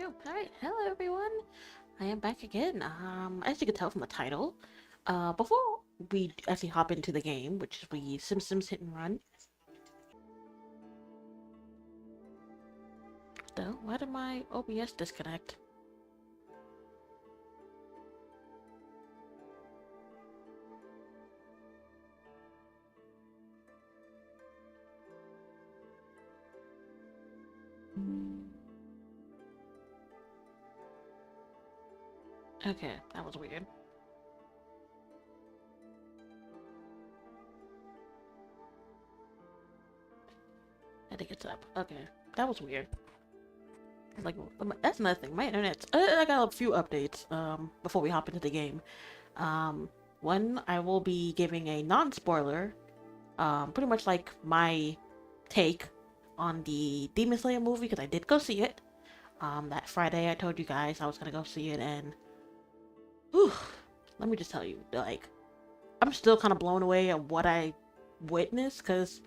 go. Alright, hello everyone. I am back again. As you can tell from the title, before we actually hop into the game, which is the Simpsons Hit and Run. Though, why did my OBS disconnect? Okay, that was weird. I think it's up. Okay, that was weird. Like, that's another thing. My internet's. I got a few updates. Before we hop into the game. One, I will be giving a non-spoiler. Pretty much like my take on the Demon Slayer movie because I did go see it. That Friday I told you guys I was gonna go see it, and whew, let me just tell you, like, I'm still kind of blown away at what I witnessed because,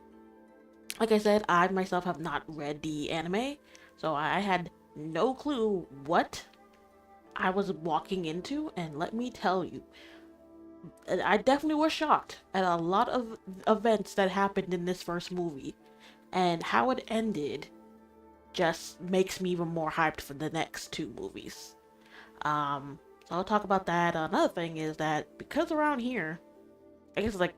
like I said, I myself have not read the anime, so I had no clue what I was walking into, and let me tell you, I definitely was shocked at a lot of events that happened in this first movie, and how it ended just makes me even more hyped for the next two movies. So I'll talk about that. Another thing is that because around here, I guess it's like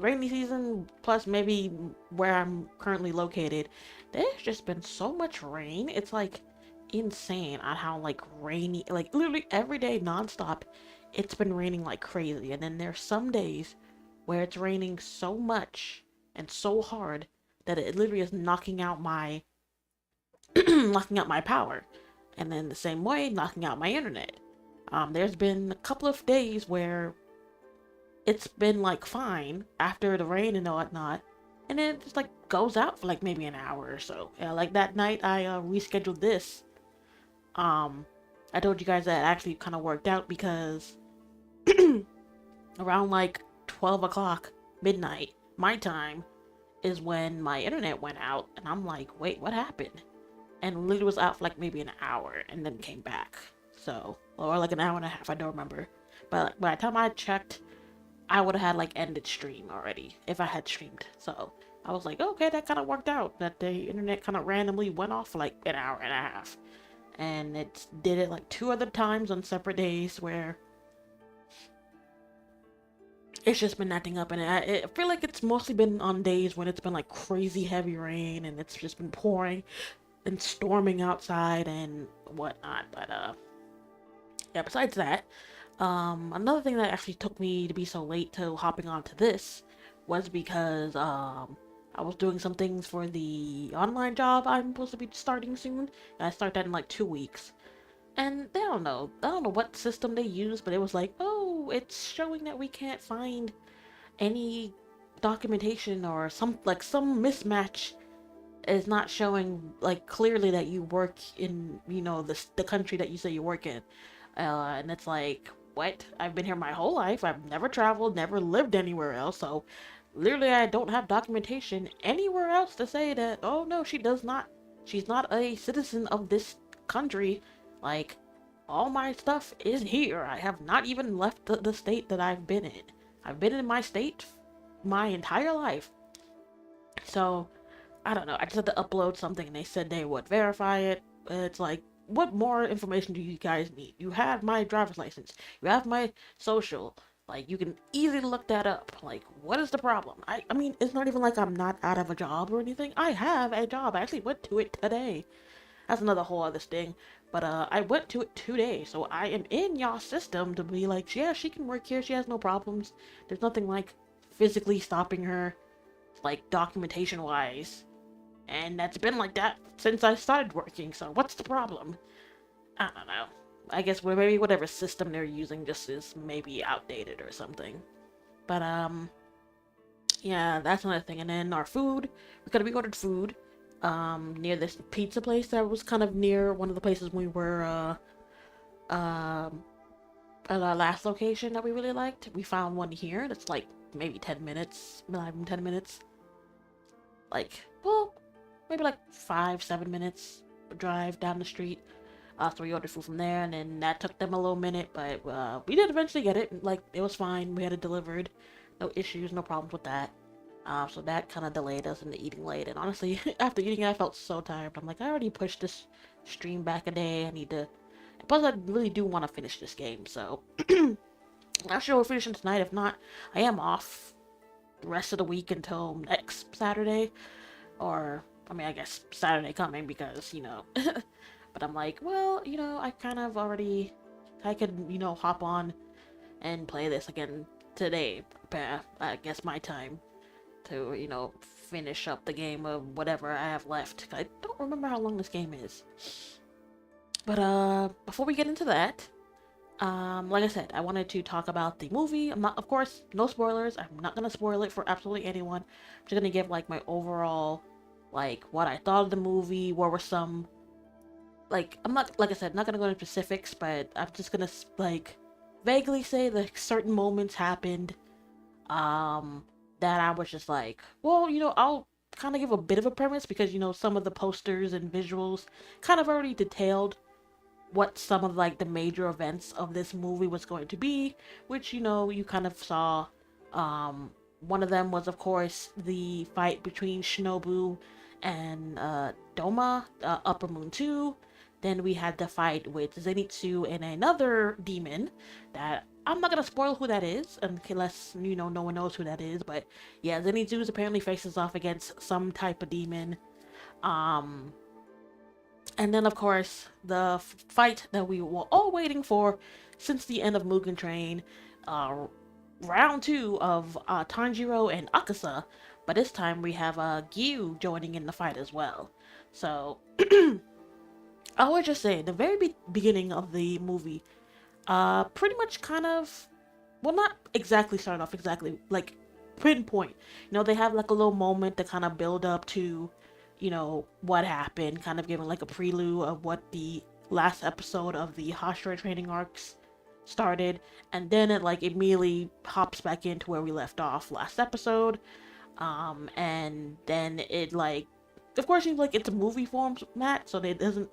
rainy season plus maybe where I'm currently located, there's just been so much rain. It's like insane on how like rainy, like literally every day nonstop, it's been raining like crazy. And then there's some days where it's raining so much and so hard that it literally is knocking out my knocking out my power, and then the same way knocking out my internet. There's been a couple of days where it's been like fine after the rain and whatnot, and then it just like goes out for like maybe an hour or so. Yeah, like that night I rescheduled this. I told you guys that actually kind of worked out because around like 12 o'clock midnight my time is when my internet went out, and I'm like, wait, what happened? And literally was out for like maybe an hour and then came back. So, or like an hour and a half, I don't remember. But by the time I checked, I would have had like ended stream already if I had streamed. So I was like, okay, that kind of worked out. That the internet kind of randomly went off for like an hour and a half. And it did it like two other times on separate days where it's just been acting up. And I feel like it's mostly been on days when it's been like crazy heavy rain and it's just been pouring and storming outside and whatnot. But yeah, besides that, another thing that actually took me to be so late to hopping onto this was because I was doing some things for the online job I'm supposed to be starting soon. I start that in like 2 weeks. And I don't know what system they use, but it was like, oh, it's showing that we can't find any documentation or some mismatch is not showing like clearly that you work in the country that you say you work in, and it's like, what? I've been here my whole life. I've never traveled, never lived anywhere else, so literally I don't have documentation anywhere else to say that, oh no, she's not a citizen of this country. Like, all my stuff is here. I have not even left the state that I've been in. I've been in my state my entire life. So I don't know. I just had to upload something and they said they would verify it. It's like, what more information do you guys need? You have my driver's license. You have my social. Like, you can easily look that up. Like, what is the problem? I mean, it's not even like I'm not out of a job or anything. I have a job. I actually went to it today. That's another whole other thing. But I went to it today. So I am in y'all system to be like, yeah, she can work here. She has no problems. There's nothing like physically stopping her, like documentation wise. And that's been like that since I started working, so what's the problem? I don't know. I guess maybe whatever system they're using just is maybe outdated or something. But, yeah, that's another thing. And then our food, we ordered food, near this pizza place that was kind of near one of the places we were, at our last location that we really liked. We found one here that's like maybe 10 minutes, not even 10 minutes. Like, well, maybe like 5-7 minutes drive down the street. So we ordered food from there, and then that took them a little minute, but we did eventually get it. Like, it was fine. We had it delivered. No issues, no problems with that. So that kind of delayed us into eating late. And honestly, after eating it, I felt so tired. I'm like, I already pushed this stream back a day. I need to. Plus, I really do want to finish this game. So, not sure we're finishing tonight. If not, I am off the rest of the week until next Saturday. Or, I mean, I guess Saturday coming because, but I'm like, well, I kind of already. I could, hop on and play this again today. I guess my time to, finish up the game of whatever I have left. I don't remember how long this game is. But before we get into that, like I said, I wanted to talk about the movie. I'm not, of course, no spoilers. I'm not gonna spoil it for absolutely anyone. I'm just gonna give like my overall, like what I thought of the movie. What were some, like I'm not, like I said, not gonna go into specifics, but I'm just gonna like vaguely say that certain moments happened that I was just like, well, I'll kind of give a bit of a premise because, some of the posters and visuals kind of already detailed what some of like the major events of this movie was going to be, which, you kind of saw. One of them was, of course, the fight between Shinobu and Doma, Upper Moon 2. Then we had the fight with Zenitsu and another demon that I'm not gonna spoil who that is unless no one knows who that is. But yeah, Zenitsu apparently faces off against some type of demon. Um, and then of course the fight that we were all waiting for since the end of Mugen Train, round 2 of Tanjiro and Akasa. But this time we have Gyu joining in the fight as well. So I would just say the very beginning of the movie, pretty much kind of, well, not exactly start off exactly like pinpoint. They have like a little moment to kind of build up to, what happened, kind of giving like a prelude of what the last episode of the Hashira training arcs started, and then it like immediately hops back into where we left off last episode. And then it like, of course, it's a movie format, so it doesn't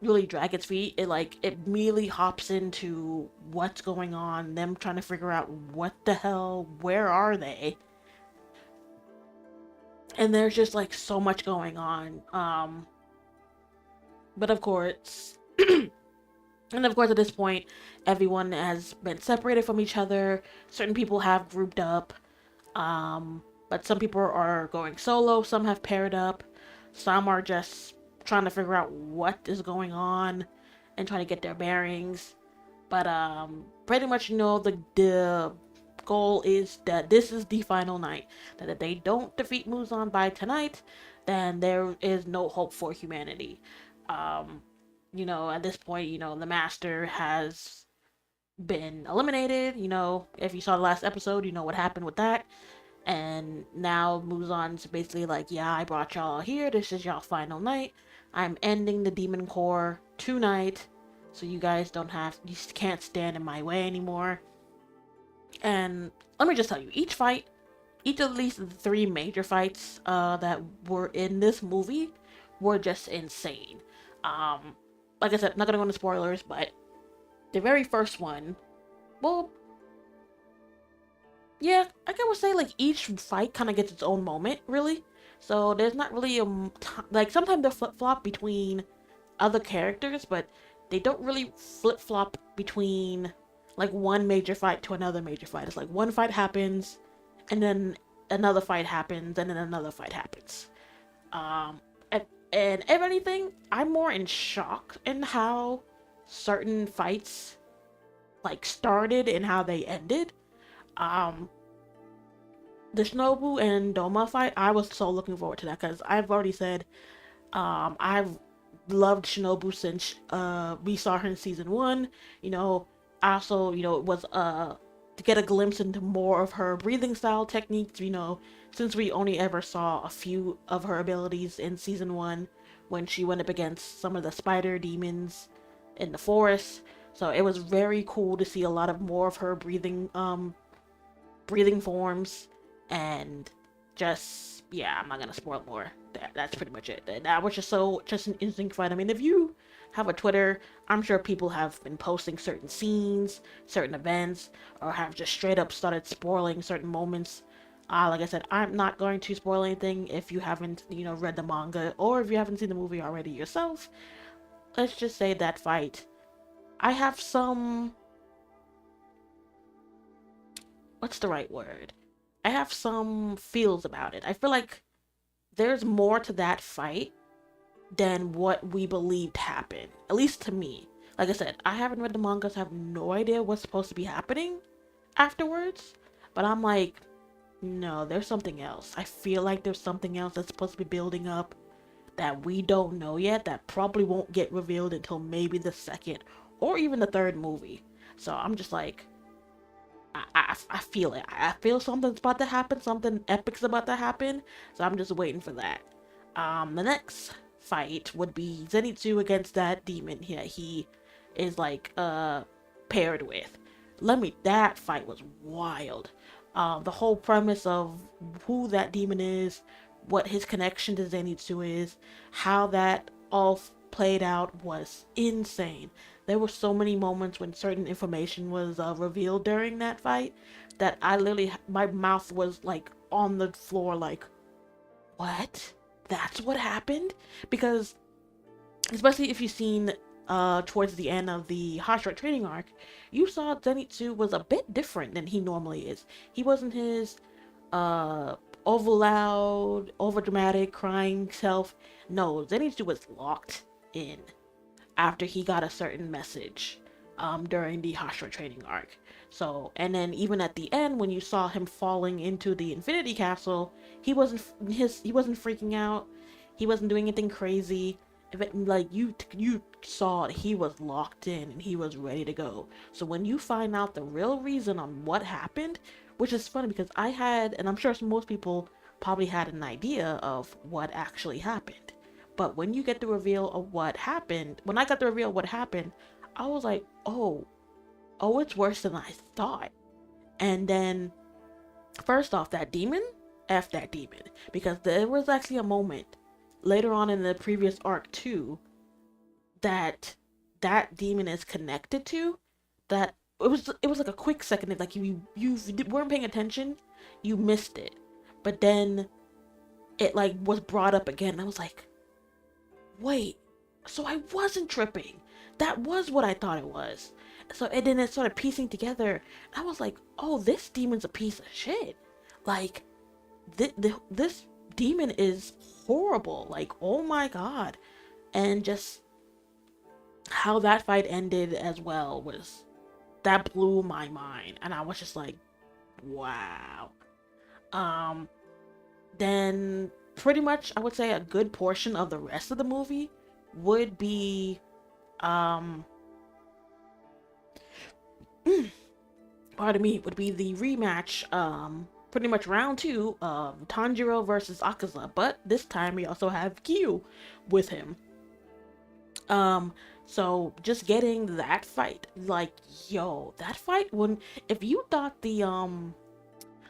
really drag its feet. It immediately hops into what's going on, them trying to figure out what the hell, where are they? And there's just like so much going on. But of course, and of course at this point, everyone has been separated from each other. Certain people have grouped up. But some people are going solo, some have paired up, some are just trying to figure out what is going on and trying to get their bearings. But pretty much the goal is that this is the final night. That if they don't defeat Muzan by tonight, then there is no hope for humanity. At this point, the master has been eliminated. If you saw the last episode, you know what happened with that. And now Muzan's basically like, yeah, I brought y'all here. This is y'all final night. I'm ending the Demon Core tonight, so you guys you can't stand in my way anymore. And let me just tell you, each of at least the 3 major fights that were in this movie were just insane. Like I said, I'm not gonna go into spoilers, but the very first one, well, yeah, I can say like each fight kind of gets its own moment, really. So there's not really like sometimes they flip flop between other characters, but they don't really flip flop between like one major fight to another major fight. It's like one fight happens, and then another fight happens, and then another fight happens. And if anything, I'm more in shock in how certain fights like started and how they ended. The Shinobu and Doma fight, I was so looking forward to that because I've already said, I've loved Shinobu since we saw her in season 1. I also, it was to get a glimpse into more of her breathing style techniques, since we only ever saw a few of her abilities in season 1 when she went up against some of the spider demons in the forest. So it was very cool to see a lot of more of her breathing forms, and just, yeah, I'm not gonna spoil more. That's pretty much it. That was just an instinct fight. I mean, if you have a Twitter, I'm sure people have been posting certain scenes, certain events, or have just straight up started spoiling certain moments. Like I said, I'm not going to spoil anything if you haven't, read the manga or if you haven't seen the movie already yourself. Let's just say that fight. I have some. What's the right word? I have some feels about it. I feel like there's more to that fight than what we believed happened. At least to me. Like I said, I haven't read the manga, so I have no idea what's supposed to be happening afterwards. But I'm like, no, there's something else. I feel like there's something else that's supposed to be building up that we don't know yet, that probably won't get revealed until maybe the second or even the third movie. So I'm just like, I feel it. I feel something's about to happen. Something epic's about to happen. So I'm just waiting for that. The next fight would be Zenitsu against that demon he is like paired with. That fight was wild. The whole premise of who that demon is, what his connection to Zenitsu is, how that all played out was insane. There were so many moments when certain information was revealed during that fight that I literally, my mouth was like on the floor, like, what? That's what happened? Because, especially if you've seen towards the end of the hot shot training arc, you saw Zenitsu was a bit different than he normally is. He wasn't his over loud, over dramatic, crying self. No, Zenitsu was locked in after he got a certain message during the Hashira training arc. So, and then even at the end when you saw him falling into the Infinity Castle, he wasn't freaking out. He wasn't doing anything crazy. If it, like you saw he was locked in and he was ready to go. So when you find out the real reason on what happened, which is funny because I had, and I'm sure most people probably had an idea of what actually happened. But when you get the reveal of what happened, when I got the reveal of what happened, I was like, oh, it's worse than I thought. And then, first off, that demon, F that demon. Because there was actually a moment later on in the previous arc too, that demon is connected to, that it was like a quick second, like you weren't paying attention, you missed it. But then it like was brought up again. I was like, wait, so I wasn't tripping. That was what I thought it was. So, and then it started piecing together. I was like, oh, this demon's a piece of shit. Like, this demon is horrible. Like, oh my god. And just how that fight ended as well that blew my mind. And I was just like, wow. Then pretty much I would say a good portion of the rest of the movie would be pardon me, would be the rematch, pretty much round 2 of Tanjiro versus Akaza, but this time we also have Kyu with him. So just getting that fight, like, yo, that fight, when, if you thought the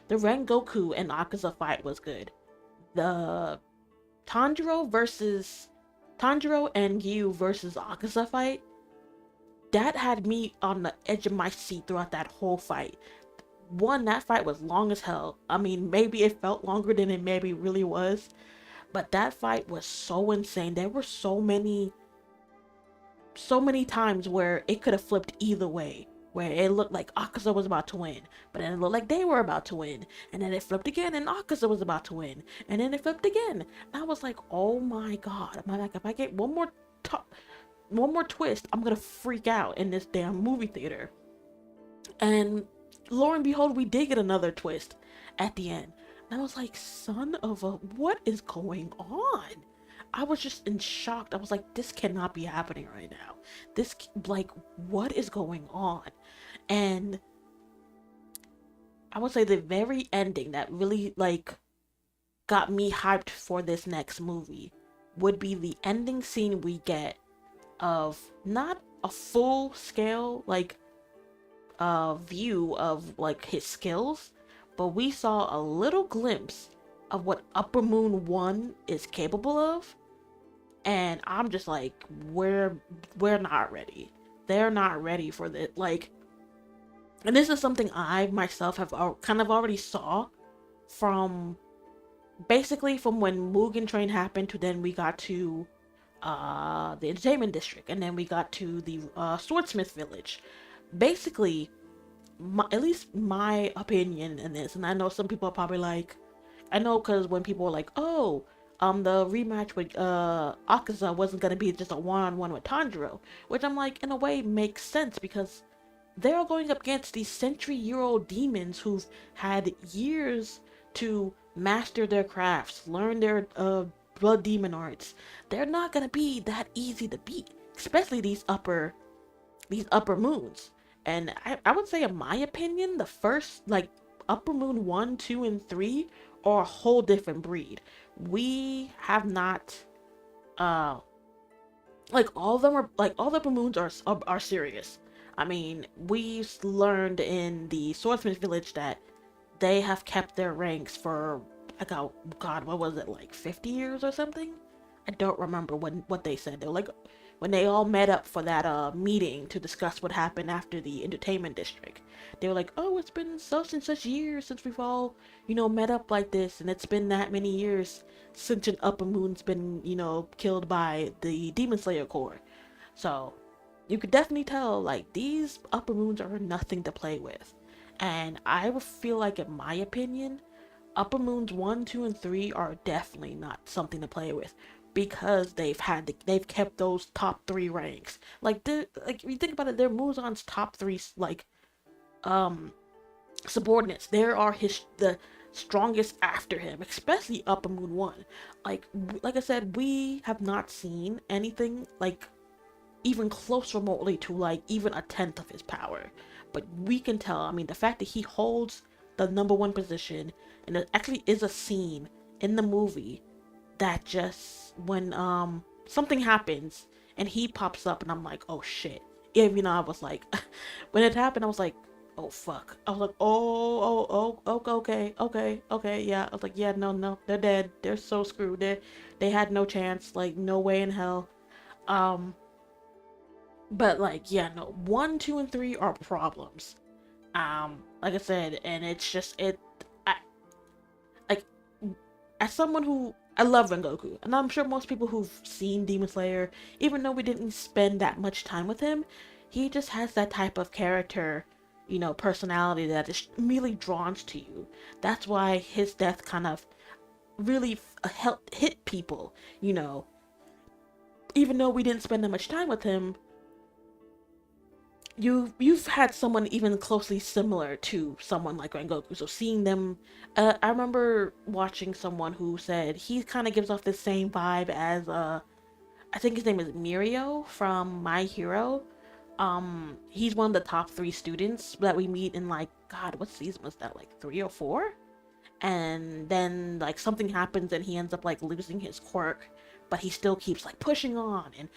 Rengoku and Akaza fight was good, the Tanjiro and Gyu versus Akaza fight, that had me on the edge of my seat throughout that whole fight. One, that fight was long as hell. I mean, maybe it felt longer than it maybe really was, but that fight was so insane. There were so many times where it could have flipped either way, where it looked like Akaza was about to win, but then it looked like they were about to win, and then it flipped again and Akaza was about to win, and then it flipped again. And I was like, oh my god, I'm like, if I get one more twist, I'm gonna freak out in this damn movie theater. And lo and behold, we did get another twist at the end. And I was like, son of a, what is going on? I was just in shock. I was like, this cannot be happening right now. This, like, what is going on? And I would say the very ending that really, like, got me hyped for this next movie would be the ending scene we get of not a full scale, like, view of, like, his skills, but we saw a little glimpse of what Upper Moon 1 is capable of. And I'm just like, we're not ready. They're not ready for this. Like, and this is something I myself have kind of already saw from basically from when Mugen Train happened to then we got to the entertainment district, and then we got to the swordsmith village. Basically, at least my opinion in this, and I know some people are probably like, I know because when people were like, oh, the rematch with Akaza wasn't gonna be just a one-on-one with Tanjiro, which I'm like, in a way makes sense because they're going up against these century-year-old demons who've had years to master their crafts, learn their blood demon arts. They're not gonna be that easy to beat, especially these upper moons. And I would say, in my opinion, the first like upper moon 1, 2, and 3 are a whole different breed. We have not uh like all of them are like all the upper moons are serious. I mean, we learned in the swordsmith village that they have kept their ranks for like, oh god, what was it, like 50 years or something? I don't remember what they said. They were like, when they all met up for that meeting to discuss what happened after the entertainment district. They were like, oh, it's been such and such years since we've all, met up like this, and it's been that many years since an upper moon's been, killed by the Demon Slayer Corps. So you could definitely tell, like, these upper moons are nothing to play with. And I would feel like, in my opinion, upper moons 1, 2, and 3 are definitely not something to play with because they've kept those top three ranks. Like if you think about it, they're Muzan's top three like um subordinates. There are the strongest after him, especially upper moon 1. Like I said, we have not seen anything like even close remotely to like even a tenth of his power. But we can tell, I mean, the fact that he holds the number one position, and there actually is a scene in the movie that just when something happens and he pops up and I'm like, oh shit. Even I was like when it happened I was like, oh fuck. I was like, okay, yeah. I was like, yeah, no, they're dead. They're so screwed. They had no chance, like no way in hell. Um but like, yeah, no, 1, 2, and 3 are problems. Like I said, and it's just I like as someone who I love Rengoku, and I'm sure most people who've seen Demon Slayer, even though we didn't spend that much time with him, he just has that type of character, personality that is really drawn to you. That's why his death kind of really helped hit people, even though we didn't spend that much time with him. You've had someone even closely similar to someone like Rengoku. So seeing them, I remember watching someone who said he kind of gives off the same vibe as I think his name is Mirio from My Hero. He's one of the top 3 students that we meet in, like, God, what season was that, like 3 or 4? And then like something happens and he ends up like losing his quirk, but he still keeps like pushing on, and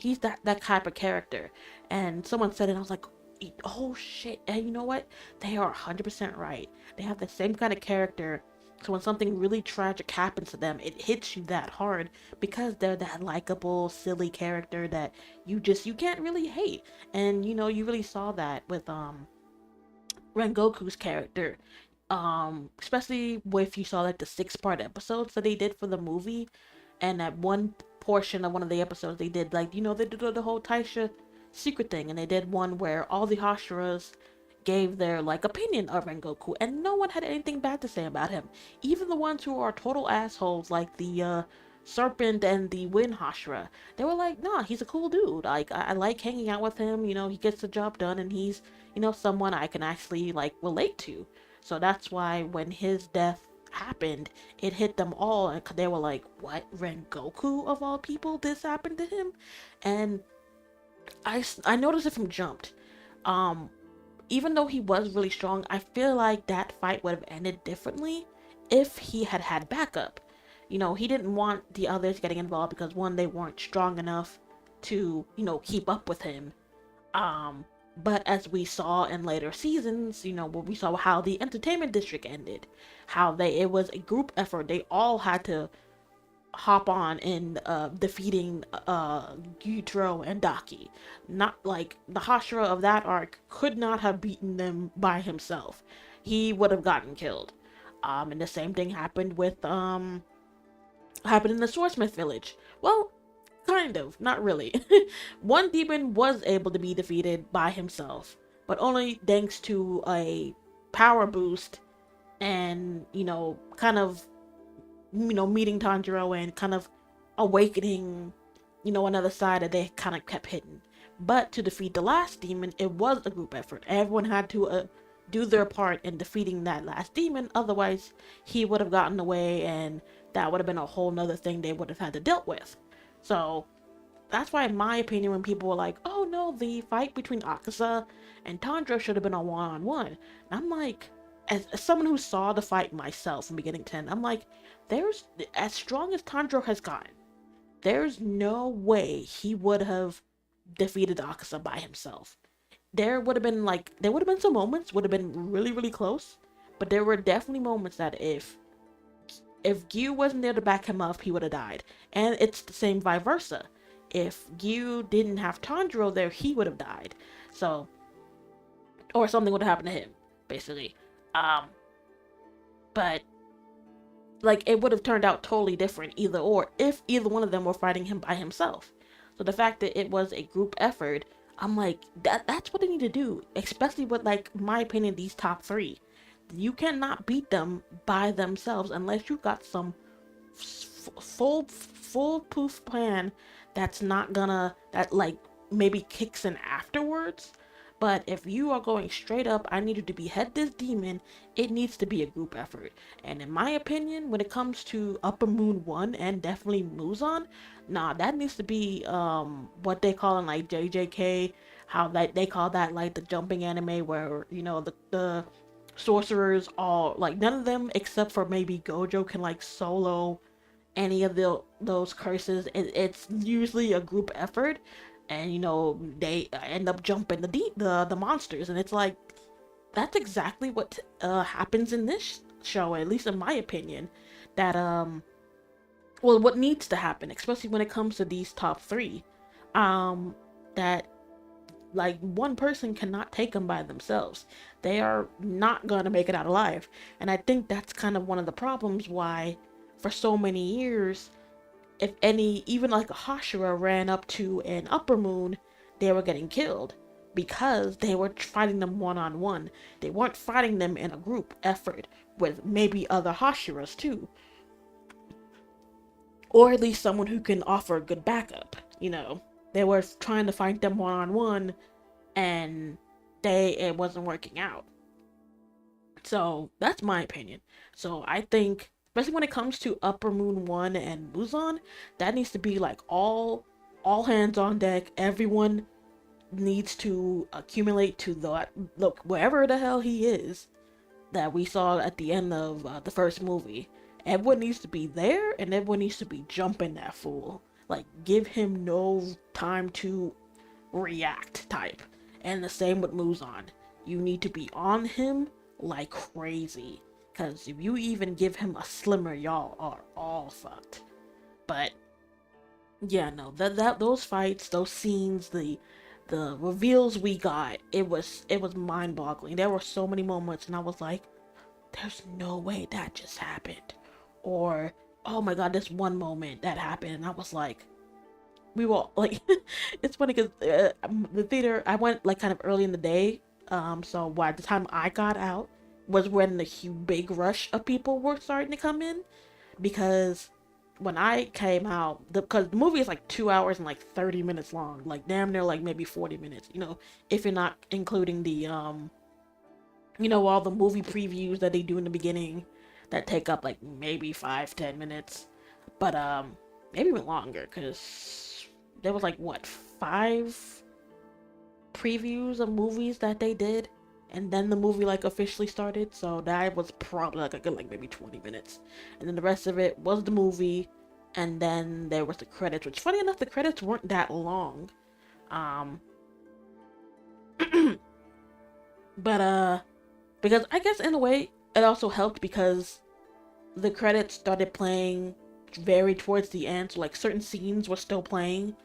he's that type of character. And someone said it, and I was like, oh shit. And you know what, they are 100% right. They have the same kind of character, so when something really tragic happens to them, it hits you that hard because they're that likable silly character that you can't really hate. And you really saw that with Rengoku's character. Especially if you saw like the 6-part episodes that they did for the movie, and at one portion of one of the episodes they did, like, they did the whole Taisha secret thing, and they did one where all the Hashiras gave their like opinion of Rengoku, and no one had anything bad to say about him. Even the ones who are total assholes, like the Serpent and the Wind Hashira, they were like, nah, he's a cool dude. Like, I like hanging out with him. He gets the job done, and he's someone I can actually like relate to. So that's why when his death happened, it hit them all, and they were like, what, Rengoku of all people, this happened to him? And I noticed it from jumped. Um, Even though he was really strong, I feel like that fight would have ended differently if he had had backup. He didn't want the others getting involved because, one, they weren't strong enough to, keep up with him. Um, but as we saw in later seasons, where we saw how the entertainment district ended, how it was a group effort. They all had to hop on in defeating Gyutaro and Daki. Not like the Hashira of that arc could not have beaten them by himself. He would have gotten killed. And the same thing happened in the Swordsmith village. Well, kind of, not really. One demon was able to be defeated by himself, but only thanks to a power boost and, kind of, meeting Tanjiro and kind of awakening, another side that they kind of kept hidden. But to defeat the last demon, it was a group effort. Everyone had to do their part in defeating that last demon. Otherwise, he would have gotten away, and that would have been a whole nother thing they would have had to deal with. So that's why, in my opinion, when people were like, "Oh no, the fight between Akaza and Tanjiro should have been a one-on-one," I'm like, as someone who saw the fight myself from beginning to end, I'm like, there's as strong as Tanjiro has gotten, there's no way he would have defeated Akaza by himself. There would have been some moments would have been really really close, but there were definitely moments that if Gyu wasn't there to back him up, he would have died. And it's the same vice versa. If Gyu didn't have Tanjiro there, he would have died. So, or something would have happened to him, basically. Um, but like it would have turned out totally different either or if either one of them were fighting him by himself. So the fact that it was a group effort, I'm like that's what they need to do, especially with like my opinion these top 3. You cannot beat them by themselves unless you got some full proof plan that's not gonna that like maybe kicks in afterwards. But if you are going straight up, I need you to behead this demon, it needs to be a group effort. And in my opinion, when it comes to Upper Moon 1 and definitely Muzan, nah, that needs to be what they call in like JJK, how they call that like the jumping anime where, the sorcerers all like none of them except for maybe Gojo can like solo any of those curses. It's usually a group effort, and they end up jumping the monsters, and it's like that's exactly what happens in this show, at least in my opinion. That well, what needs to happen, especially when it comes to these top 3, that like one person cannot take them by themselves. They are not gonna make it out alive, and I think that's kind of one of the problems why for so many years, if any, even like a Hashira ran up to an Upper Moon, they were getting killed because they were fighting them one-on-one. They weren't fighting them in a group effort with maybe other Hashiras too, or at least someone who can offer good backup. They were trying to fight them one-on-one, and it wasn't working out. So that's my opinion. So I think, especially when it comes to Upper Moon 1 and Muzan, that needs to be like all hands on deck. Everyone needs to accumulate to the look wherever the hell he is that we saw at the end of the first movie. Everyone needs to be there, and everyone needs to be jumping that fool. Like, give him no time to react type. And the same with Muzan. You need to be on him like crazy. Because if you even give him a slimmer, y'all are all fucked. But yeah, no, those fights, those scenes, the reveals we got, it was mind-boggling. There were so many moments, and I was like, "There's no way that just happened," or "Oh my god, this one moment that happened," and I was like, we were like, it's funny because the theater I went like kind of early in the day, so by the time I got out was when the big rush of people were starting to come in, because when I came out, because the movie is like 2 hours and like 30 minutes long, like damn near like maybe 40 minutes, if you're not including the all the movie previews that they do in the beginning that take up like maybe 5-10 minutes, but maybe even longer, because there was like what 5 previews of movies that they did, and then the movie like officially started, so that was probably like a good like maybe 20 minutes, and then the rest of it was the movie, and then there was the credits, which funny enough the credits weren't that long, um but because I guess in a way it also helped because the credits started playing very towards the end, so like certain scenes were still playing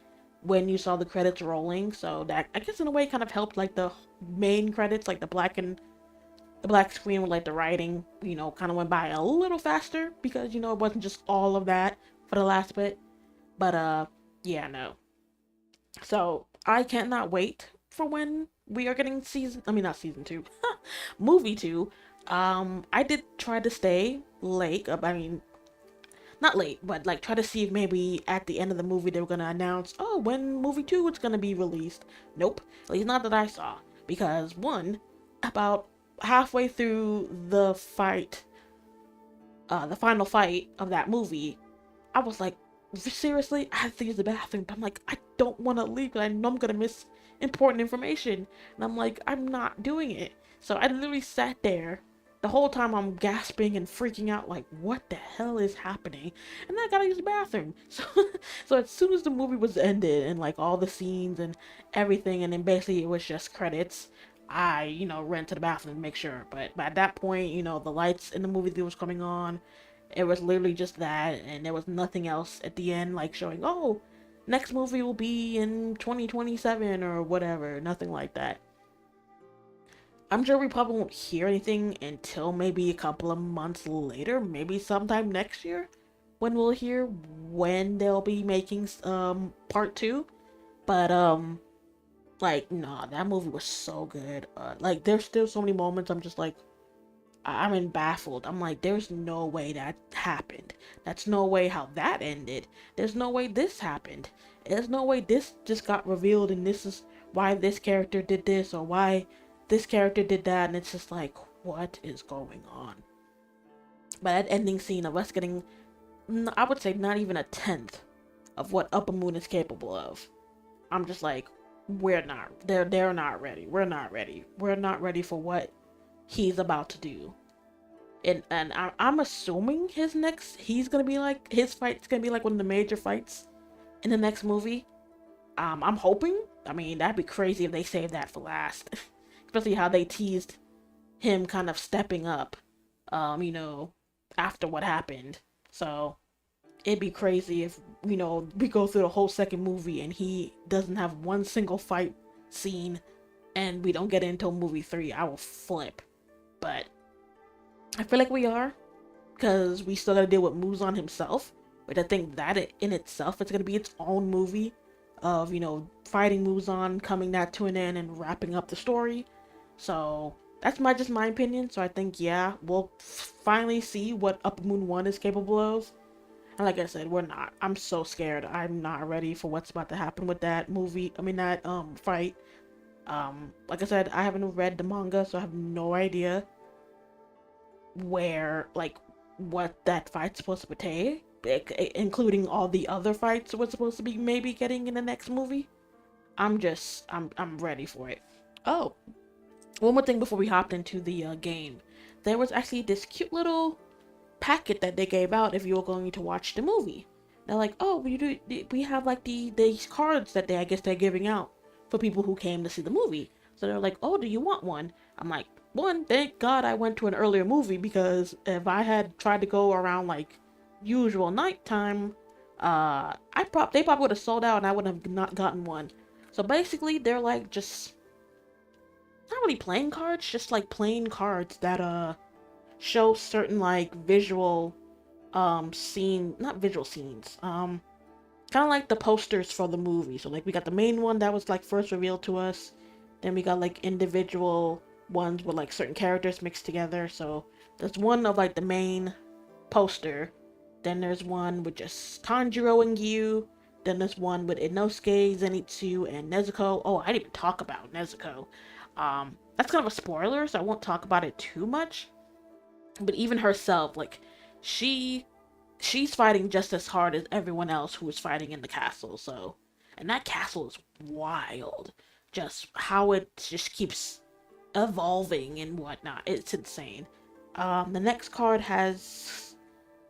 when you saw the credits rolling. So that, I guess, in a way kind of helped like the main credits, like the black screen with like the writing, kind of went by a little faster because it wasn't just all of that for the last bit. But yeah, no. So I cannot wait for when we are getting I mean, not season two, movie two. I did try to stay late. I mean, not late, but like try to see if maybe at the end of the movie they were gonna announce, oh, when movie two is gonna be released. Nope, at least not that I saw. Because one, about halfway through the final fight of that movie, I was like, seriously, I have to use the bathroom. But I'm like, I don't want to leave because I know I'm gonna miss important information, and I'm like, I'm not doing it. So I literally sat there the whole time. I'm gasping and freaking out, like, what the hell is happening? And I gotta use the bathroom. So as soon as the movie was ended and like all the scenes and everything, and then basically it was just credits, I ran to the bathroom to make sure. But at that point, the lights in the movie that was coming on, it was literally just that, and there was nothing else at the end, like showing, oh, next movie will be in 2027 or whatever. Nothing like that. I'm sure we probably won't hear anything until maybe a couple of months later, maybe sometime next year, when we'll hear when they'll be making part two. But like, nah, that movie was so good. Like, there's still so many moments I'm just like, I'm in baffled. I'm like, there's no way that happened. That's no way how that ended. There's no way this happened. There's no way this just got revealed and this is why this character did this or why this character did that. And it's just like, what is going on? But that ending scene of us getting, I would say, not even a tenth of what Upper Moon is capable of. I'm just like, they're not ready. We're not ready. We're not ready for what he's about to do. And I'm assuming he's gonna be like, his fight's gonna be like one of the major fights in the next movie. I'm hoping. I mean, that'd be crazy if they saved that for last. Especially how they teased him kind of stepping up, after what happened. So it'd be crazy if, we go through the whole second movie and he doesn't have one single fight scene and we don't get it until movie three. I will flip. But I feel like we are, because we still gotta deal with Muzan himself. But I think that in itself, it's gonna be its own movie of, fighting Muzan, coming that to an end and wrapping up the story. So that's just my opinion. So I think, yeah, we'll finally see what Upper Moon 1 is capable of. And like I said, we're not. I'm so scared. I'm not ready for what's about to happen with that movie. I mean, that fight. Like I said, I haven't read the manga, so I have no idea where, like, what that fight's supposed to portray, including all the other fights we're supposed to be maybe getting in the next movie. I'm ready for it. Oh, one more thing before we hopped into the game. There was actually this cute little packet that they gave out if you were going to watch the movie. They're like, oh, we have like these cards that I guess they're giving out for people who came to see the movie. So they're like, oh, do you want one? I'm like, one, thank God I went to an earlier movie, because if I had tried to go around like usual nighttime, they probably would have sold out and I would have not gotten one. So basically, they're like just not really playing cards, just like playing cards that show certain like visual not visual scenes, kind of like the posters for the movie. So like we got the main one that was like first revealed to us, then we got like individual ones with like certain characters mixed together. So there's one of like the main poster, then there's one with just Tanjiro and Gyu, then there's one with Inosuke, Zenitsu, and Nezuko. Oh, I didn't even talk about Nezuko. That's kind of a spoiler, so I won't talk about it too much. But even herself, like, she's fighting just as hard as everyone else who is fighting in the castle. So, and that castle is wild. Just how it just keeps evolving and whatnot. It's insane. The next card has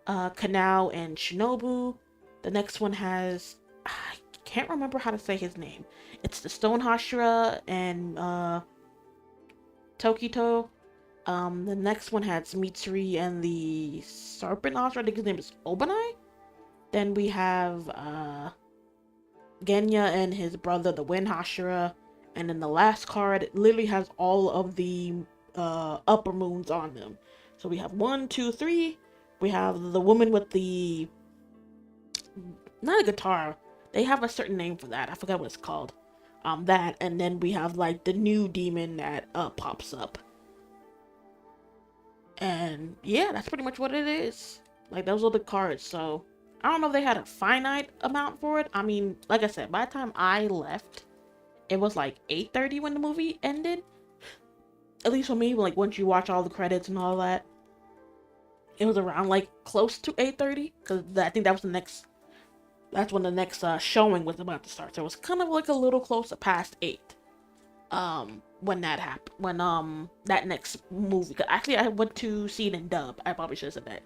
Kanao and Shinobu. The next one has, I can't remember how to say his name. It's the Stone Hashira and Tokito. The next one has Mitsuri and the Serpent Hashira. I think his name is Obanai. Then we have Genya and his brother, the Wind Hashira. And then the last card literally has all of the upper moons on them. So we have one, two, three. We have the woman with the, not a guitar. They have a certain name for that. I forgot what it's called. That, and then we have like the new demon that pops up. And yeah, that's pretty much what it is. Like those are the cards. So I don't know if they had a finite amount for it. I mean, like I said, by the time I left, it was like 8:30 when the movie ended. At least for me, like once you watch all the credits and all that, it was around like close to 8:30 because I think that was the next. That's when the next showing was about to start. So it was kind of like a little closer past 8. When that happened, when that next movie. Actually, I went to see it in dub. I probably should have said that.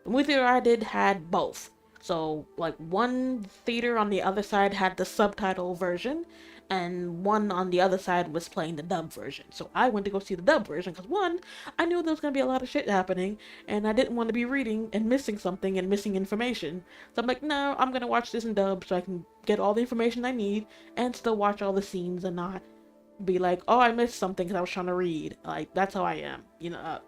The movie theater I did had both. So like one theater on the other side had the subtitle version, and one on the other side was playing the dub version. So I went to go see the dub version because one, I knew there was gonna be a lot of shit happening, and I didn't want to be reading and missing something and missing information. So I'm like, no, I'm gonna watch this in dub so I can get all the information I need and still watch all the scenes and not be like, oh, I missed something because I was trying to read. Like that's how I am, you know.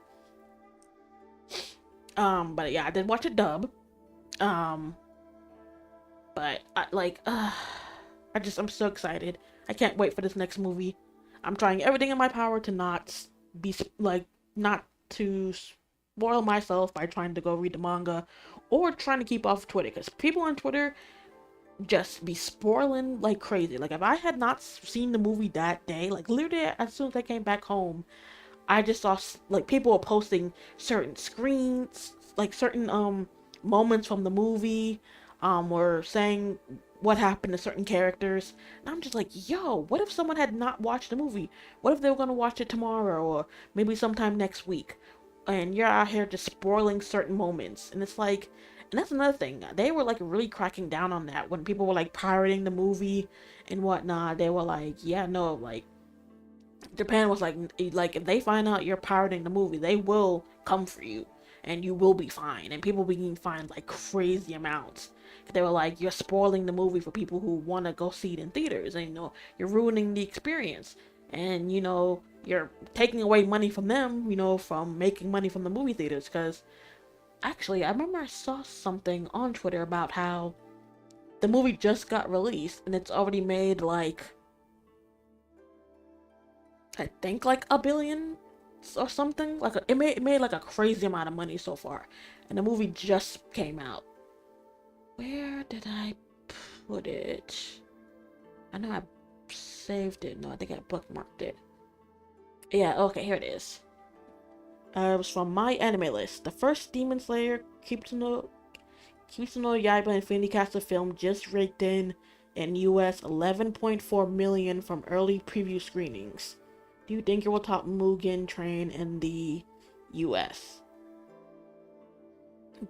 But yeah, I did watch it dub. Um, but I'm so excited. I can't wait for this next movie. I'm trying everything in my power to not be like not to spoil myself by trying to go read the manga or trying to keep off Twitter because people on Twitter just be spoiling like crazy. Like if I had not seen the movie that day, like literally as soon as I came back home, I just saw like people were posting certain screens, like certain moments from the movie, were saying what happened to certain characters, and I'm just like, yo, what if someone had not watched the movie? What if they were gonna watch it tomorrow or maybe sometime next week, and you're out here just spoiling certain moments, and it's like, and that's another thing. They were like really cracking down on that when people were like pirating the movie and whatnot. They were like, yeah, no, like Japan was like if they find out you're pirating the movie, they will come for you, and you will be fined. And people being fined like crazy amounts. They were like, you're spoiling the movie for people who want to go see it in theaters, and you know you're ruining the experience, and you know you're taking away money from them, you know, from making money from the movie theaters. Because actually, I remember I saw something on Twitter about how the movie just got released and it's already made like I think like a billion or something. Like it made like a crazy amount of money so far, and the movie just came out. Where did I put it? I know I saved it. No, I think I bookmarked it. Yeah, okay, here it is. It was from my anime list. The first Demon Slayer Kimetsu no Yaiba Infinity Castle film just raked in US 11.4 million from early preview screenings. Do you think it will top Mugen Train in the US?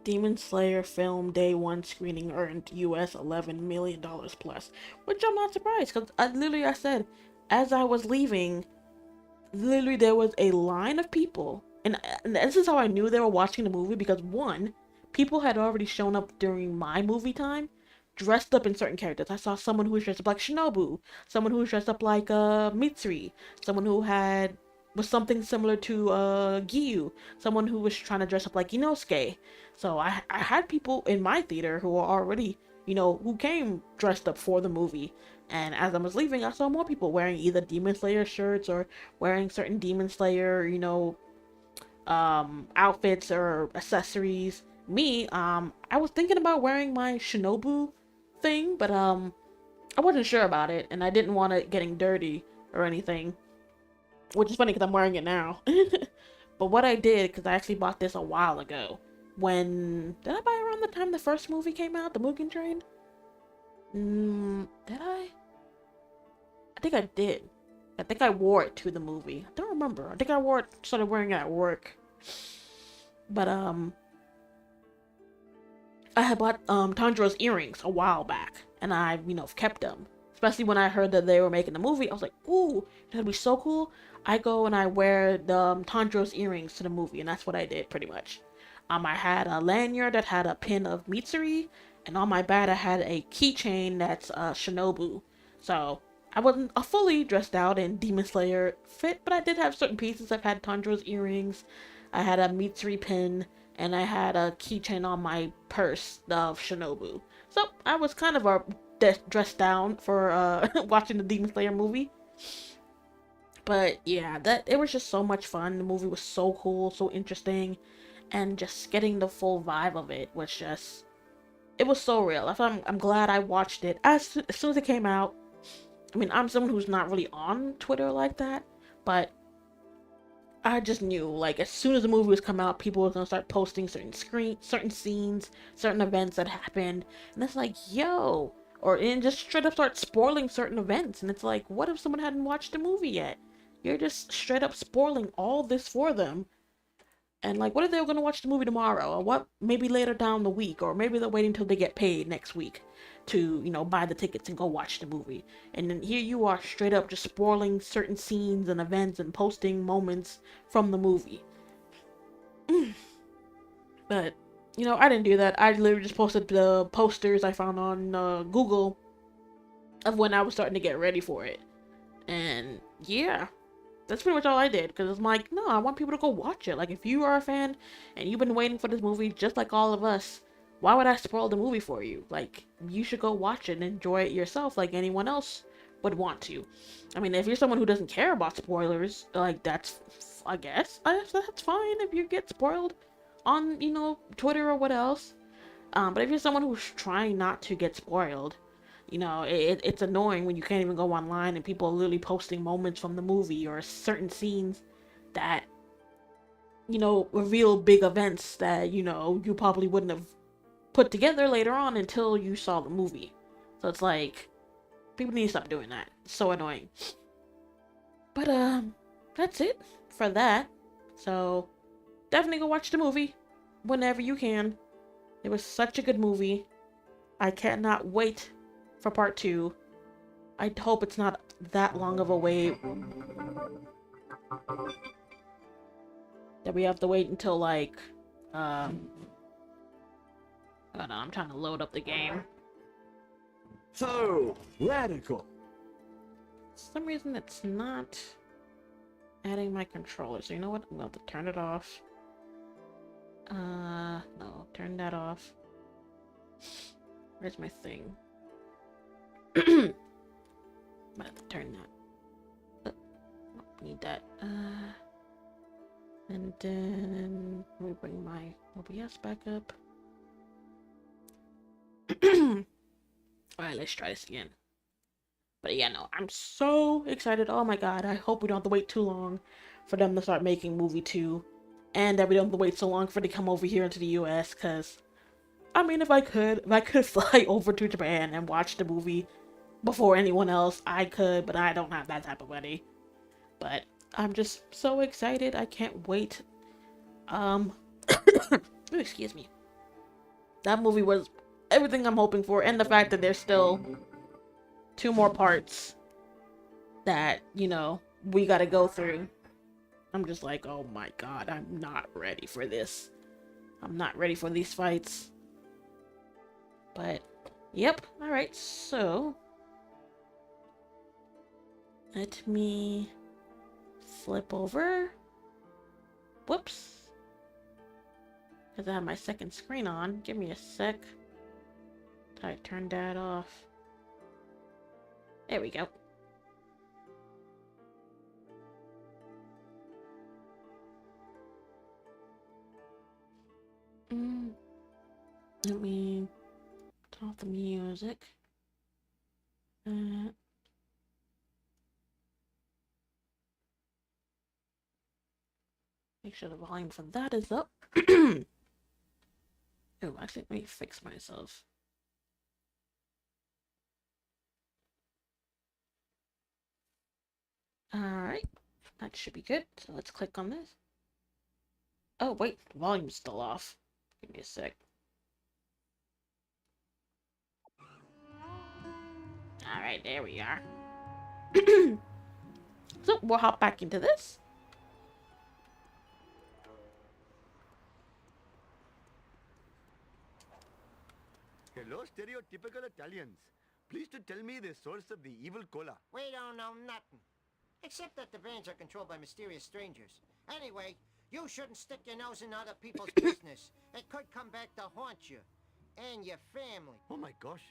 Demon Slayer film day one screening earned US $11 million plus, which I'm not surprised because I said, as I was leaving, literally there was a line of people, and this is how I knew they were watching the movie because one, people had already shown up during my movie time, dressed up in certain characters. I saw someone who was dressed up like Shinobu, someone who was dressed up like Mitsuri, someone who was something similar to Giyu, someone who was trying to dress up like Inosuke. So I had people in my theater who were already, you know, who came dressed up for the movie. And as I was leaving, I saw more people wearing either Demon Slayer shirts or wearing certain Demon Slayer, you know, outfits or accessories. Me, I was thinking about wearing my Shinobu thing, but I wasn't sure about it, and I didn't want it getting dirty or anything. Which is funny because I'm wearing it now. But what I did, because I actually bought this a while ago. Did I buy around the time the first movie came out, the Mugen Train? Did I? I think I did. I think I wore it to the movie. I don't remember. I think started wearing it at work. But, I had bought, Tanjiro's earrings a while back. And I, you know, kept them. Especially when I heard that they were making the movie. I was like, ooh, that'd be so cool. I go and I wear the Tanjiro's earrings to the movie. And that's what I did, pretty much. I had a lanyard that had a pin of Mitsuri, and on my back I had a keychain that's Shinobu. So I wasn't fully dressed out in Demon Slayer fit, but I did have certain pieces. I've had Tanjiro's earrings, I had a Mitsuri pin, and I had a keychain on my purse of Shinobu. So I was kind of dressed down for watching the Demon Slayer movie. But yeah, that it was just so much fun. The movie was so cool, so interesting, and just getting the full vibe of it was just it was so real. I'm glad I watched it as soon as it came out. I mean, I'm someone who's not really on Twitter like that, but I just knew, like, as soon as the movie was come out, people were gonna start posting certain scenes, certain events that happened, and it's like, yo, and just straight up start spoiling certain events, and it's like, what if someone hadn't watched the movie yet? You're just straight up spoiling all this for them, and like, what if they were gonna watch the movie tomorrow, or what? Maybe later down the week, or maybe they're waiting until they get paid next week to, buy the tickets and go watch the movie. And then here you are, straight up just spoiling certain scenes and events and posting moments from the movie. But I didn't do that. I literally just posted the posters I found on Google of when I was starting to get ready for it, and yeah. That's pretty much all I did, because it's like, no, I want people to go watch it. Like, if you are a fan and you've been waiting for this movie just like all of us, why would I spoil the movie for you? Like, you should go watch it and enjoy it yourself like anyone else would want to. I mean, if you're someone who doesn't care about spoilers, like, I guess that's fine if you get spoiled on, Twitter or what else. But if you're someone who's trying not to get spoiled, it's annoying when you can't even go online and people are literally posting moments from the movie or certain scenes that, reveal big events that, you probably wouldn't have put together later on until you saw the movie. So it's like, people need to stop doing that. It's so annoying. But, that's it for that. So, definitely go watch the movie whenever you can. It was such a good movie. I cannot wait for part 2. I hope it's not that long of a wait that we have to wait until, like, hold on, I'm trying to load up the game. So radical. For some reason it's not adding my controller, so you know what? I'm going to have to turn it off. No, turn that off. Where's my thing? I'm gonna have to turn that. Need that. And then let me bring my OBS back up. Alright, let's try this again. But yeah, no, I'm so excited. Oh my god, I hope we don't have to wait too long for them to start making movie 2. And that we don't have to wait so long for it to come over here into the US, because I mean, if I could fly over to Japan and watch the movie before anyone else, I could, but I don't have that type of money. But I'm just so excited. I can't wait. Excuse me. That movie was everything I'm hoping for, and the fact that there's still 2 more parts that, we gotta go through. I'm just like, oh my god, I'm not ready for this. I'm not ready for these fights. But, yep. Alright, so let me flip over. Whoops. Because I have my second screen on. Give me a sec. I turned that off. There we go. Let me turn off the music. Make sure the volume for that is up. Oh, actually, let me fix myself. Alright, that should be good. So let's click on this. Oh, wait, the volume's still off. Give me a sec. Alright, there we are. So, we'll hop back into this. Hello, stereotypical Italians. Please to tell me the source of the evil cola. We don't know nothing. Except that the vans are controlled by mysterious strangers. Anyway, you shouldn't stick your nose in other people's business. It could come back to haunt you. And your family. Oh my gosh.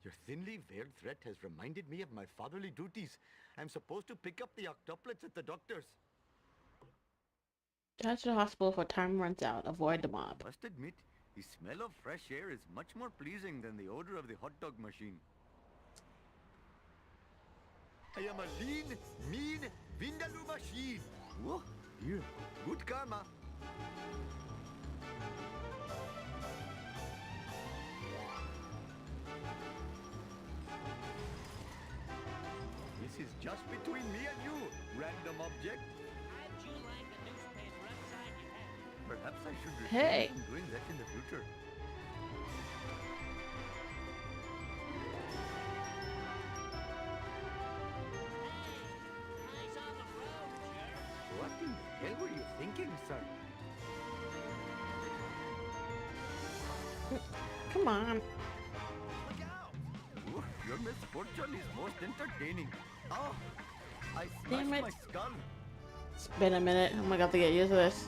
Your thinly veiled threat has reminded me of my fatherly duties. I'm supposed to pick up the octuplets at the doctor's. Dash to the hospital before time runs out. Avoid the mob. Must admit, the smell of fresh air is much more pleasing than the odor of the hot dog machine. I am a lean, mean, Vindaloo machine. Whoa, dear. Good karma. This is just between me and you, random object. How'd you like the newspaper upside your head? Perhaps I should refrain Hey. from doing that in the future. Hey, eyes on the road, jerk. What in the hell were you thinking, sir? Come on. Look out! Ooh, your misfortune is most entertaining. Oh, I Damn smashed it. my skull. It's been a minute. I'm gonna have to get used to this.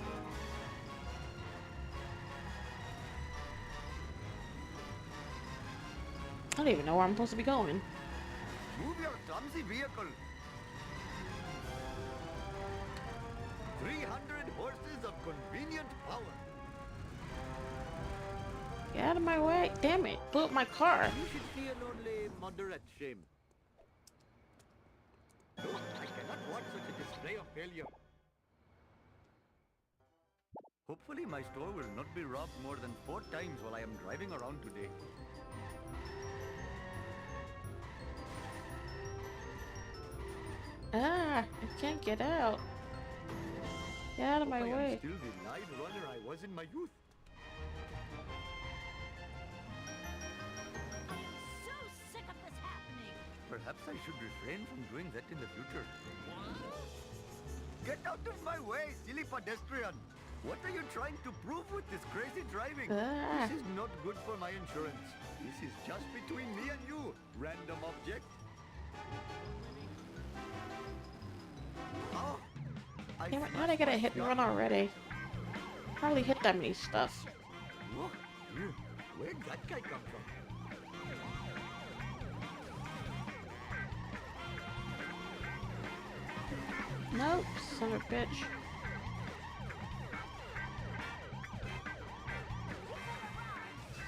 I don't even know where I'm supposed to be going. Move your clumsy vehicle. 300 horses of convenient power. Get out of my way. Damn it. Blew up my car. You should feel only moderate shame. No, I cannot watch such a display of failure. Hopefully my store will not be robbed more than 4 times while I am driving around today. Ah, I can't get out. Get out of my I am way. still the line runner I was in my youth. So sick of this happening. Perhaps I should refrain from doing that in the future. What? Get out of my way, silly pedestrian! What are you trying to prove with this crazy driving? Ah. This is not good for my insurance. This is just between me and you, random object. Oh, Damn it, how'd I get a hit and run already? Hardly hit that many stuff. Whoa, dear, where'd that guy come from? Nope, son of a bitch.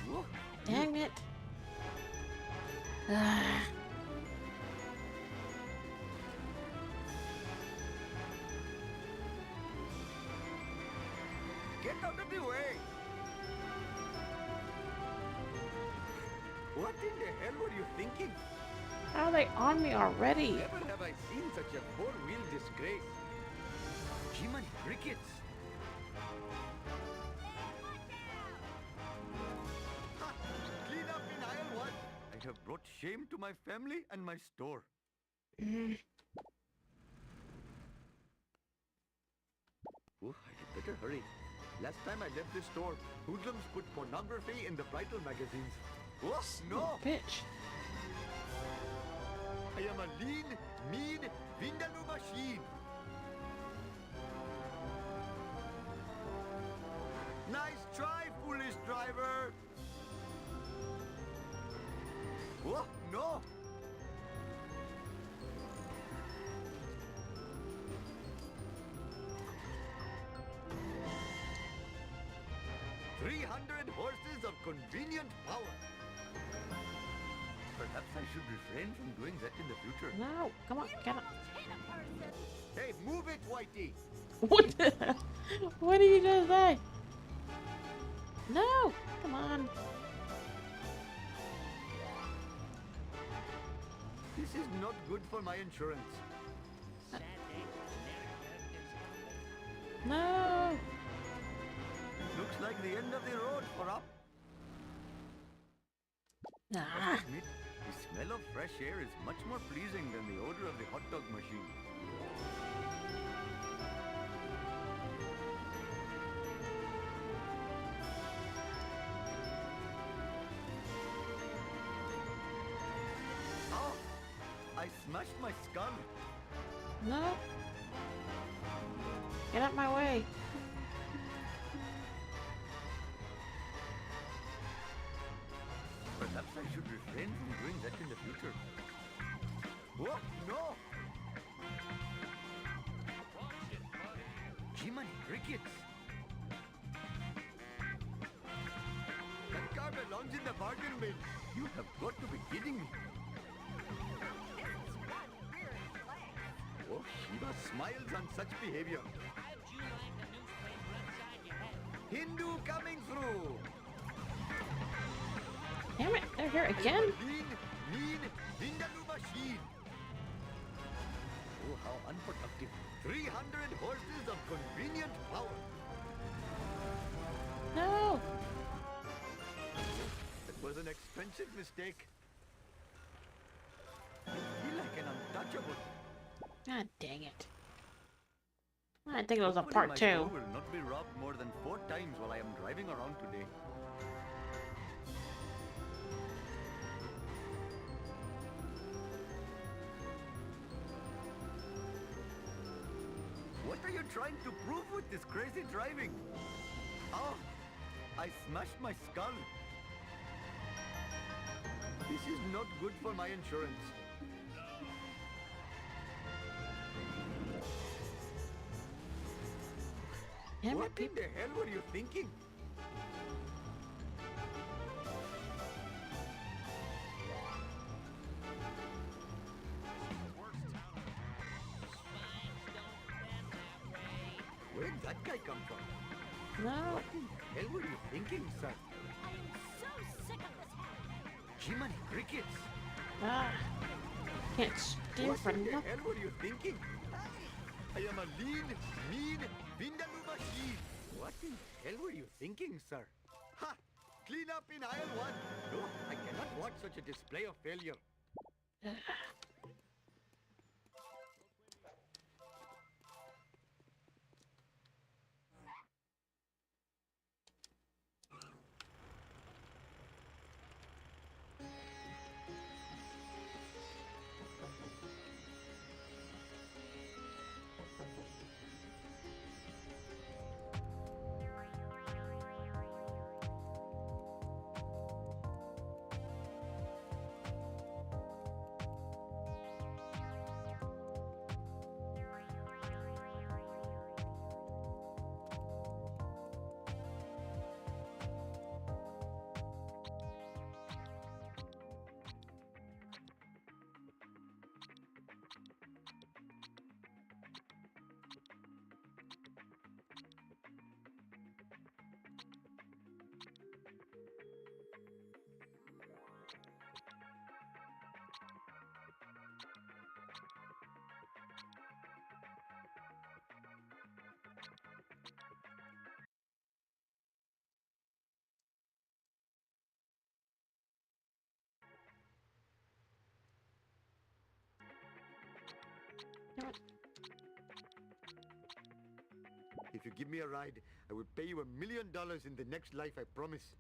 Whoa, Dang it. Ah. get out of the way! What in the hell were you thinking? How are they on me already? Never have I seen such a four-wheel disgrace. Human crickets. Ha! Clean up in aisle 1. I have brought shame to my family and my store. Oh, I had better hurry. Last time I left this store, hoodlums put pornography in the bridal magazines. Oh, no! Bitch. I am a lean, mean Vindaloo machine. Nice try, foolish driver. Oh, no. "300 horses of convenient power." Perhaps I should refrain from doing that in the future. No, come on, get up. Hit a person. Hey, move it, Whitey. What the hell? What did you just say? No, come on. This is not good for my insurance. Sad day for America is coming. No. Looks like the end of the road for up. Ah. Admit, the smell of fresh air is much more pleasing than the odor of the hot dog machine. I smashed my skull. No. Get out my way. Perhaps I should refrain from doing that in the future. Oh, no! Watch it, buddy. Jiminy crickets! That car belongs in the bargain bin. You have got to be kidding me. Oh, Shiva smiles on such behavior. How'd you like the newspaper upside your head? Hindu coming through. Damn it, they're here again. Lean, mean, Vindaloo machine. Oh, how unproductive. 300 horses of convenient power. No. That was an expensive mistake. I feel like an untouchable. God dang it. I think it was a Hopefully part my 2. car will not be robbed more than 4 times while I am driving around today. What are you trying to prove with this crazy driving? Oh, I smashed my skull. This is not good for my insurance. Damn What it, in people. the hell were you thinking? Where did that guy come from? No. What in the hell were you thinking, sir? I am so sick of this hell. Jiminy crickets! Ah. Can't steer What for in the nothing. hell were you thinking? I am a lean, mean, Vindaloo machine. What in the hell were you thinking, sir? Ha! Clean up in aisle 1. No, I cannot watch such a display of failure. If you give me a ride, I will pay you $1 million in the next life, I promise.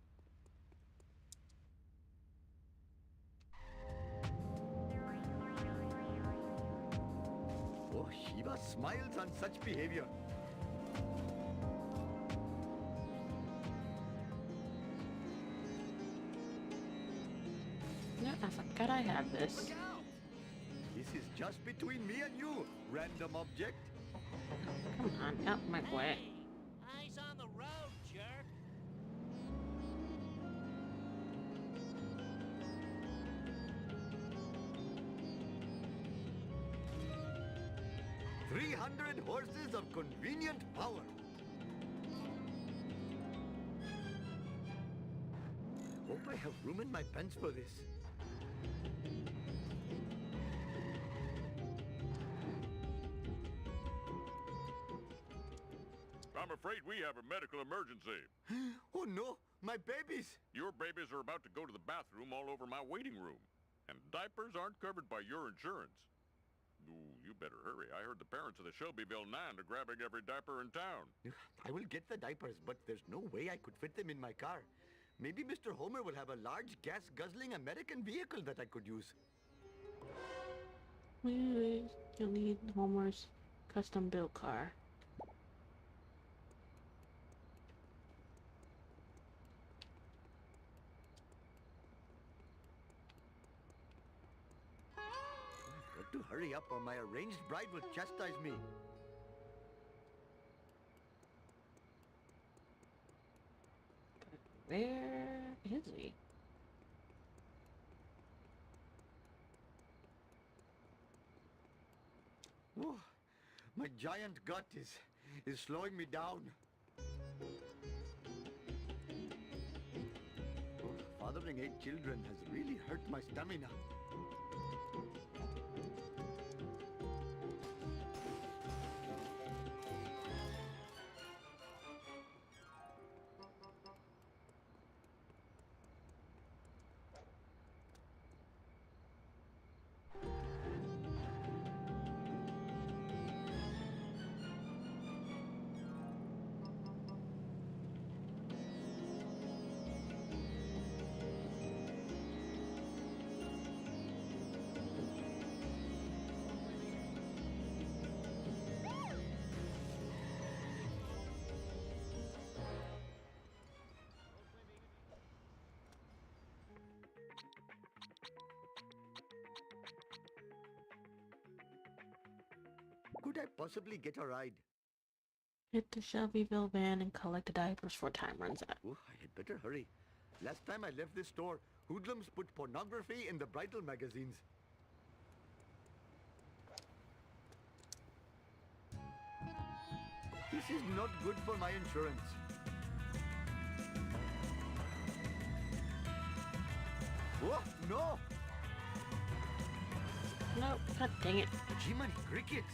Oh, Shiva smiles on such behavior. No, I forgot I had this. Look out! This is just between me and you, random object. Come on, out my way. Hey, eyes on the road, jerk. 300 horses of convenient power. Hope I have room in my pants for this. I'm afraid we have a medical emergency. Oh no, my babies! Your babies are about to go to the bathroom all over my waiting room. And diapers aren't covered by your insurance. Ooh, you better hurry. I heard the parents of the Shelbyville 9 are grabbing every diaper in town. I will get the diapers, but there's no way I could fit them in my car. Maybe Mr. Homer will have a large gas-guzzling American vehicle that I could use. You'll need Homer's custom built car. Got to hurry up or my arranged bride will chastise me. Where is he? Oh, my giant gut is slowing me down. Oh, fathering 8 children has really hurt my stamina. Could I possibly get a ride? Hit the Shelbyville van and collect the diapers before time runs out. Oh, I had better hurry. Last time I left this store, hoodlums put pornography in the bridal magazines. This is not good for my insurance. Oh, no! Nope, god dang it. Jiminy crickets!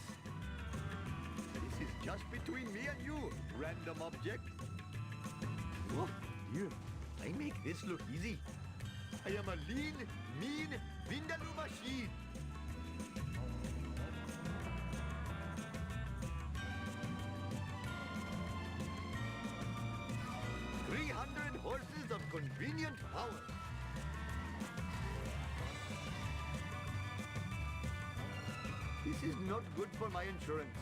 This is just between me and you, random object. Oh, dear. I make this look easy. I am a lean, mean Vindaloo machine. "300 horses of convenient power." This is not good for my insurance.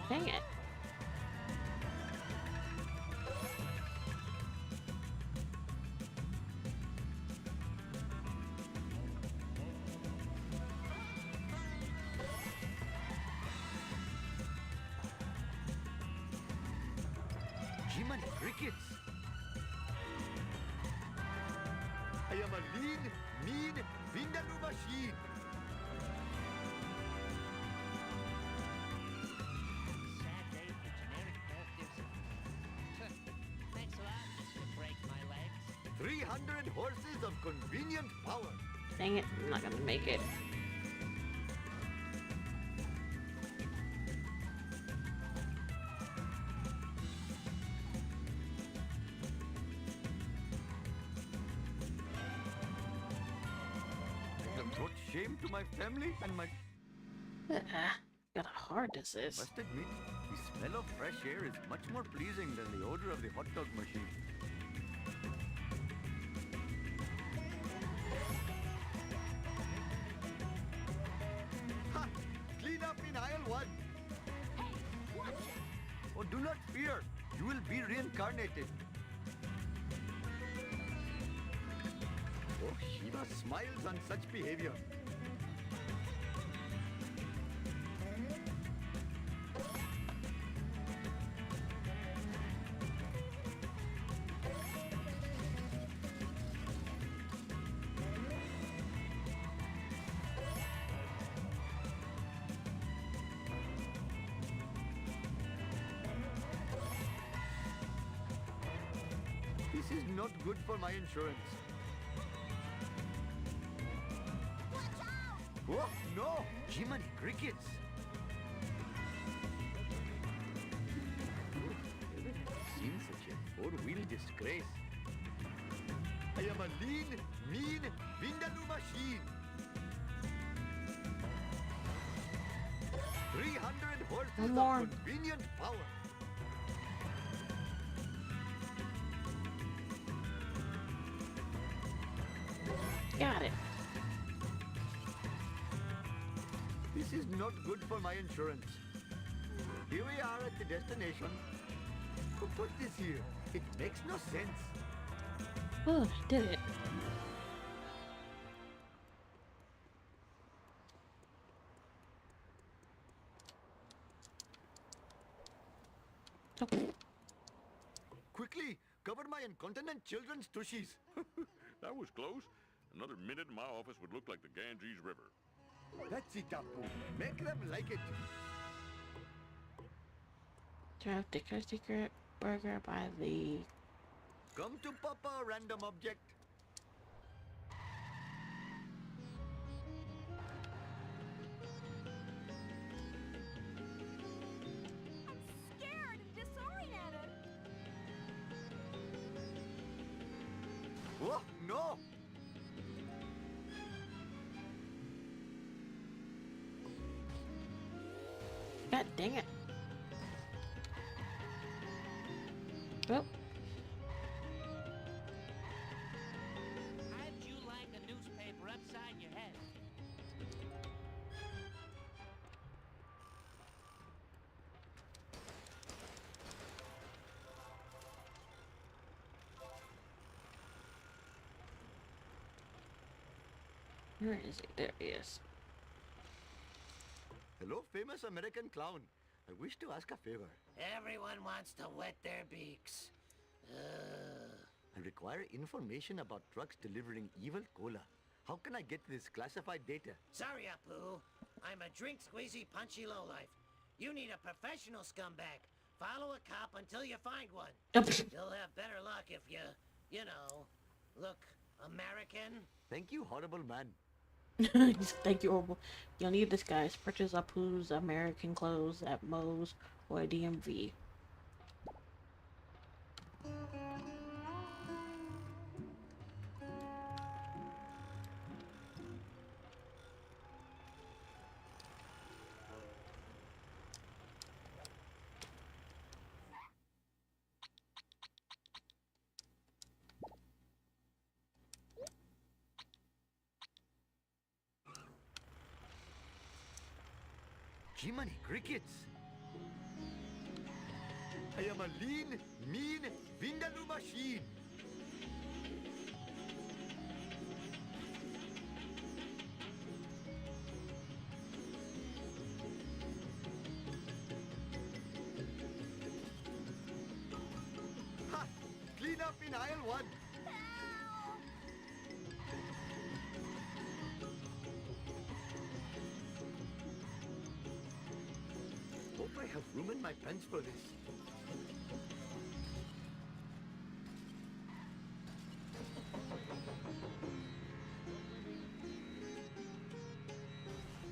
Dang it. Jiminy crickets! I am a lean, mean Vindaloo machine. Sad day for generic birth Thanks a lot, Mr. Break My Legs. 300 horses of convenient power. Dang it, I'm not gonna make it. I have brought shame to my family and my... God, how hard this is. Must admit, the smell of fresh air is much more pleasing than the odor of the hot dog machine. Ha! Clean up in aisle 1. Oh, do not fear. You will be reincarnated. Oh, Shiva smiles on such behavior. This is not good for my insurance. Oh, no! Jiminy crickets! Oh, never have seen such a four-wheel disgrace. I am a lean, mean Vindaloo machine. 300 horses One more. of convenient power. Got it. This is not good for my insurance. Here we are at the destination. Who put this here? It makes no sense. Oh, did it. Okay. Quickly, cover my incontinent children's tushies. That was close. Another minute and my office would look like the Ganges River. That's it, Apu. Make them like it. Draft Dicker Secret Burger by the... Come to Papa, random object. I'm scared and disoriented. Oh, no! God dang it. Oh, How'd you like a newspaper upside your head? where is he? There he is. Hello, famous American clown. I wish to ask a favor. Everyone wants to wet their beaks. I require information about trucks delivering evil cola. How can I get this classified data? Sorry, Apu. I'm a drink squeezy punchy lowlife. You need a professional scumbag. Follow a cop until you find one. You'll have better luck if you know, look American. Thank you, horrible man. Thank you, Orville. You'll need this, guys. Purchase Apu's American clothes at Moe's or DMV. Jiminy crickets! I am a lean, mean Vindaloo machine. Ha! Clean up in aisle 1. Hope I have room in my pants for this.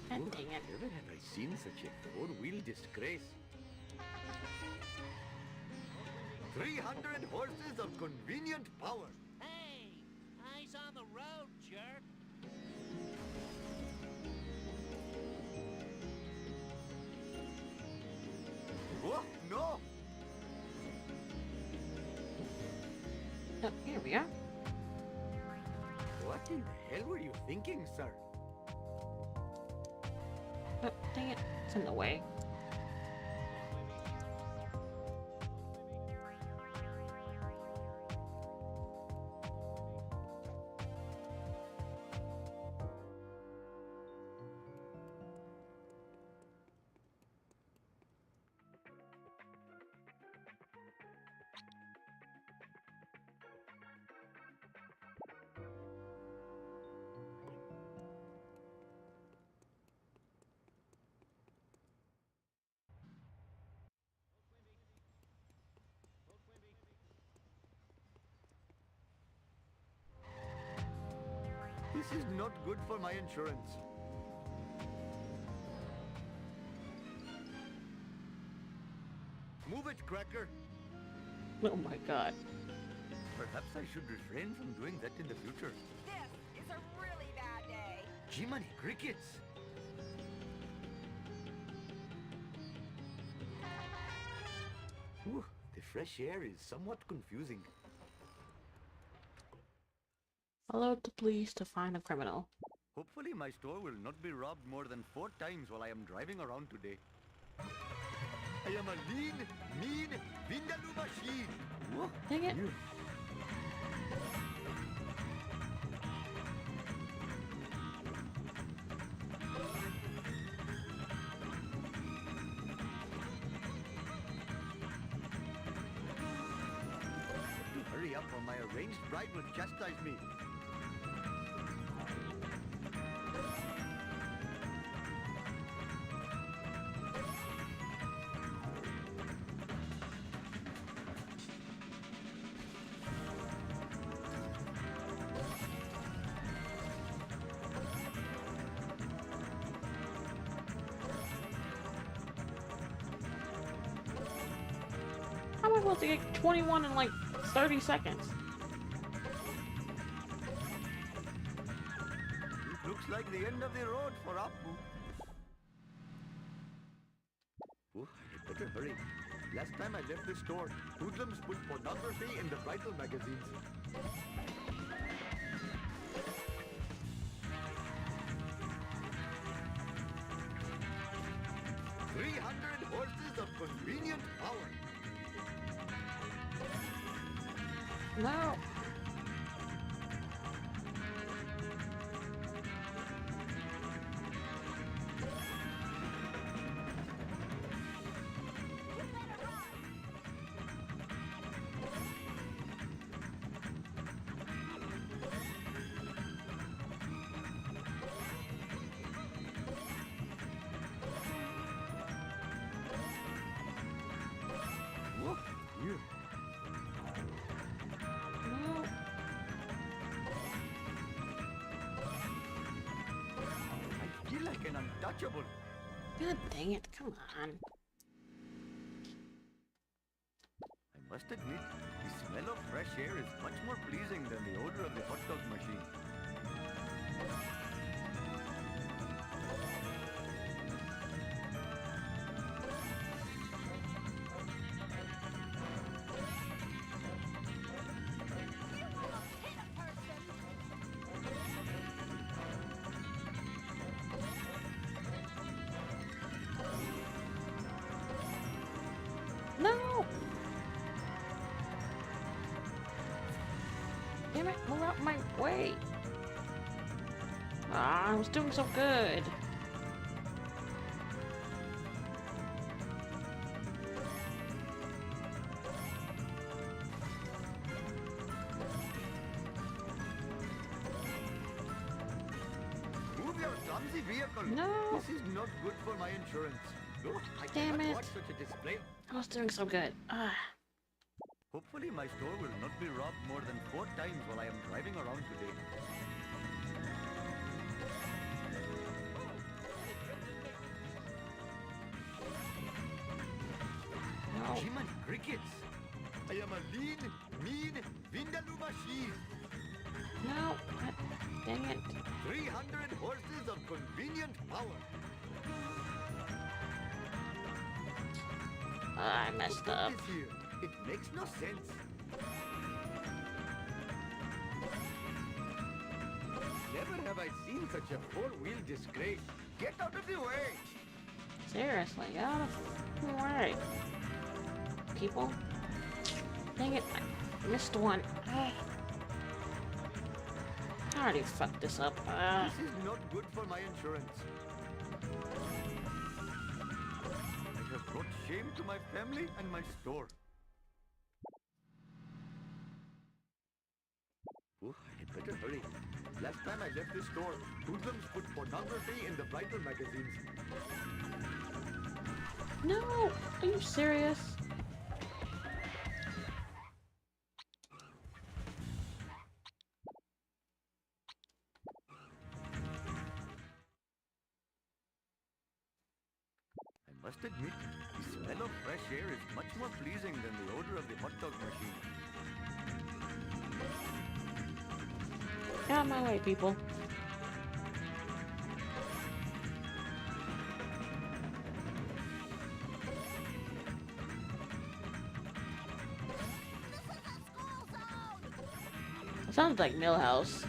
God dang it. Never have I seen such a four-wheel disgrace. 300 horses of convenient power. Hey, eyes on the road, jerk. Oh, no! Oh, here we are. What in the hell were you thinking, sir? Oh, dang it. It's in the way. This is not good for my insurance. Move it, Cracker. Oh my god. Perhaps I should refrain from doing that in the future. This is a really bad day. Jiminy crickets! Ooh, the fresh air is somewhat confusing. Alert the police to find a criminal. Hopefully my store will not be robbed more than 4 times while I am driving around today. I am a lean, mean, Vindaloo machine. Whoa. Dang it. Hurry up or my arranged bride will chastise me. How am I supposed to get 21 in like 30 seconds? It looks like the end of the road for Appu. Oh, I better hurry. Last time I left the store, hoodlums put pornography in the bridal magazines. Horses of convenient power. No. Whoa, you. No. I feel like an untouchable. God dang it, come on. I must admit, the smell of fresh air is much more pleasing than the odor of the hot dog machine. No! Damn it, move out my way! Ah, I was doing so good. Move your clumsy vehicle. No. This is not good for my insurance. No, I Damn cannot it. watch such a display. I was doing so good. Ah. Hopefully my store will not be robbed more than 4 times while I am driving around today. No. Jiminy crickets! I am a lean, mean Vindaloo machine. No. God dang it. 300 horses of convenient power. I messed What up. is here? It makes no sense. Never have I seen such a four-wheel disgrace. Get out of the way! Seriously, get out of the way. People. Dang it, I missed one. Ah. I already fucked this up. Ah. This is not good for my insurance. I have brought shame to my family and my store. Oh, I had better hurry. Last time I left the store, hoodlums put pornography in the bridal magazines. No! Are you serious? I must admit, the smell of fresh air is much more pleasing than the odor of the hot dog machine. Get out of my way, people. It sounds like Millhouse.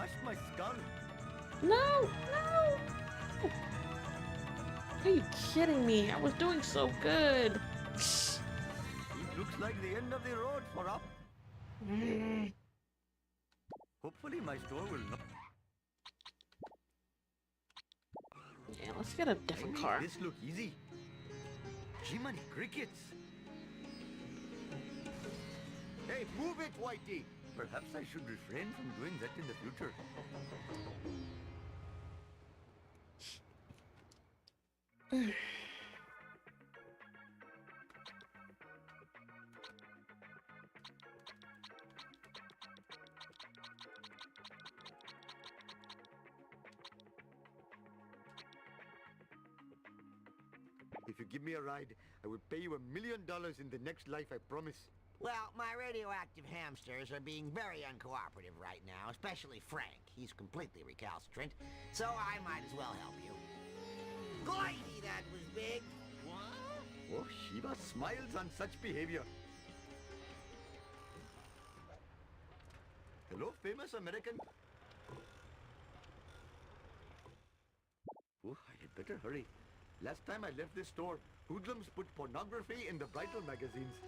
smashed my skull. No, no. Are you kidding me? I was doing so good. It looks like the end of the road for up. Mm. Hopefully my store will not. Yeah, let's get a different I car. made this look easy. Jiminy crickets. Hey, move it, Whitey. Perhaps I should refrain from doing that in the future. If you give me a ride, I will pay you $1 million in the next life, I promise. Well, my radioactive hamsters are being very uncooperative right now, especially Frank. He's completely recalcitrant, so I might as well help you. Glidey, that was big. Oh, Shiva smiles on such behavior. Hello, famous American. Oh, I had better hurry. Last time I left this store, hoodlums put pornography in the bridal magazines.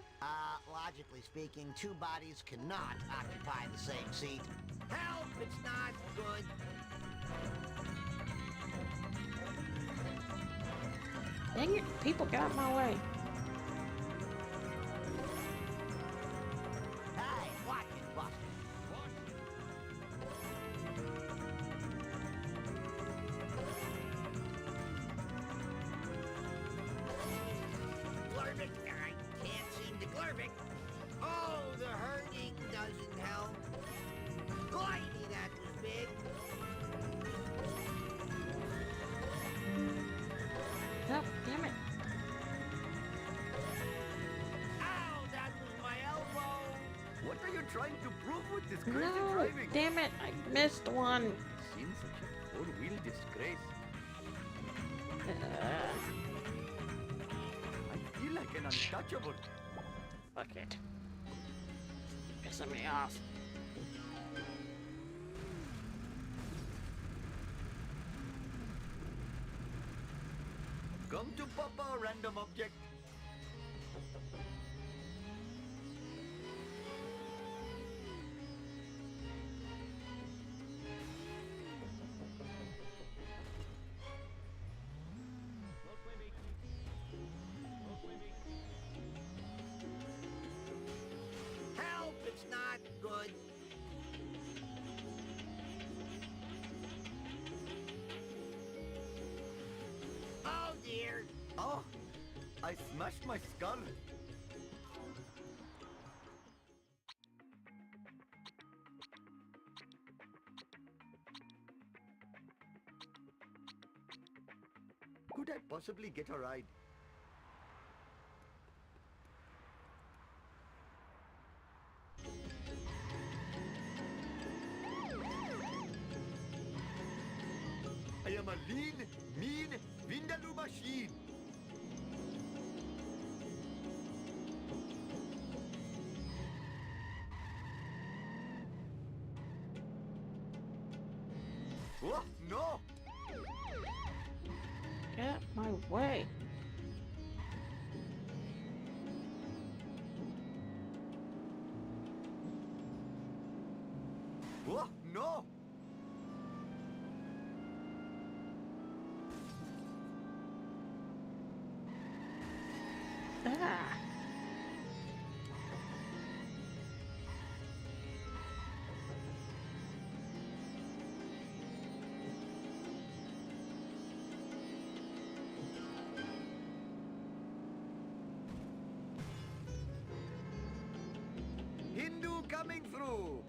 Logically speaking, two bodies cannot occupy the same seat. Help! It's not good. Dang it, people get out of my way. Hey, watch it, Buster. Glurvik, I can't seem to glurvik. Oh, the hurting doesn't help. Glidey, that was big. Oh, damn it. Ow, that was my elbow. What are you trying to prove with this crazy No, driving? damn it, I missed one. Seen such a four-wheel disgrace. I feel like an untouchable. Fuck it. Pissing me off. Come to Papa, random object. Help, it's not good. Oh, dear. Oh, I smashed my skull. Could I possibly get a ride? I am a lean, mean Vindaloo machine. Oh, no! Get out my way. Oh, no! Ah. Hindu coming through!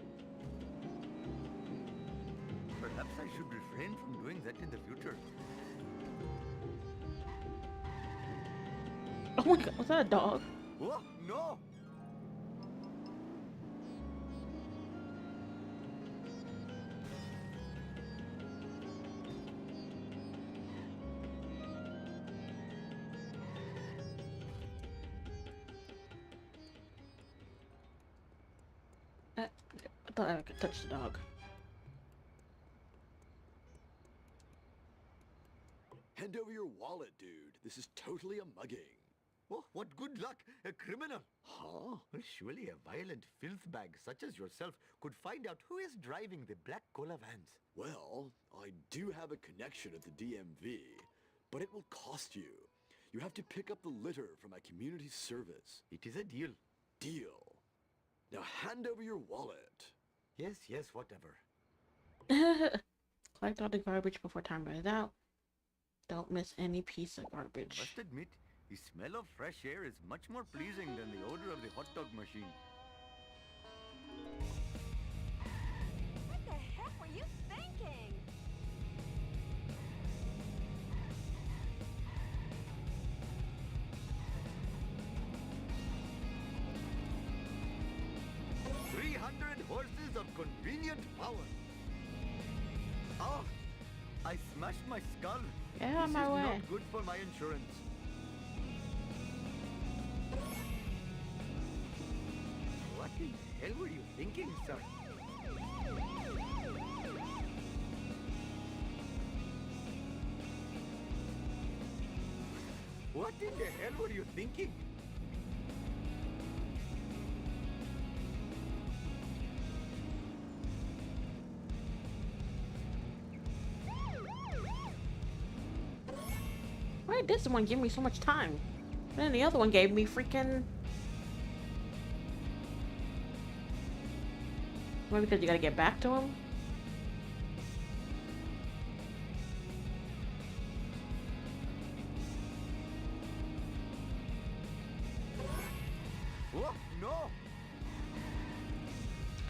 Perhaps I should refrain from doing that in the future. Oh my god, was that a dog? Oh, no! I thought I could touch the dog. This is totally a mugging. Oh, what good luck! A criminal! Huh? Well, surely a violent filth bag such as yourself could find out who is driving the black cola vans. Well, I do have a connection at the DMV, but it will cost you. You have to pick up the litter from my community service. It is a deal. Deal. Now hand over your wallet. Yes, yes, whatever. Collect all the garbage before time runs out. Don't miss any piece of garbage. Must admit, the smell of fresh air is much more pleasing than the odor of the hot dog machine. What the heck were you thinking? Horses of convenient power. Oh, I smashed my skull. Get out of This my is way. not good for my insurance. What in the hell were you thinking, sir? What in the hell were you thinking? Why did this one give me so much time? Then the other one gave me freaking... Maybe because you gotta get back to him? Oh, no!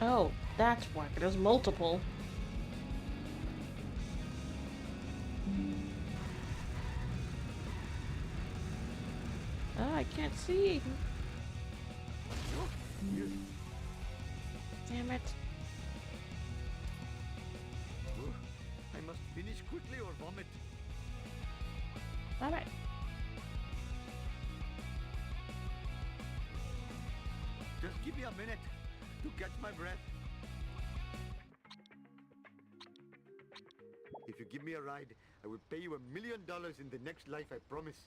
Oh, that's why. There's multiple. Oh, I can't see. Damn it. I must finish quickly or vomit. Alright. Just give me a minute to catch my breath. If you give me a ride, I will pay you $1 million in the next life, I promise.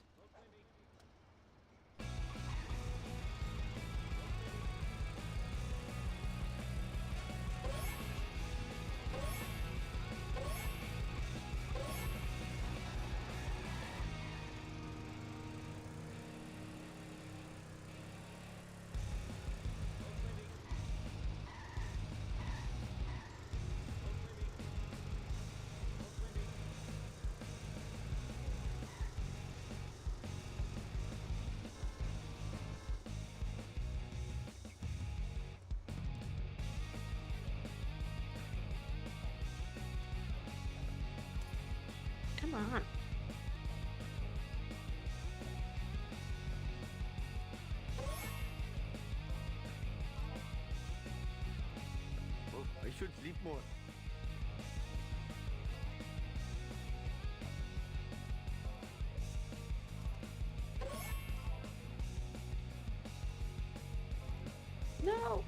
Come on. Oh, I should sleep more. No!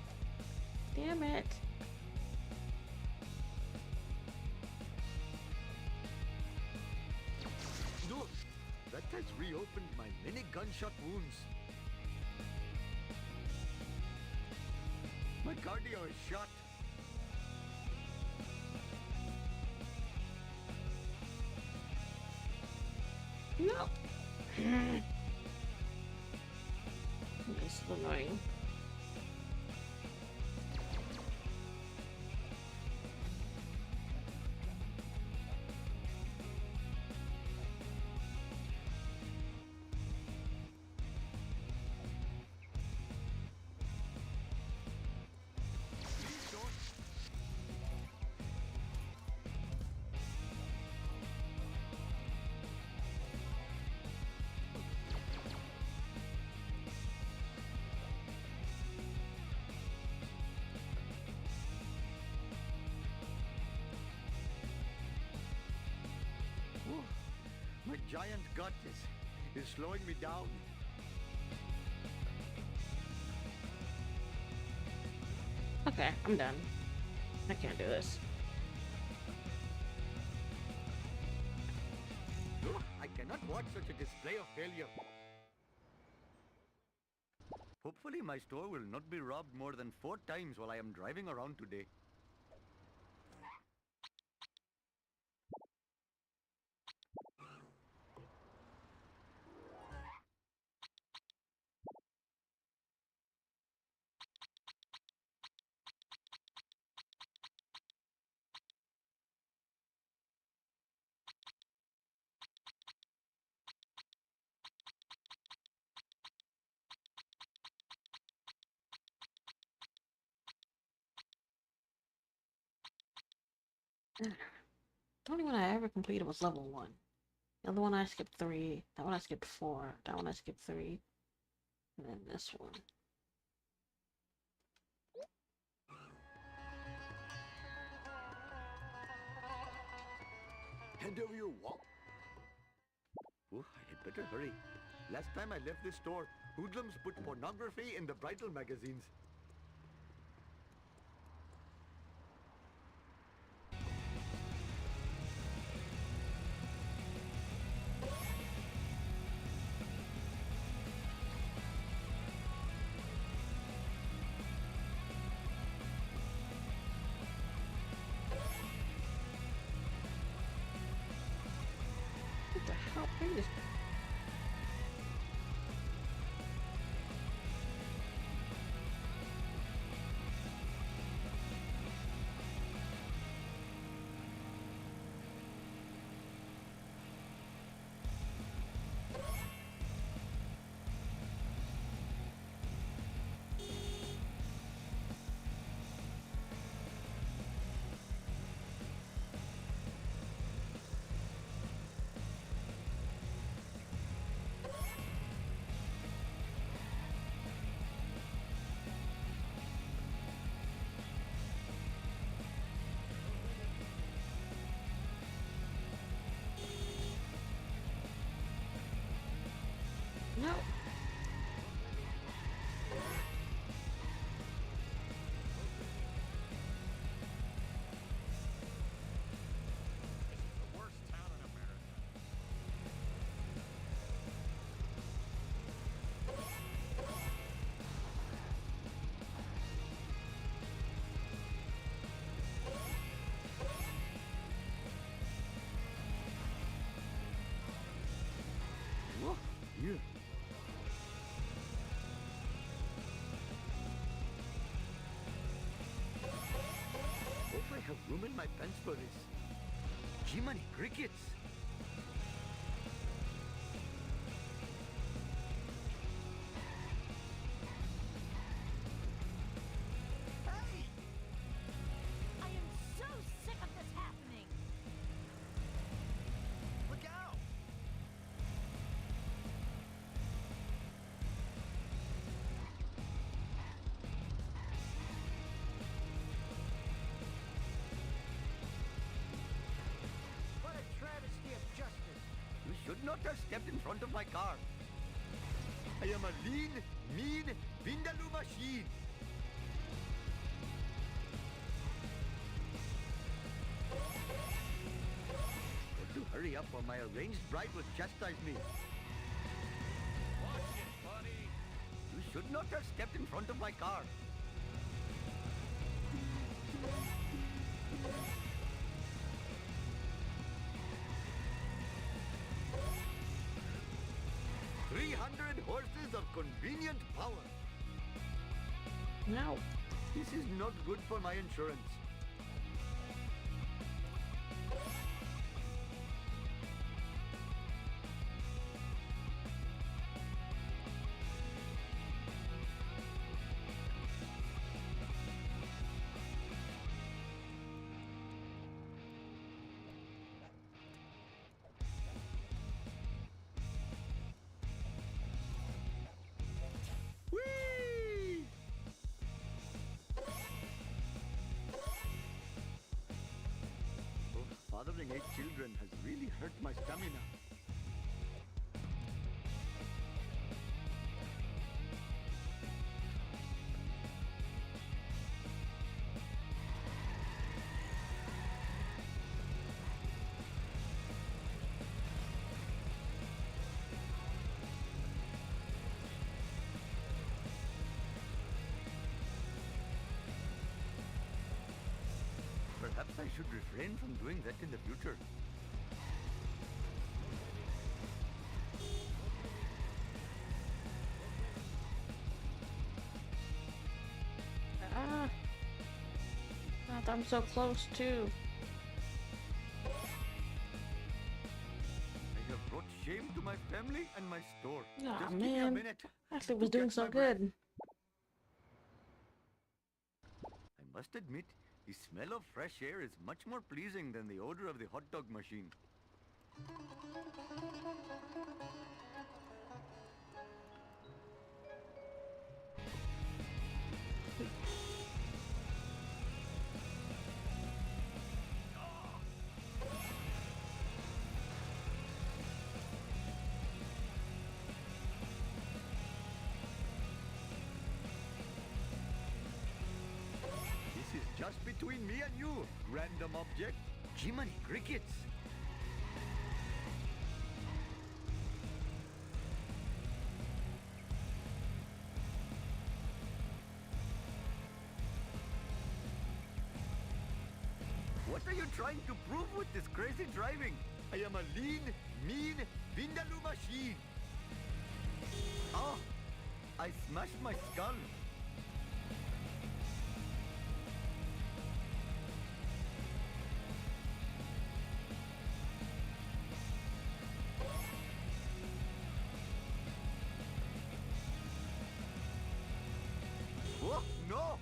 Damn it. Look, that has reopened my many gunshot wounds. My cardio is shot. No! This is annoying. Please don't. Whew. My giant gut is slowing me down. Okay, I'm done. I can't do this. No, I cannot watch such a display of failure. Hopefully my store will not be robbed more than 4 times while I am driving around today. The only one I ever completed was level 1. The other one I skipped 3. That one I skipped 4. That one I skipped 3. And then this one. Hand over your wallet. Oh, I had better hurry. Last time I left this store, hoodlums put pornography in the bridal magazines. What the hell is No. The worst town in America. Oh, yeah. Hope I have room in my pants for this. Jiminy crickets! I am so sick of this happening. Look out! What a travesty of justice. You should not have stepped in front of my car. I am a lean, mean, Vindaloo machine. Got to hurry up or my arranged bride will chastise me. Watch it, buddy. You should not have stepped in front of my car. "300 horses of convenient power. No. This is not good for my insurance. Whee! Oh, fathering 8 children has really hurt my stamina. should refrain from doing that in the future. Ah. I'm so close too. I have brought shame to my family and my store. Aw, Just give me a man. minute. Actually, to was doing catch so my breath. good. I must admit, the smell of fresh air is much more pleasing than the odor of the hot dog machine. This is just between me and you, random object. Jiminy crickets! What are you trying to prove with this crazy driving? I am a lean, mean Vindaloo machine. Oh, I smashed my skull. Oh, no!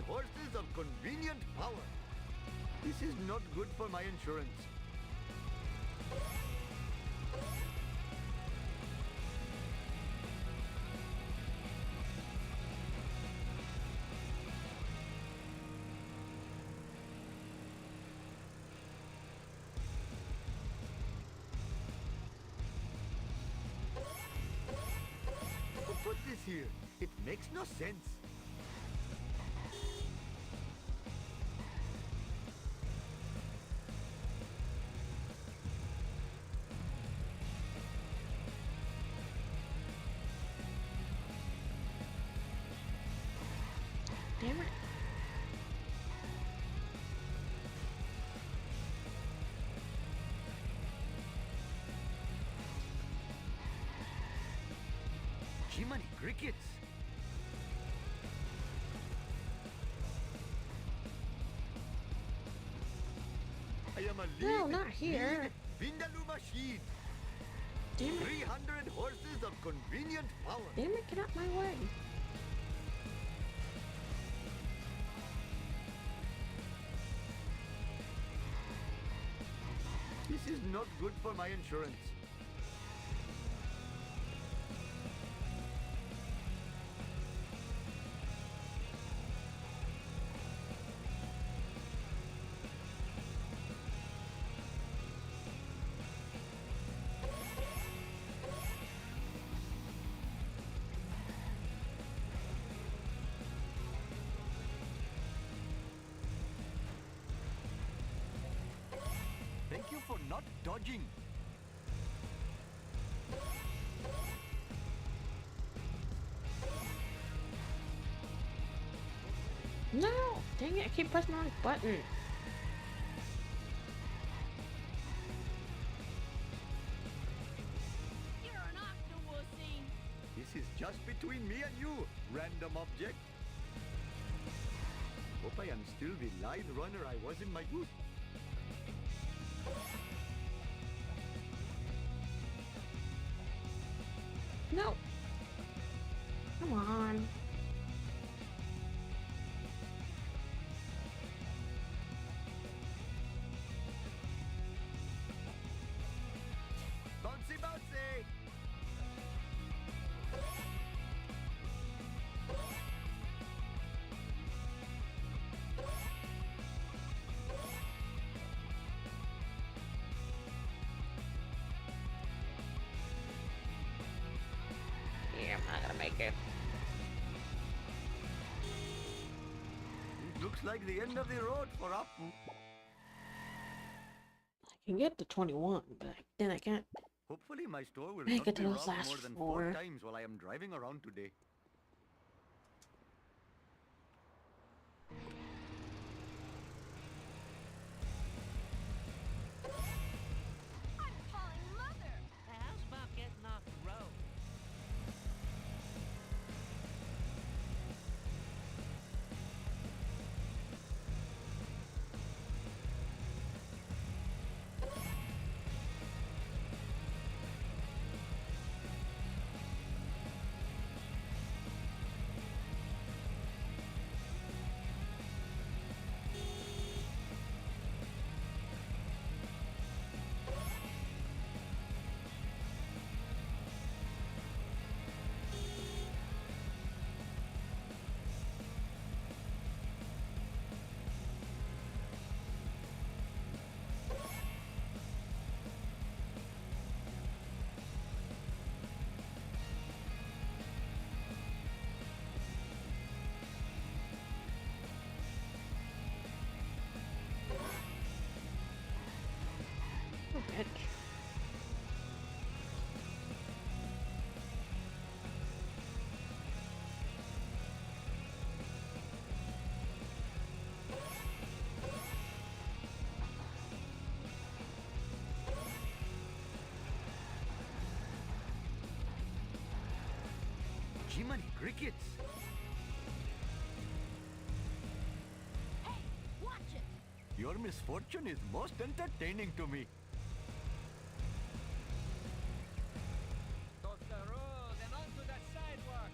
Horses of convenient power. This is not good for my insurance. Who put this here? It makes no sense. Damn it. Jiminy crickets! I am a lean, No, not here. mean Vindaloo machine. Damn it. 300 horses of convenient power. Damn it, get out my way. This is not good for my insurance. Thank you for not dodging. No! Dang it, I keep pressing the wrong button. You're an octowussy. This is just between me and you, random object. Hope I am still the lithe runner I was in my youth. No! Come on. Bouncy, bouncy! Yeah, I'm not gonna make it. Looks like the end of the road for Apu. I can get to 21, but then I can't. Hopefully my store will Make not it be to those robbed last more than 4 4. times while I am driving around today. I'm calling Mother. How's about getting off the road? Oh, bitch. Jiminy crickets! Hey, watch it. Your misfortune is most entertaining to me. Off the road and onto the sidewalk.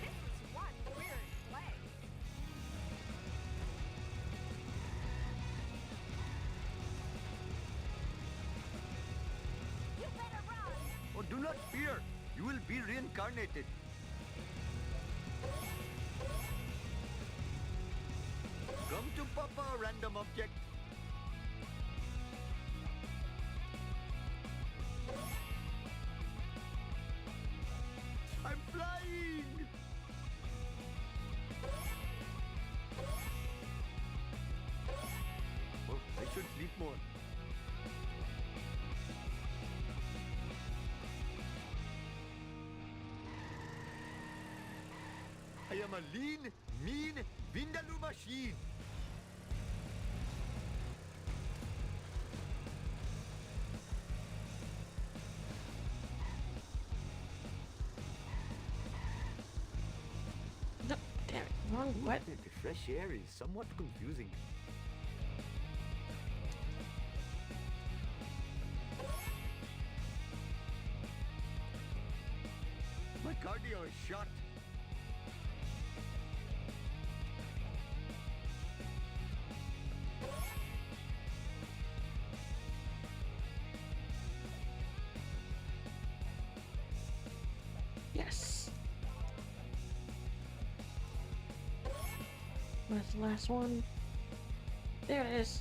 This is one weird place. You better run. Oh, do not fear. You will be reincarnated. Come to Papa, random object. I'm flying! Oh, I should sleep more. I am a lean, mean Vindaloo machine. No, damn it. Wrong button. The fresh air is somewhat confusing. My cardio is shot. Yes. Where's the last one? There it is.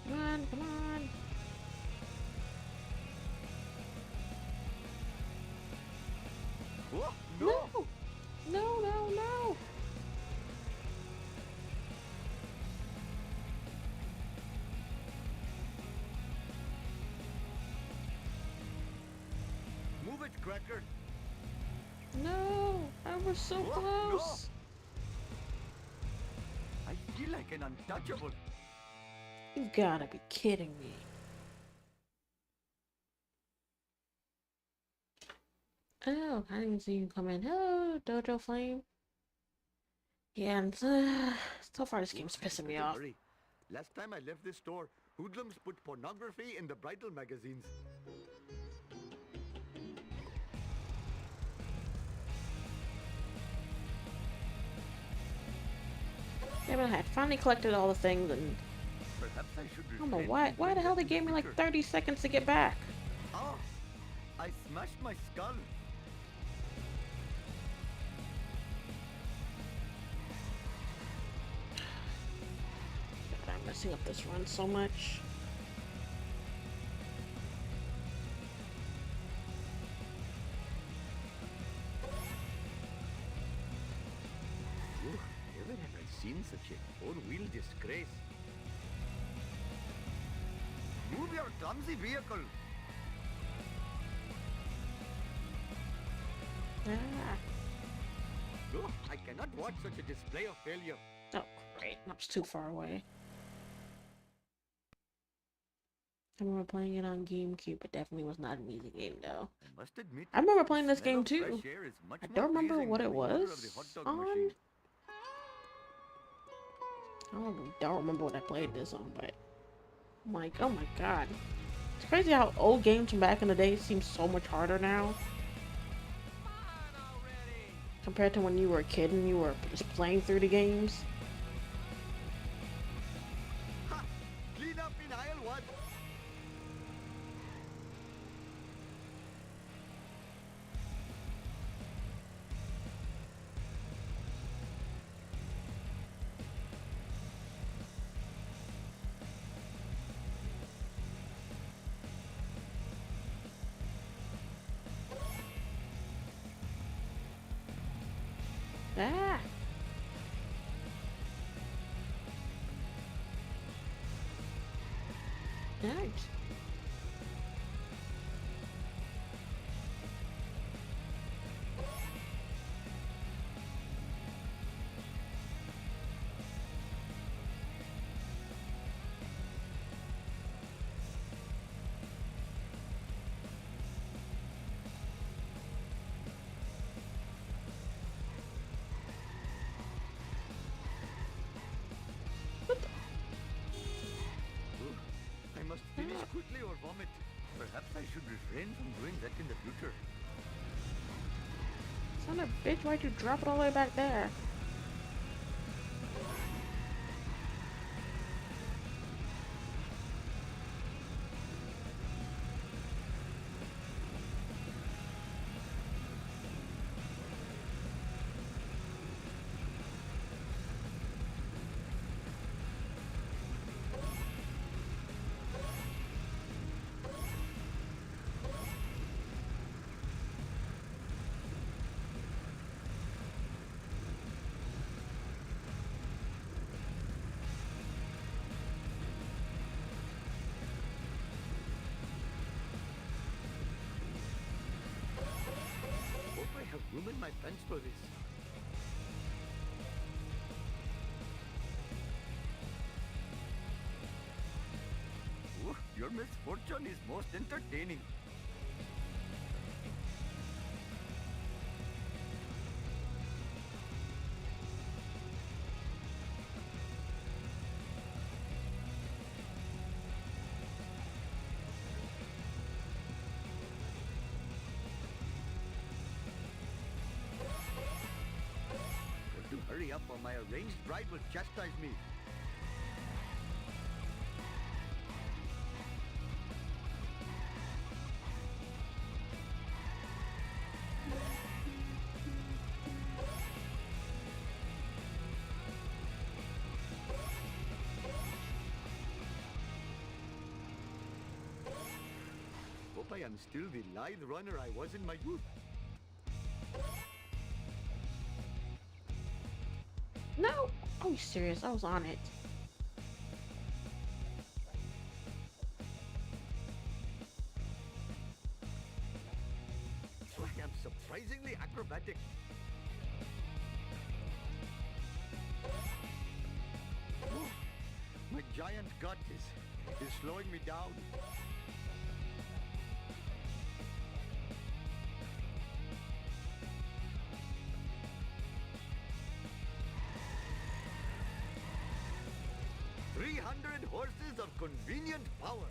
Come on, come on. Oh, no! No, no, no. Move it, Cracker. No, I was so Oh, close. I feel like an untouchable. You gotta be kidding me. Oh, I didn't see you come in. Hello, Dojo Flame. Yeah, and so far this game's pissing me Better off. hurry. Last time I left this store, hoodlums put pornography in the bridal magazines. Yeah, but I had finally collected all the things, and Perhaps I should I don't know refrain why from the doing hell that they in the gave me like future. 30 seconds to get back. Oh, I smashed my skull. God, I'm messing up this run so much. Ooh, never have I seen such a four-wheel disgrace. Move your clumsy vehicle. Ah. Oh, I cannot watch such a display of failure. Oh, great. That was too far away. I remember playing it on GameCube. It definitely was not an easy game, though. I must admit, I remember the playing this smell game of fresh too. air is much I more don't remember pleasing what than it the odor of the was hot dog on. machine. I don't remember what I played this on, but I'm like, oh my god. It's crazy how old games from back in the day seem so much harder now compared to when you were a kid and you were just playing through the games. Ha! Clean up in aisle 1. Ah! Nice. Ooh, I must finish quickly or vomit. Perhaps I should refrain from doing that in the future. Son of a bitch, why'd you drop it all the way back there? Hope I have room in my pants for this. Ooh, your misfortune is most entertaining. Got to hurry up or my arranged bride will chastise me. Hope I am still the lithe runner I was in my youth. No! Are you serious? I was on it. I am surprisingly acrobatic. Ooh, my giant gut is slowing me down. "300 horses of convenient power."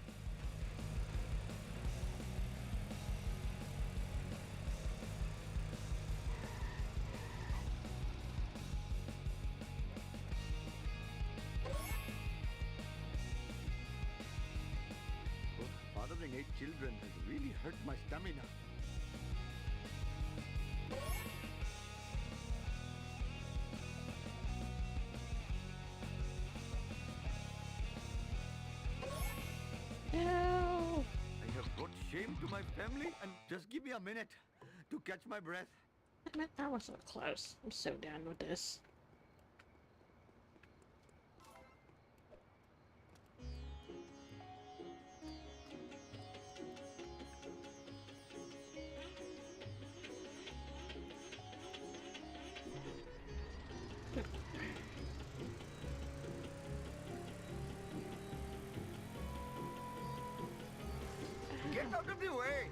killing 8 children has really hurt my stamina. No. I have brought shame to my family, and just give me a minute to catch my breath. Damn it, that was so close. I'm so down with this. Get out of the way!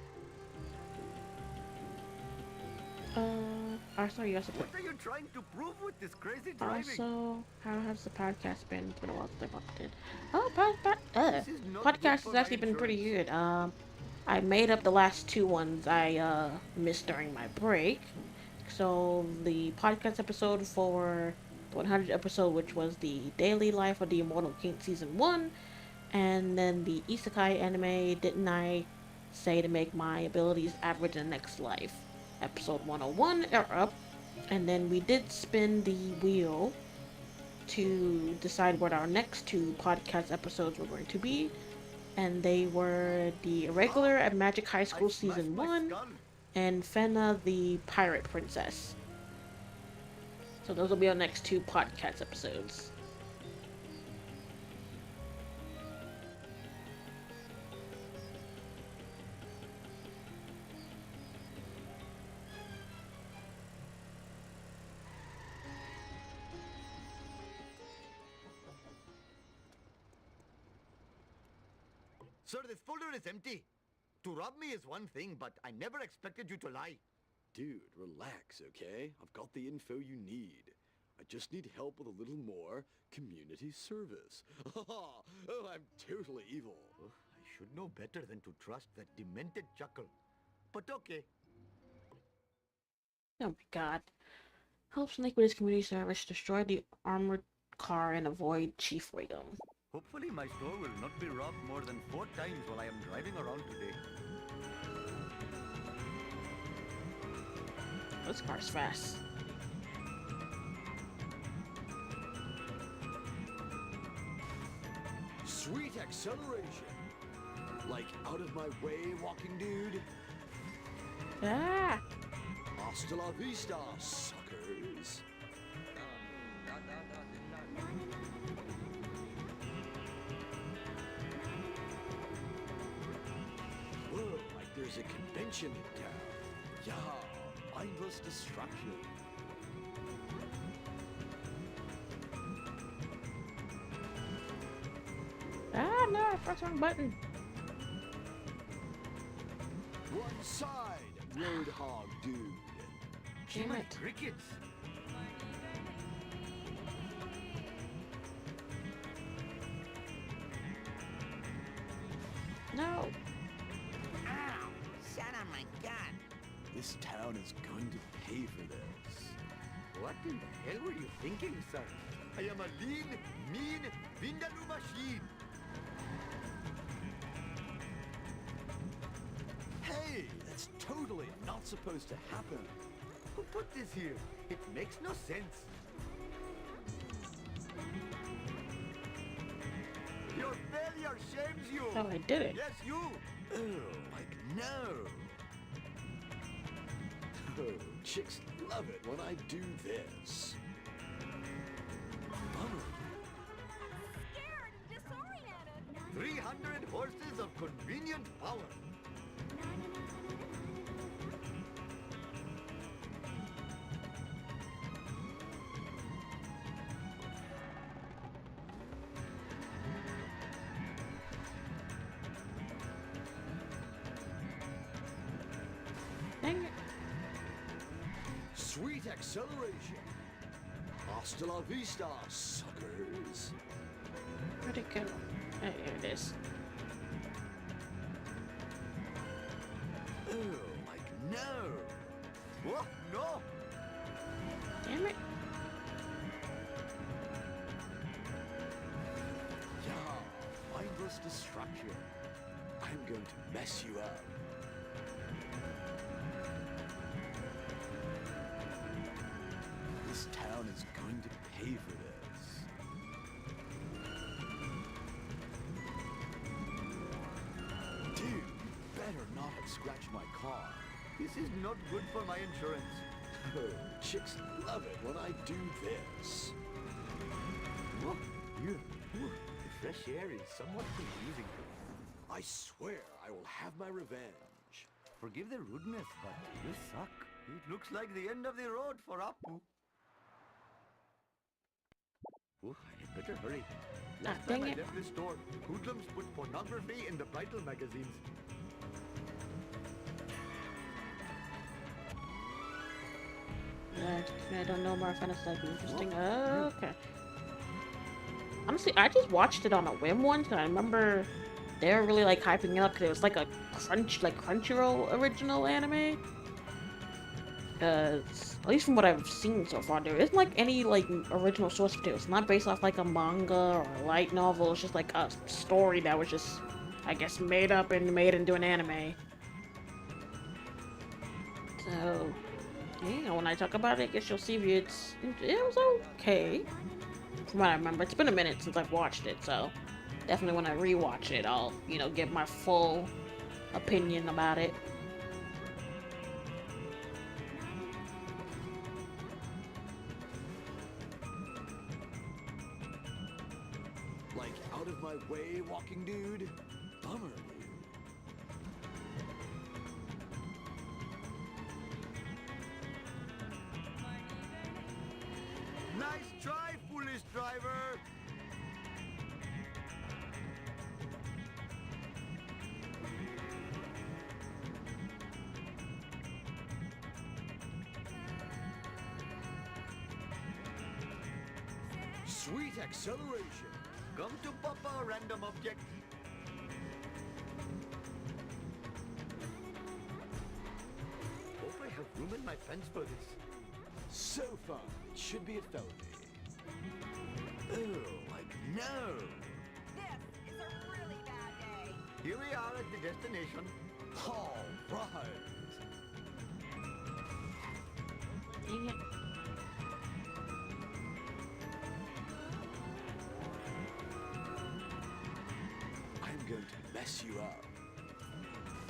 Also, you also put. What are you trying to prove with this crazy driving? Also, how has the podcast been? It's been a while since I watched it. Oh, This is not good podcast for has my actually been pretty insurance. good. I made up the last two ones I missed during my break. So the podcast episode for the 100th episode, which was the daily life of the Immortal King season 1, and then the Isekai anime, didn't I say to make my abilities average in the next life? Episode 101 are up, and then we did spin the wheel to decide what our next two podcast episodes were going to be, and they were the Irregular at Magic High School I smashed season my 1 skull. and Fena the Pirate Princess. So those will be our next two podcast episodes. Sir, this folder is empty. To rob me is one thing, but I never expected you to lie. Dude, relax, okay? I've got the info you need. I just need help with a little more community service. Oh, I'm totally evil. Oh, I should know better than to trust that demented chuckle. But okay. Oh my god. Help Snake with his community service, destroy the armored car, and avoid Chief Wiggum. Hopefully my store will not be robbed more than 4 times while I am driving around today. This car's fast. Sweet acceleration. Like out of my way, walking dude. Ah! Hasta la vista, suckers. Whoa, like there's a convention in town. Yeah, mindless destruction. Ah, no, I pressed the wrong button. One side, roadhog dude. Damn it. Crickets! No. Ow! Shut on my gun! This town is going to pay for this. What in the hell were you thinking, sir? I am a lean, mean, Vindaloo machine. Hey, that's totally not supposed to happen. Who put this here? It makes no sense. Your failure shames you. Oh, I did it. Yes, you. Oh, like no. Oh, chicks love it when I do this. Bummer. Scared and disoriented. 300 horses of convenient power. Dang it. Sweet acceleration. Hasta la vista, suckers. Where'd it go? Oh, there it is. Oh, like no. What? No. Damn it. Yeah, mindless destruction. I I'm going to mess you up. This town is going to pay for this. Dude, you better not have scratched my car. This is not good for my insurance. Oh, chicks love it when I do this. Oh, yeah. The fresh air is somewhat confusing. I swear I will have my revenge. Forgive the rudeness, but you suck. It looks like the end of the road for Apu. Oh, I had better hurry. Last time dang I it. left this store, hoodlums put pornography in the bridal magazines. I don't know more. I find it like interesting. Okay. Honestly, I just watched it on a whim once, and I remember they were really like hyping it up because it was like a Crunchyroll original anime. Because at least from what I've seen so far, there isn't like any like original source material. It's not based off like a manga or a light novel. It's just like a story that was just, I guess, made up and made into an anime. So, yeah, when I talk about it, I guess you'll see it was okay. From what I remember, it's been a minute since I've watched it, so definitely when I rewatch it, I'll, get my full opinion about it. Like, out of my way, walking dude? Bummer, dude. Nice try, foolish driver! Sweet acceleration. Come to Papa, random object. Hope I have room in my pants for this. So fun. It should be a felony. Oh, like no. This is a really bad day. Here we are at the destination. All right. Dang it. I'm going to mess you up.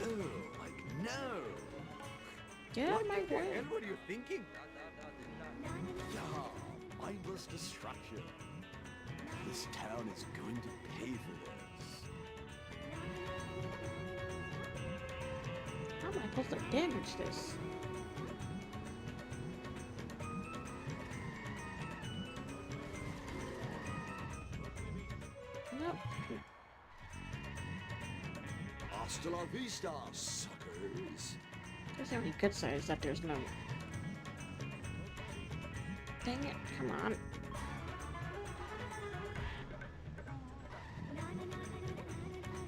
Oh, like no. Get out of my What the way. hell were you thinking? Yeah, mindless destruction. This town is going to pay for this. How am I supposed to damage this? Nope. Hasta la vista, suckers. Guess the only good side is that there's no. Dang it! Come on.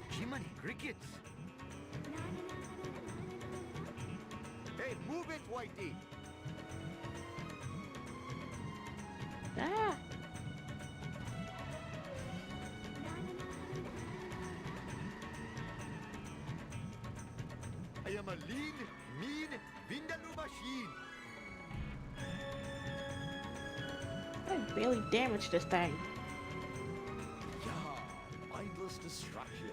Jiminy crickets. Hey, move it, Whitey. Ah! I am a lean, mean Vindaloo machine. I barely damaged this thing. Yeah, mindless destruction.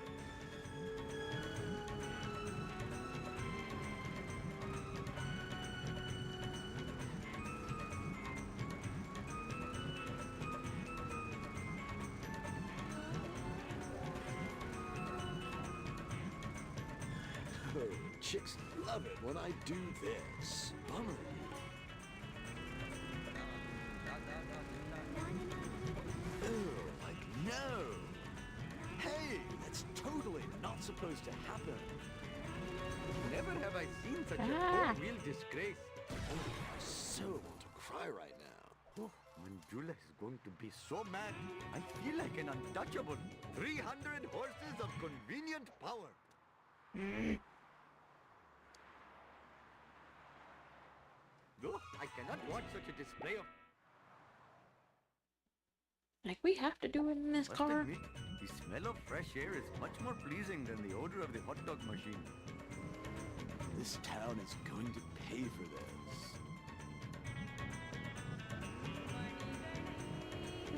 Oh, chicks love it when I do this. Bummer. Oh, like no. Hey, that's totally not supposed to happen. Never have I seen such a Ah. four-wheel disgrace. I so want to cry right now. Oh, Manjula is going to be so mad. I feel like an untouchable. 300 horses of convenient power. Oh, I cannot watch such a display of... Like, we have to do it in this Must car? admit, The smell of fresh air is much more pleasing than the odor of the hot dog machine. This town is going to pay for this.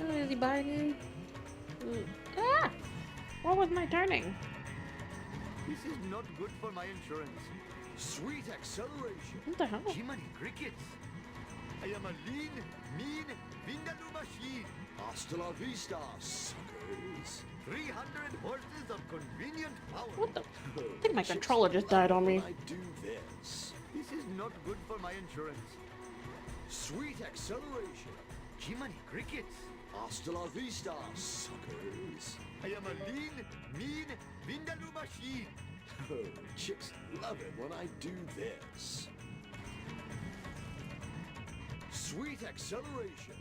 Oh, is he biting? Ah! What was my turning? This is not good for my insurance. Sweet acceleration. What the hell? Jiminy crickets! I am a lean, mean, vindaloo machine. Hasta la vista, suckers. 300 horses of convenient power. What the? I think my controller just died on me. When I do this. This is not good for my insurance. Sweet acceleration. Jiminy crickets! Hasta la vista, suckers. I am a lean, mean, vindaloo machine. Oh, chicks love it when I do this. Sweet acceleration.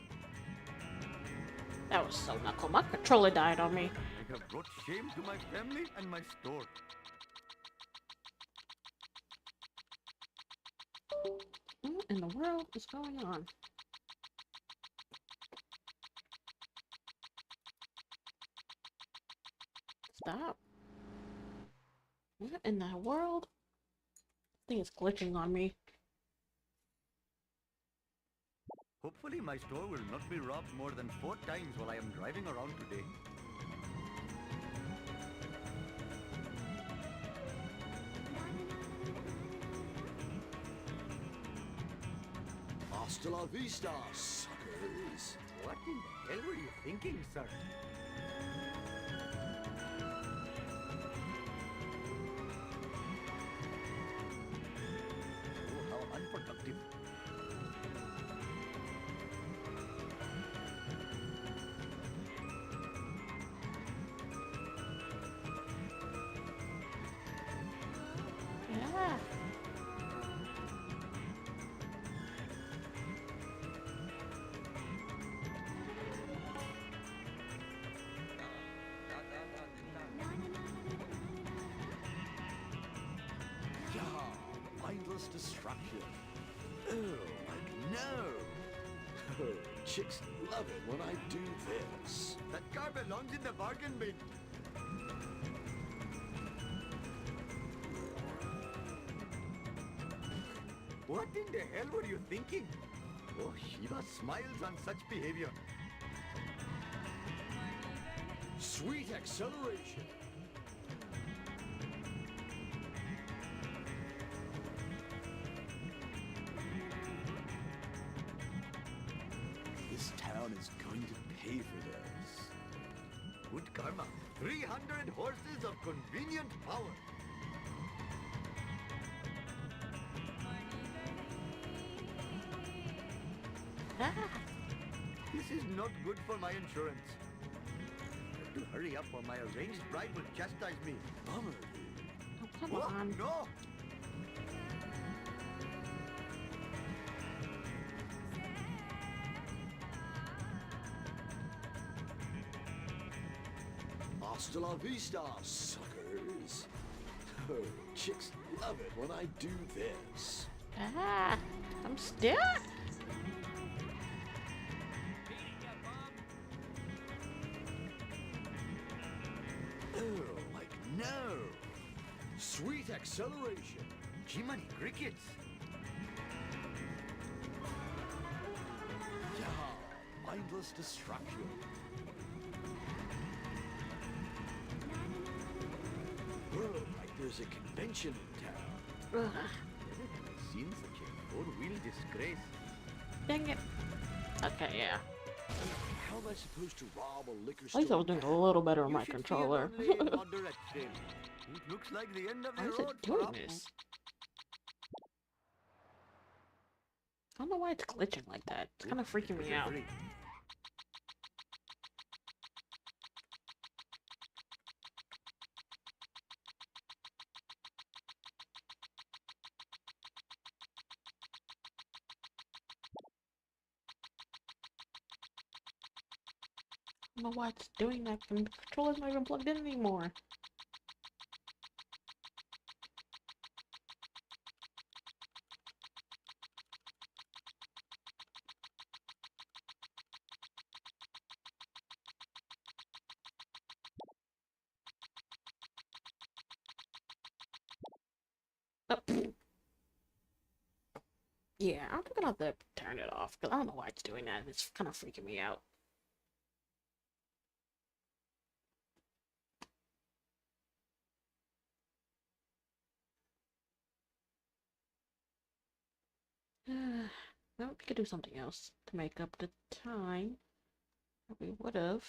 That was so knuckle. My controller died on me. I have brought shame to my family and my store. What in the world is going on? Stop. What in the world? This thing is glitching on me. Hopefully my store will not be robbed more than 4 times while I am driving around today. Hasta la vista, suckers. What in the hell were you thinking, sir? Oh, how unproductive. Yeah. Yeah, mindless destruction. Oh, like no. Oh, chicks love it when I do this. That car belongs in the bargain bin. What in the hell were you thinking? Oh, Shiva smiles on such behavior. Sweet acceleration. This town is going to pay for this. Good karma. 300 horses of convenient power. Ah. This is not good for my insurance. I have to hurry up or my arranged bride will chastise me. Bummer. Oh, come What? on. No! Hasta la vista, suckers. Oh, chicks love it when I do this. Ah. I'm stuck. Oh, like no. Sweet acceleration. Jiminy crickets! Yeah, mindless destruction. Whoa, like there's a convention in town. Ugh. I've seen such a four-wheel disgrace. Dang it. Okay, yeah. How am I supposed to rob a liquor At store? least I was doing a little better on You my should controller. see it only moderate failure. It looks like the end of the Why is road it for doing Apple. this? I don't know why it's glitching like that. It's kind of freaking me out. Hurry. I don't know why it's doing that. The controller's not even plugged in anymore. Oh, yeah, I'm gonna have to turn it off because I don't know why it's doing that. It's kind of freaking me out. Well, we could do something else to make up the time that we would have.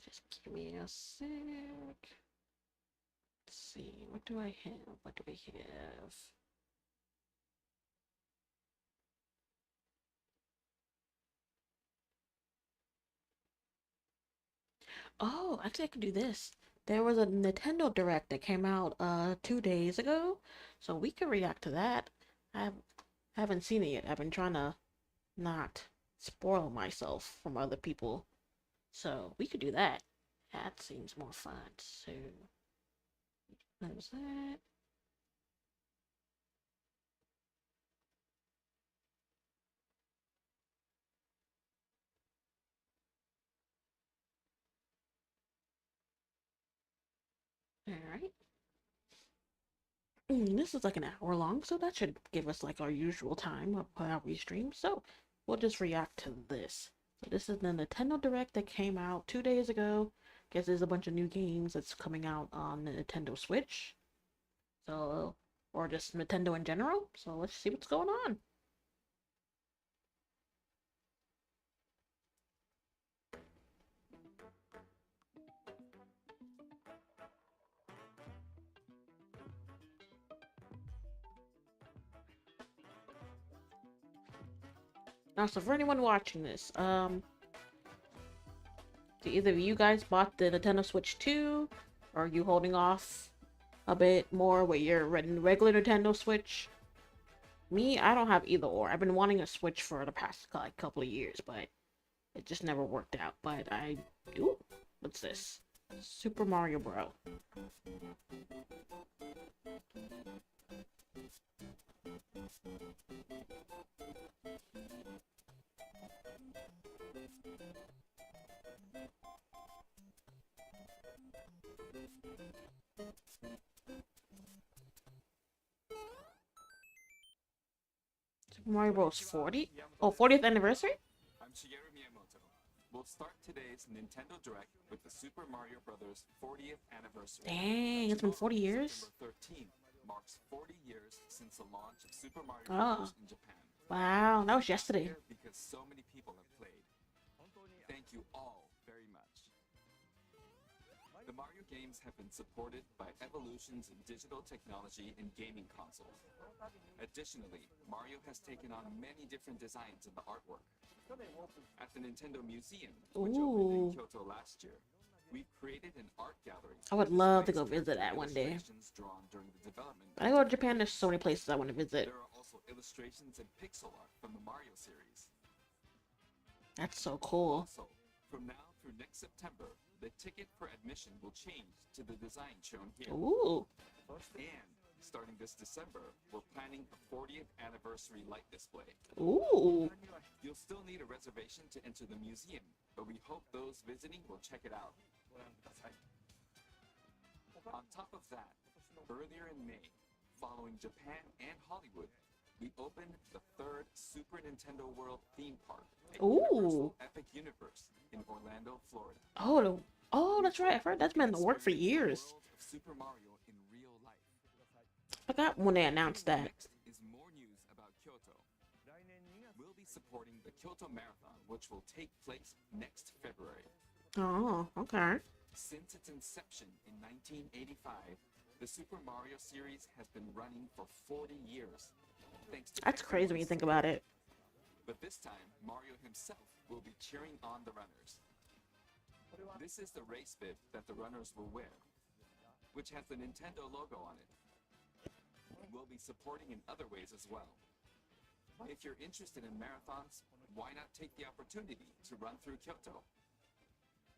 Just give me a sec. Let's see, what do I have? What do we have? Oh, actually, I could do this. There was a Nintendo Direct that came out 2 days ago, so we could react to that. I haven't seen it yet. I've been trying to not spoil myself from other people, so we could do that. That seems more fun. So, what was that? All right. This is like an hour long, so that should give us like our usual time of how we stream. So we'll just react to this. So this is the Nintendo Direct that came out 2 days ago. Guess there's a bunch of new games that's coming out on the Nintendo Switch. So, or just Nintendo in general. So let's see what's going on. Now, so for anyone watching this, do either of you guys bought the Nintendo Switch 2? Or are you holding off a bit more with your regular Nintendo Switch? Me, I don't have either or. I've been wanting a Switch for the past like couple of years, but it just never worked out. But I do. What's this? Super Mario Bros. Super Mario Bros. 40? Oh, 40th anniversary? I'm Shigeru Miyamoto. We'll start today's Nintendo Direct with the Super Mario Bros. 40th anniversary. Dang, it's been 40 years? September 13th marks 40 years since the launch of Super Mario Oh. Bros. In Japan. Wow, that was yesterday. Here because so many people have played. Thank you all very much. The Mario games have been supported by evolutions in digital technology and gaming consoles. Additionally, Mario has taken on many different designs in the artwork. At the Nintendo Museum, which opened in Kyoto last year, we've created an art gallery. I would love to go visit that one day. Drawn during the development. When I go to Japan, there's so many places I want to visit. There are also illustrations and pixel art from the Mario series. That's so cool. Also, from now through next September, the ticket for admission will change to the design shown here. Ooh. And starting this December, we're planning a 40th anniversary light display. Ooh. You'll still need a reservation to enter the museum, but we hope those visiting will check it out. On top of that, earlier in May, following Japan and Hollywood, we opened the third Super Nintendo World theme park at Universal Epic Universe in Orlando, Florida. Oh, that's right. I've heard that's been in the work for years. World of Super Mario in real life. I forgot when they announced that. Next is more news about Kyoto. We'll be supporting the Kyoto Marathon, which will take place next February. Oh, okay. Since its inception in 1985, the Super Mario series has been running for 40 years. Thanks to That's crazy when you think about it. But this time, Mario himself will be cheering on the runners. This is the race bib that the runners will wear, which has the Nintendo logo on it. We'll be supporting in other ways as well. If you're interested in marathons, why not take the opportunity to run through Kyoto?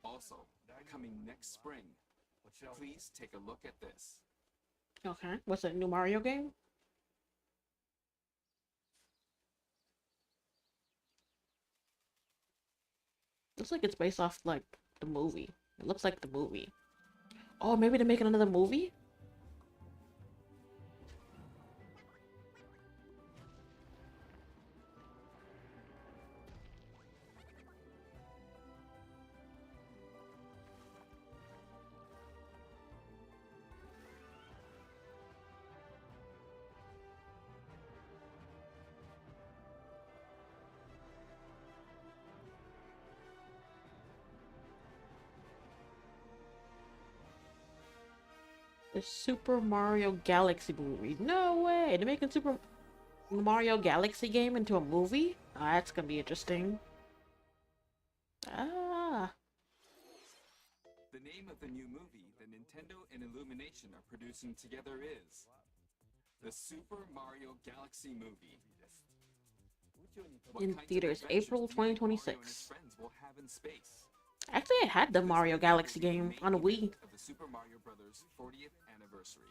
Also, coming next spring, please take a look at this. Okay. What's a new Mario game? Looks like it's based off like the movie. It looks like the movie. Oh, maybe they're making another movie? The Super Mario Galaxy movie. No way! They're making Super Mario Galaxy game into a movie? Ah, that's gonna be interesting. Ah. The name of the new movie that Nintendo and Illumination are producing together is the Super Mario Galaxy movie. What In kinds of theaters, adventures April do you think Mario and his 2026. friends will have in space? Actually, I had the This Mario movie Galaxy will be the game main on a Wii. event of the Super Mario Brothers 40th anniversary.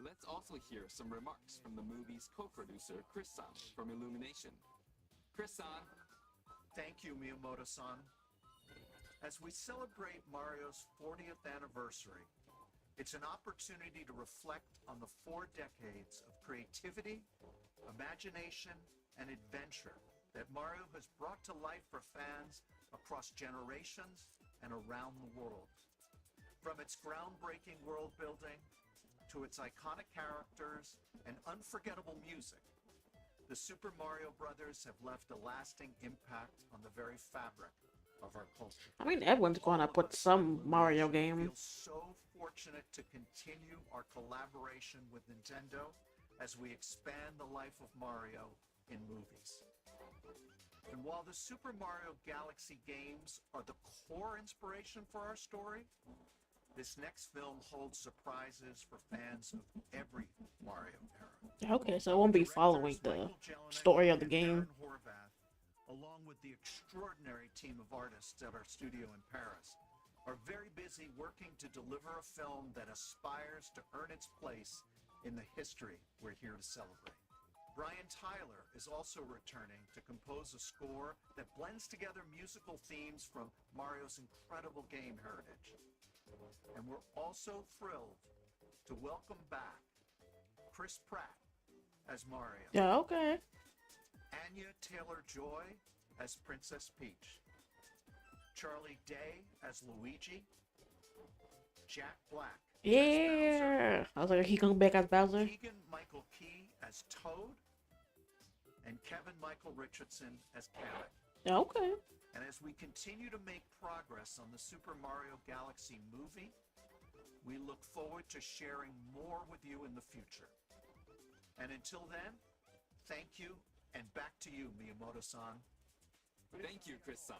Let's also hear some remarks from the movie's co-producer Chris-san from Illumination. Chris-san, Thank you, Miyamoto-san. As we celebrate Mario's 40th anniversary, it's an opportunity to reflect on the 4 decades of creativity, imagination, and adventure that Mario has brought to life for fans across generations and around the world. From its groundbreaking world building to its iconic characters and unforgettable music, the Super Mario Brothers have left a lasting impact on the very fabric of our culture. I mean, everyone's gonna put some Mario We game. feel so fortunate to continue our collaboration with Nintendo as we expand the life of Mario in movies. And while the Super Mario Galaxy games are the core inspiration for our story, this next film holds surprises for fans of every Mario era. Okay, so it won't be following the Directors Michael Jelinek story of the and game. Aaron Horvath, along with the extraordinary team of artists at our studio in Paris, are very busy working to deliver a film that aspires to earn its place in the history we're here to celebrate. Brian Tyler is also returning to compose a score that blends together musical themes from Mario's incredible game heritage. And we're also thrilled to welcome back Chris Pratt as Mario, Yeah, okay. Anya Taylor-Joy as Princess Peach, Charlie Day as Luigi, Jack Black as Bowser, Yeah. I was like, he come back as Bowser. Keegan Michael Key as Toad, and Kevin Michael Richardson as Kamek. Yeah, okay. And as we continue to make progress on the Super Mario Galaxy movie, we look forward to sharing more with you in the future. And until then, thank you, and back to you, Miyamoto-san. thank you, Chris-san.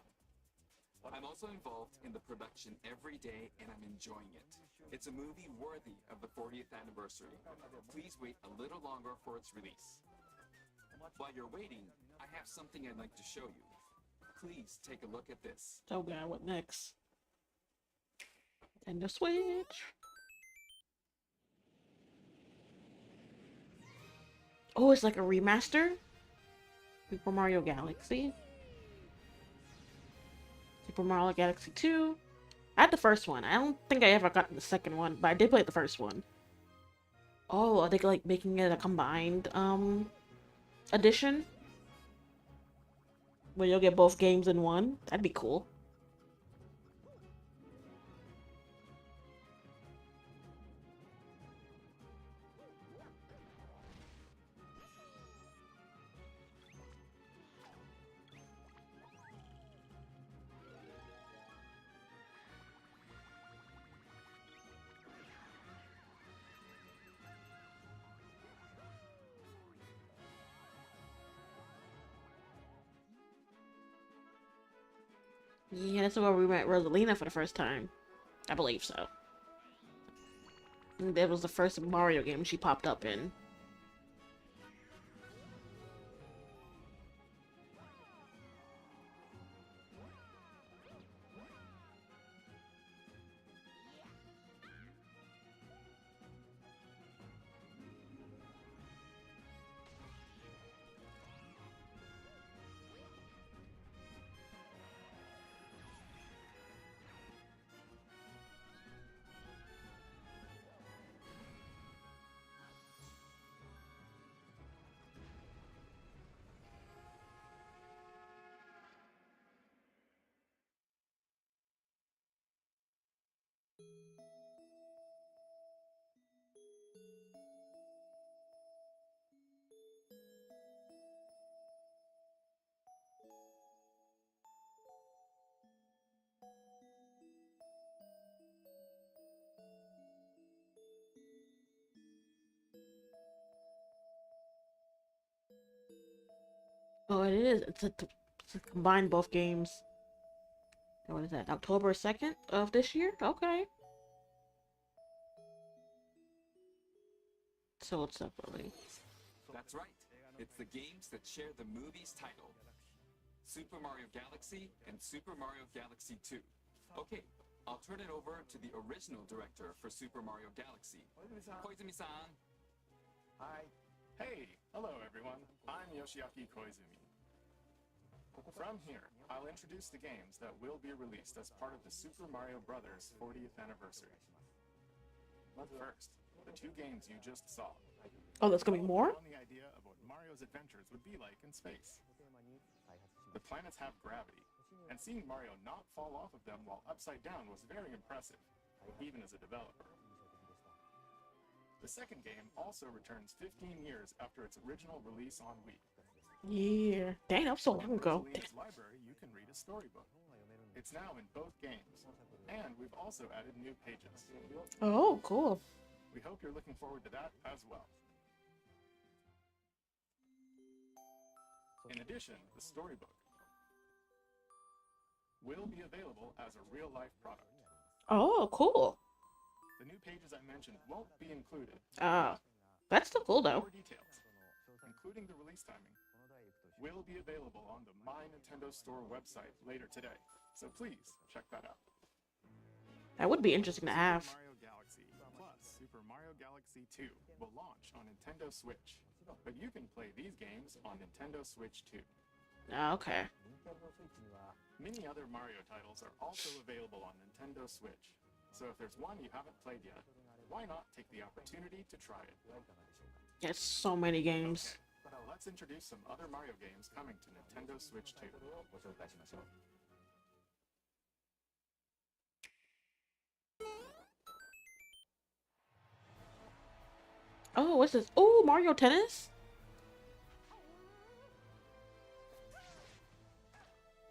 I'm also involved in the production every day, and I'm enjoying it. It's a movie worthy of the 40th anniversary. Please wait a little longer for its release. While you're waiting, I have something I'd like to show you. Please take a look at this. Oh god, what next? And the Switch. Oh, it's like a remaster? Super Mario Galaxy. Super Mario Galaxy 2. I had the first one. I don't think I ever got the second one, but I did play the first one. Oh, are they like making it a combined edition? Where you'll get both games in one? That'd be cool. Yeah, that's where we met Rosalina for the first time. I believe so. And that was the first Mario game she popped up in. Oh, it is. It's a combine both games. What is that? October 2nd of this year? Okay. Sold separately. That's right. It's the games that share the movie's title. Super Mario Galaxy and Super Mario Galaxy 2. Okay, I'll turn it over to the original director for Super Mario Galaxy, Koizumi-san. Hi. Hey, hello everyone. I'm Yoshiaki Koizumi. From here, I'll introduce the games that will be released as part of the Super Mario Bros. 40th anniversary. But first, the two games you just saw. Oh, there's gonna be more? On the idea of what Mario's adventures would be like in space. The planets have gravity, and seeing Mario not fall off of them while upside down was very impressive, even as a developer. The second game also returns 15 years after its original release on Wii. Yeah. Dang, that was so long In ago. Rosalina's library, you can read a storybook. It's now in both games, and we've also added new pages. Oh, cool. We hope you're looking forward to that as well. In addition, the storybook will be available as a real-life product. Oh, cool. The new pages I mentioned won't be included. That's still cool though. More details, including the release timing, will be available on the My Nintendo Store website later today, so please check that out. That would be interesting to have. Super Mario Galaxy plus Super Mario Galaxy 2 will launch on Nintendo Switch, but you can play these games on Nintendo Switch too. Okay. Many other Mario titles are also available on Nintendo Switch, so if there's one you haven't played yet, why not take the opportunity to try it? There's so many games. Okay, let's introduce some other Mario games coming to Nintendo Switch 2. Oh, what's this? Oh, Mario Tennis?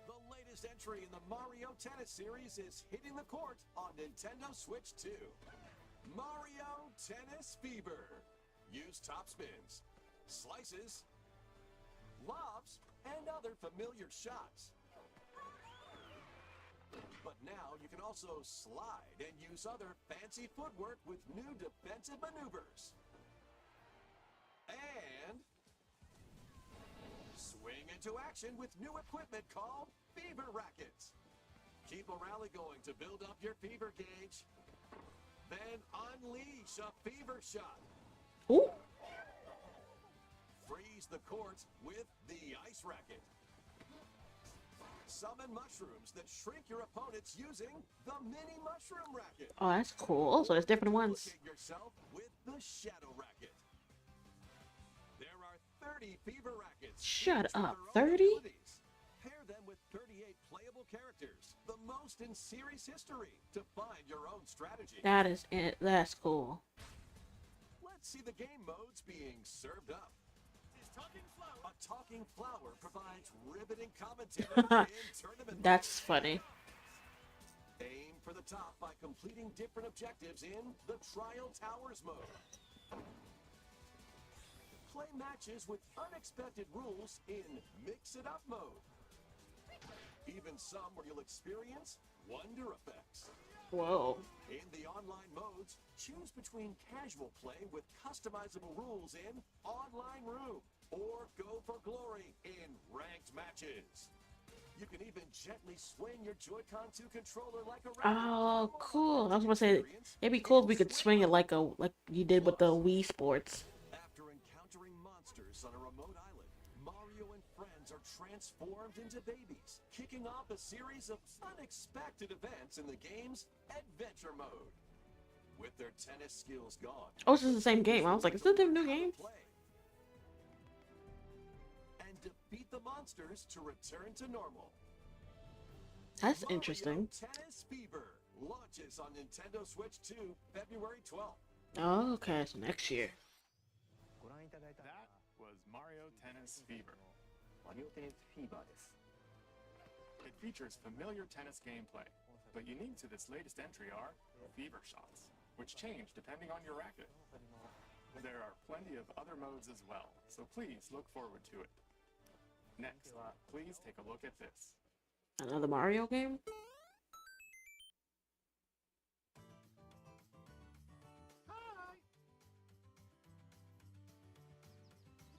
The latest entry in the Mario Tennis series is hitting the court on Nintendo Switch 2. Mario Tennis Fever. Use topspins, slices, lobs, and other familiar shots. But now you can also slide and use other fancy footwork with new defensive maneuvers. And swing into action with new equipment called Fever Rackets. Keep a rally going to build up your fever gauge. Then unleash a fever shot. Ooh. Freeze the court with the ice racket. Summon mushrooms that shrink your opponents using the mini mushroom racket. Oh, that's cool. So there's different ones. Duplicate yourself with the shadow racket. There are 30 fever rackets. Shut each with up, their own 30? abilities. Pair them with 38 playable characters, the most in series history, to find your own strategy. That is it. That's cool. Let's see the game modes being served up. A talking flower provides riveting commentary in tournament. That's funny. Aim for the top by completing different objectives in the Trial Towers mode. Play matches with unexpected rules in Mix It Up mode. Even some where you'll experience wonder effects. Whoa. In the online modes, choose between casual play with customizable rules in Online Room, or go for glory in ranked matches. You can even gently swing your Joy-Con 2 controller like a racket. Oh, cool. I was gonna say it'd be cool if we could swing it like you did with the Wii Sports. After encountering monsters on a remote island, Mario and friends are transformed into babies, kicking off a series of unexpected events in the game's Adventure Mode. With their tennis skills gone. Oh, this is the same game. I was like, is this a new game? And defeat the monsters to return to normal. That's Mario interesting. Tennis Fever launches on Nintendo Switch 2 February 12th. Oh, okay, so next year. That was Mario Tennis Fever. It features familiar tennis gameplay, but unique to this latest entry are fever shots, which change depending on your racket. There are plenty of other modes as well, so please look forward to it. Next, please take a look at this. Another Mario game?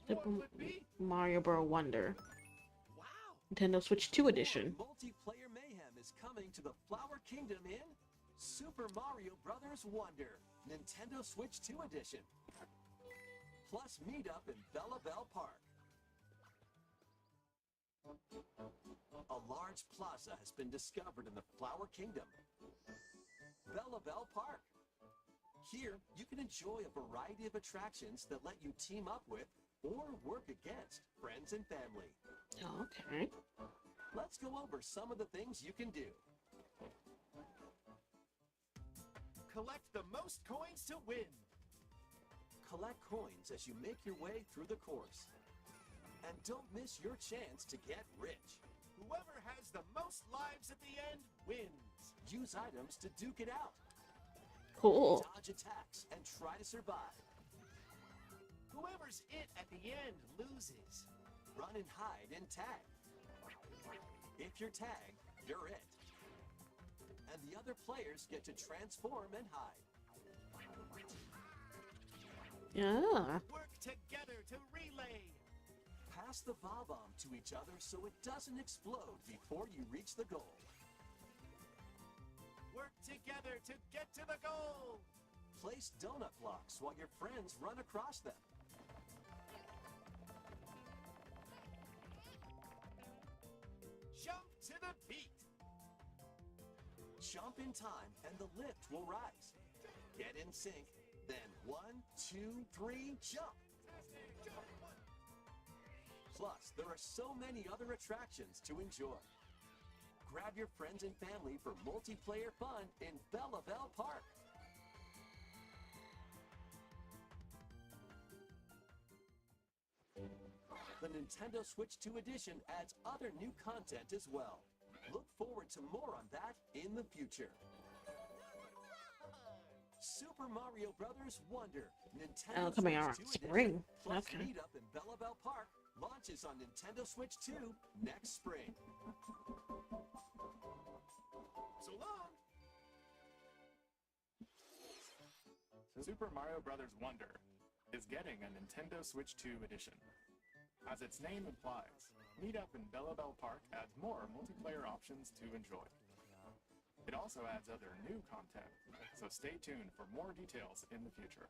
Super Mario Bros. Wonder. Nintendo Switch 2 edition. Multiplayer mayhem is coming to the Flower Kingdom in Super Mario Bros. Wonder, Nintendo Switch 2 edition. Plus meet up in Bella Bell Park. A large plaza has been discovered in the Flower Kingdom. Bella Bell Park. Here, you can enjoy a variety of attractions that let you team up with or work against friends and family. Okay. Let's go over some of the things you can do. Collect the most coins to win. Collect coins as you make your way through the course. And don't miss your chance to get rich. Whoever has the most lives at the end wins. Use items to duke it out. Cool. Dodge attacks and try to survive. Whoever's it at the end loses. Run and hide and tag. If you're tagged, you're it. And the other players get to transform and hide. Yeah. Work together to relay. Pass the bomb to each other so it doesn't explode before you reach the goal. Work together to get to the goal. Place donut blocks while your friends run across them. Jump to the beat. Jump in time and the lift will rise. Get in sync, then 1, 2, 3, jump. Plus, there are so many other attractions to enjoy. Grab your friends and family for multiplayer fun in Bella Bell Park. The Nintendo Switch 2 edition adds other new content as well. Look forward to more on that in the future. Super Mario Bros. Wonder, Nintendo Coming Switch out 2 spring. edition, plus Okay. meet up in Bella Bell Park launches on Nintendo Switch 2 next spring. So long. Super Mario Bros. Wonder is getting a Nintendo Switch 2 edition. As its name implies, meet up in Bella Bell Park adds more multiplayer options to enjoy. It also adds other new content, so stay tuned for more details in the future.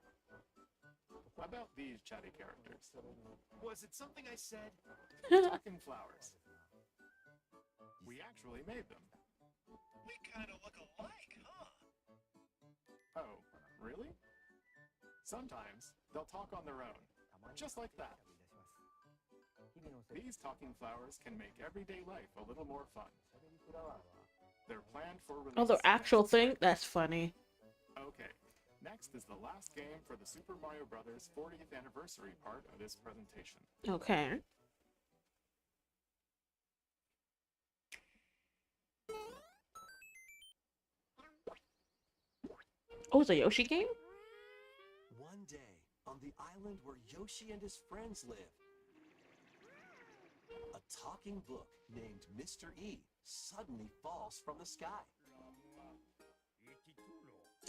About these chatty characters. Was it something I said? Talking flowers. We actually made them. We kind of look alike, huh? Oh, really? Sometimes they'll talk on their own, just like that. These talking flowers can make everyday life a little more fun. They're planned for release. Oh, the actual thing? That's funny. Okay, next is the last game for the Super Mario Bros. 40th anniversary part of this presentation. Okay. Oh, it's a Yoshi game? One day, on the island where Yoshi and his friends live, a talking book named Mr. E suddenly falls from the sky.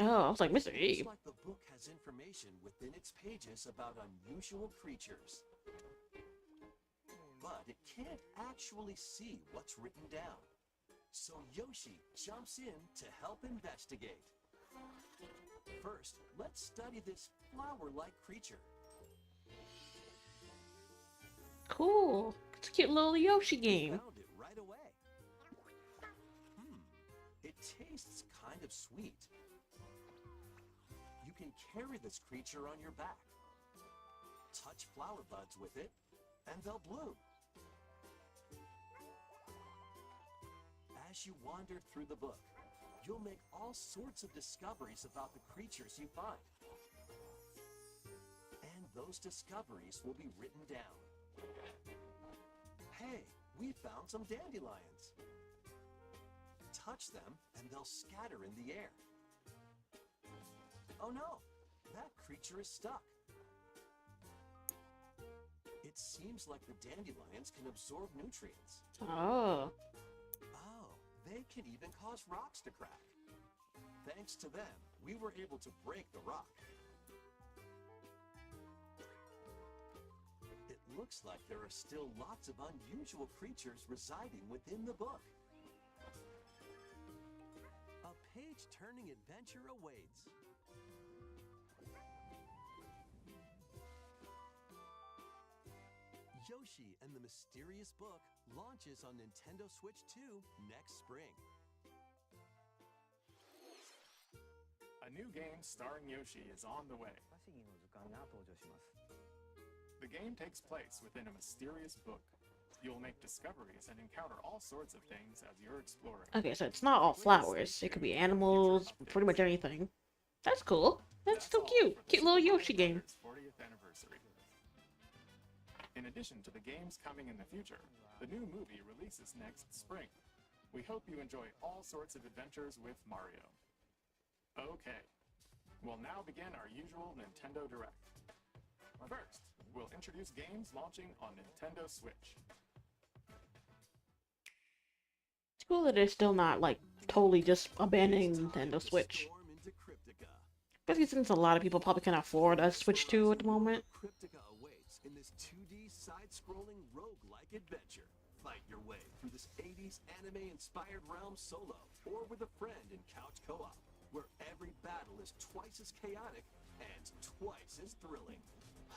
Oh, I was like, Mr. E. Looks like the book has information within its pages about unusual creatures. But it can't actually see what's written down. So Yoshi jumps in to help investigate. First, let's study this flower-like creature. Cool. It's a cute little Yoshi game. Found it right away. It tastes kind of sweet. You can carry this creature on your back. Touch flower buds with it, and they'll bloom. As you wander through the book, you'll make all sorts of discoveries about the creatures you find. And those discoveries will be written down. Hey, we found some dandelions. Touch them and they'll scatter in the air. Oh no, that creature is stuck. It It seems like the dandelions can absorb nutrients. Oh. Oh, they can even cause rocks to crack. Thanks to them, we were able to break the rock. It looks like there are still lots of unusual creatures residing within the book. A page-turning adventure awaits. Yoshi and the Mysterious Book launches on Nintendo Switch 2 next spring. A new game starring Yoshi is on the way. The game takes place within a mysterious book. You'll make discoveries and encounter all sorts of things as you're exploring. Okay, so it's not all flowers. It could be animals, pretty much anything. That's cool. That's so cute. Cute little Yoshi game. 40th anniversary. In addition to the games coming in the future, the new movie releases next spring. We hope you enjoy all sorts of adventures with Mario. Okay, we'll now begin our usual Nintendo Direct. First, we'll introduce games launching on Nintendo Switch. It's cool that they're still not, like, totally just abandoning Nintendo Switch. Especially since a lot of people probably can't afford a Switch 2 at the moment. Cryptica awaits in this 2D side-scrolling roguelike adventure. Fight your way through this 80s anime-inspired realm solo or with a friend in couch co-op, where every battle is twice as chaotic and twice as thrilling.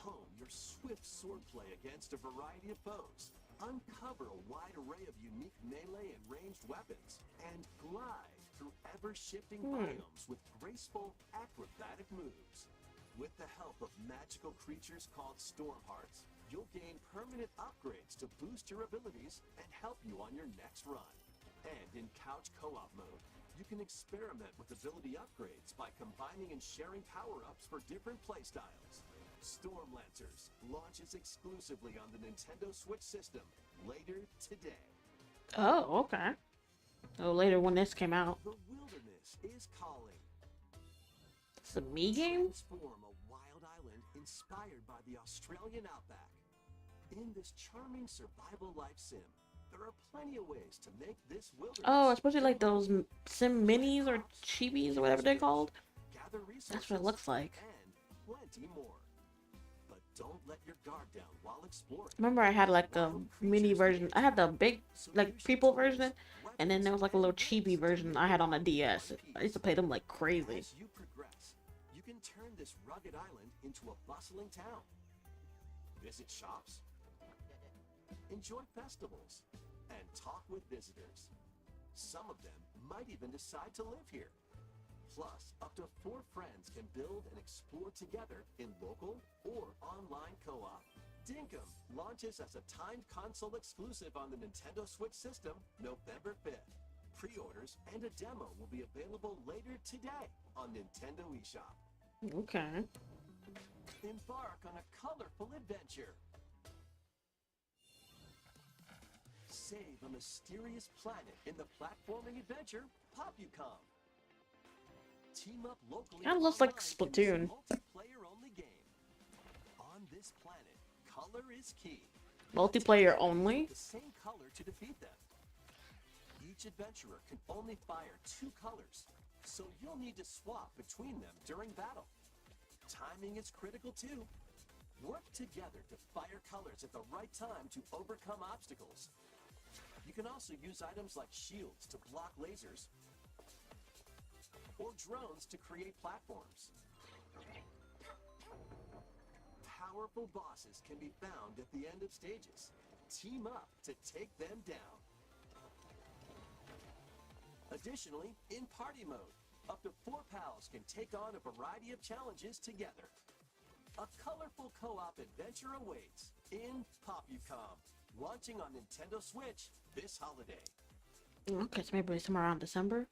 Hone your swift swordplay against a variety of foes, uncover a wide array of unique melee and ranged weapons, and glide through ever-shifting biomes with graceful, acrobatic moves. With the help of magical creatures called Storm Hearts, you'll gain permanent upgrades to boost your abilities and help you on your next run. And in couch co-op mode, you can experiment with ability upgrades by combining and sharing power-ups for different playstyles. Storm Lancers launches exclusively on the Nintendo Switch system later today. Oh, okay. Oh, later when this came out. The wilderness is calling. It's a me game? Transform a wild island inspired by the Australian outback. In this charming survival life sim, there are plenty of ways to make this wilderness. Oh, especially like those sim minis or chibis or whatever they're called. Gather resources. That's what it looks like. And plenty more. But don't let your guard down while exploring. Remember I had like a mini version. I had the big, like, people version. And then there was like a little chibi version I had on a DS. I used to play them like crazy. As you progress, you can turn this rugged island into a bustling town. Visit shops, enjoy festivals, and talk with visitors. Some of them might even decide to live here. Plus, up to 4 friends can build and explore together in local or online co-op. Dinkum launches as a timed console exclusive on the Nintendo Switch system November 5th. Pre-orders and a demo will be available later today on Nintendo eShop. Okay. Embark on a colorful adventure. Save a mysterious planet in the platforming adventure Popucom. Team up locally. Kinda looks like online in this Splatoon. multiplayer-only game. On this planet, color is key. Multiplayer only? The same color to defeat them. Each adventurer can only fire 2 colors, so you'll need to swap between them during battle. Timing is critical too. Work together to fire colors at the right time to overcome obstacles. You can also use items like shields to block lasers or drones to create platforms. Powerful bosses can be found at the end of stages. Team up to take them down. Additionally, in party mode, up to 4 pals can take on a variety of challenges together. A colorful co-op adventure awaits in Popucom, launching on Nintendo Switch this holiday. Okay, so maybe somewhere around December.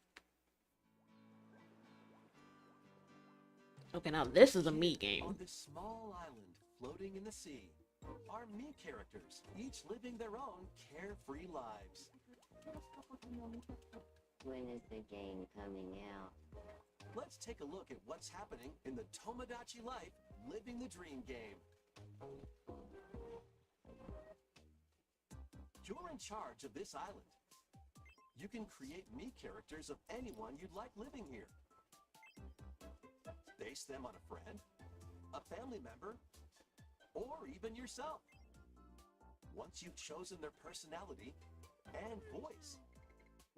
Okay, now this is a me game. On this small island floating in the sea are me characters, each living their own carefree lives. When is the game coming out? Let's take a look at what's happening in the Tomodachi Life Living the Dream game. You're in charge of this island. You can create me characters of anyone you'd like living here. Base them on a friend, a family member, or even yourself. Once you've chosen their personality and voice,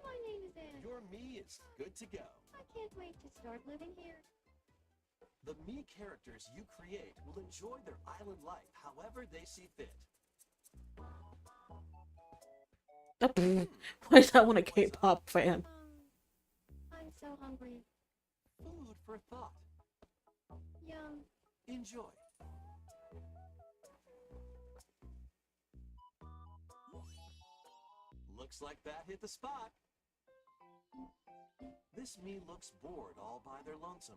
My name is Anne. your me is good to go. I can't wait to start living here. The me characters you create will enjoy their island life however they see fit. Why is that one a K-pop fan? I'm so hungry. Food for thought. Yum. Enjoy. Looks like that hit the spot. This me looks bored all by their lonesome.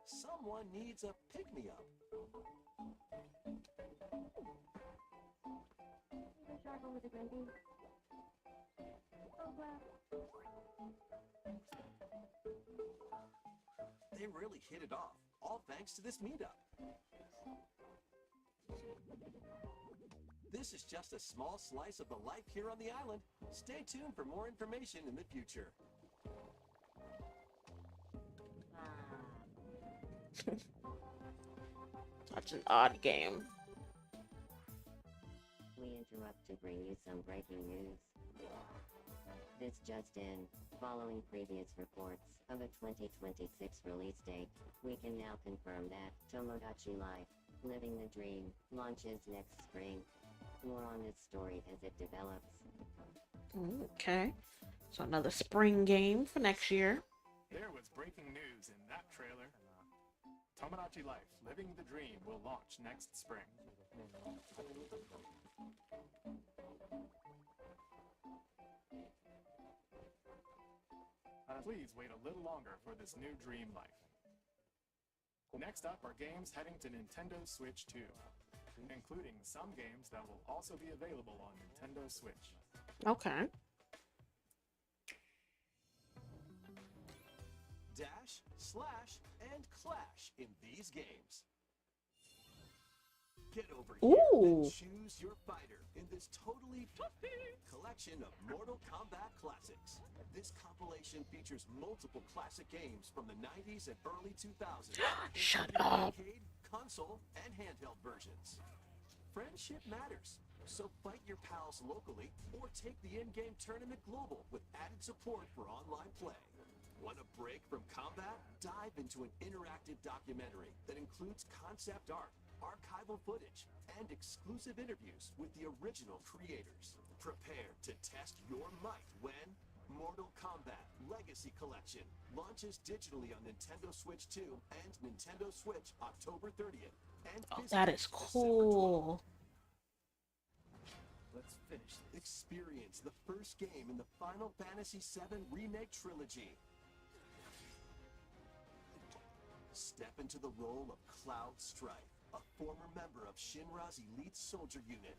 Someone needs a pick-me-up. The sharper with a gravy. Oh, wow. They really hit it off, all thanks to this meetup. This is just a small slice of the life here on the island. Stay tuned for more information in the future. Such an odd game. We interrupt to bring you some breaking news. This just in. Following previous reports of a 2026 release date, we can now confirm that Tomodachi Life, Living the Dream, launches next spring. More on this story as it develops. Okay. So another spring game for next year. There was breaking news in that trailer. Tomodachi Life, Living the Dream will launch next spring. Please wait a little longer for this new dream life. Next up are games heading to Nintendo Switch 2, including some games that will also be available on Nintendo Switch. Okay. Dash, slash, and clash in these games. Get over here and choose your fighter in this totally collection of Mortal Kombat classics. This compilation features multiple classic games from the 90s and early 2000s. Shut up. Arcade, console, and handheld versions. Friendship matters, so fight your pals locally or take the in-game tournament global with added support for online play. Want a break from combat? Dive into an interactive documentary that includes concept art, archival footage, and exclusive interviews with the original creators. Prepare to test your might when Mortal Kombat Legacy Collection launches digitally on Nintendo Switch 2 and Nintendo Switch October 30th. And That is cool. Let's finish this. Experience the first game in the Final Fantasy VII Remake Trilogy. Step into the role of Cloud Strife, a former member of Shinra's elite soldier unit.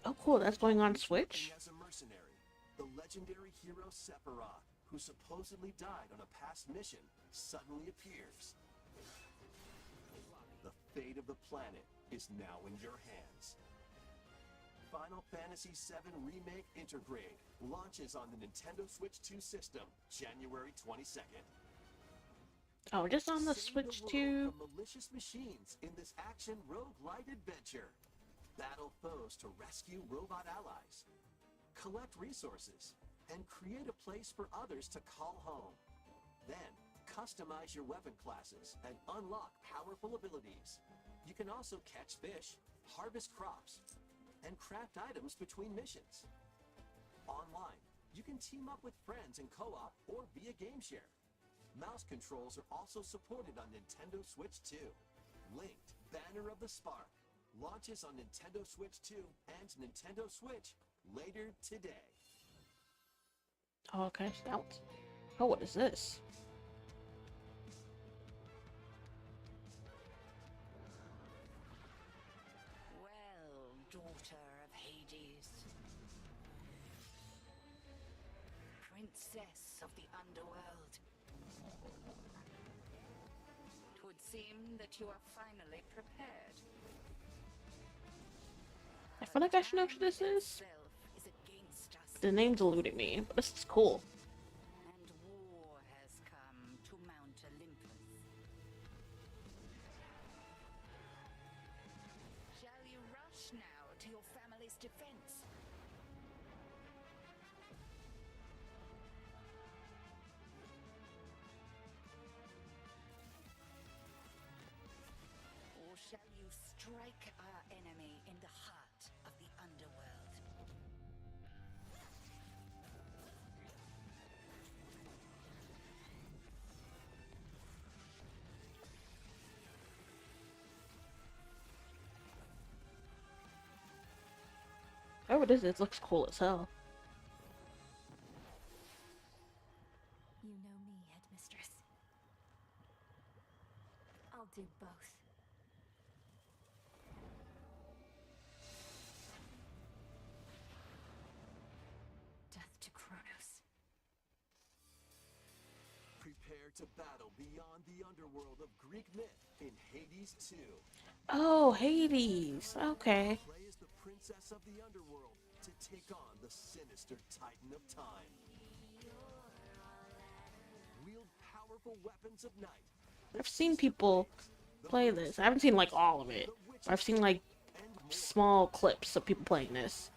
Oh, cool. That's going on Switch? As a mercenary, the legendary hero Sephiroth, who supposedly died on a past mission, suddenly appears. The fate of the planet is now in your hands. Final Fantasy VII Remake Intergrade launches on the Nintendo Switch 2 system, January 22nd. Oh, just on the Save Switch world 2. from malicious machines in this action roguelite adventure. Battle foes to rescue robot allies. Collect resources and create a place for others to call home. Then, customize your weapon classes and unlock powerful abilities. You can also catch fish, harvest crops, and craft items between missions. Online, you can team up with friends in co-op or via game share. Mouse controls are also supported on Nintendo Switch 2. Linked Banner of the Spark launches on Nintendo Switch 2 and Nintendo Switch later today. Oh, okay. Stout. Oh, what is this? Well, daughter of Hades, princess of the underworld, it would seem that you are finally prepared. I feel like I should know who this is. Is against us. The name's eluding me, but this is cool. And war has come to Mount Olympus. Shall you rush now to your family's defense? Or shall you strike our enemy in the heart of the underworld? Oh, it looks cool as hell. You know me, Headmistress. I'll do both. Death to Kronos. Prepare to battle beyond the underworld of Greek myth in Hades 2. Oh, Hades. Okay. Play as the princess of the underworld to take on the sinister titan of time. Wield powerful weapons of night. I've seen people play this. I haven't seen like all of it. I've seen like small clips of people playing this.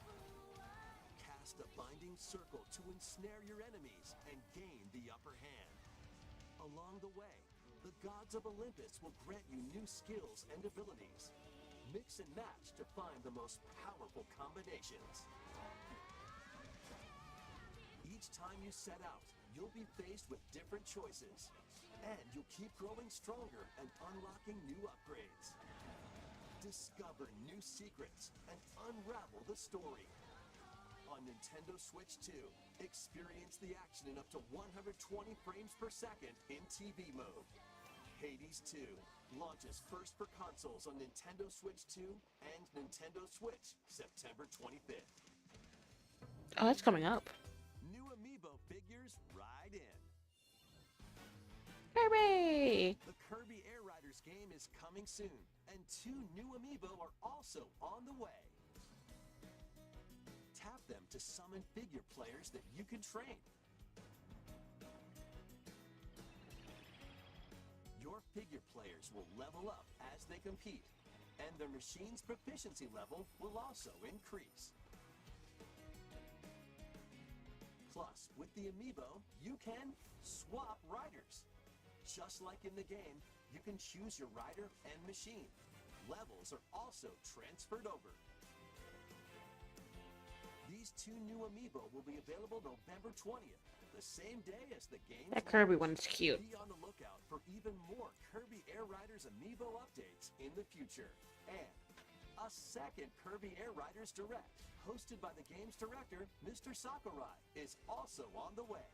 Cast a binding circle to ensnare your enemies and gain the upper hand. Along the way, the gods of Olympus will grant you new skills and abilities. Mix and match to find the most powerful combinations. Each time you set out, you'll be faced with different choices. And you'll keep growing stronger and unlocking new upgrades. Discover new secrets and unravel the story. On Nintendo Switch 2, experience the action in up to 120 frames per second in TV mode. Hades 2 launches first for consoles on Nintendo Switch 2 and Nintendo Switch September 25th. Oh, that's coming up. New amiibo figures ride in. Hooray! The Kirby Air Riders game is coming soon, and 2 new amiibo are also on the way. Tap them to summon figure players that you can train. Your figure players will level up as they compete, and their machine's proficiency level will also increase. Plus, with the amiibo, you can swap riders. Just like in the game, you can choose your rider and machine. Levels are also transferred over. These 2 new amiibo will be available November 20th, the same day as the game. That Kirby one's cute. Be on the lookout for even more Kirby Air Riders amiibo updates in the future. And a second Kirby Air Riders Direct, hosted by the game's director, Mr. Sakurai, is also on the way.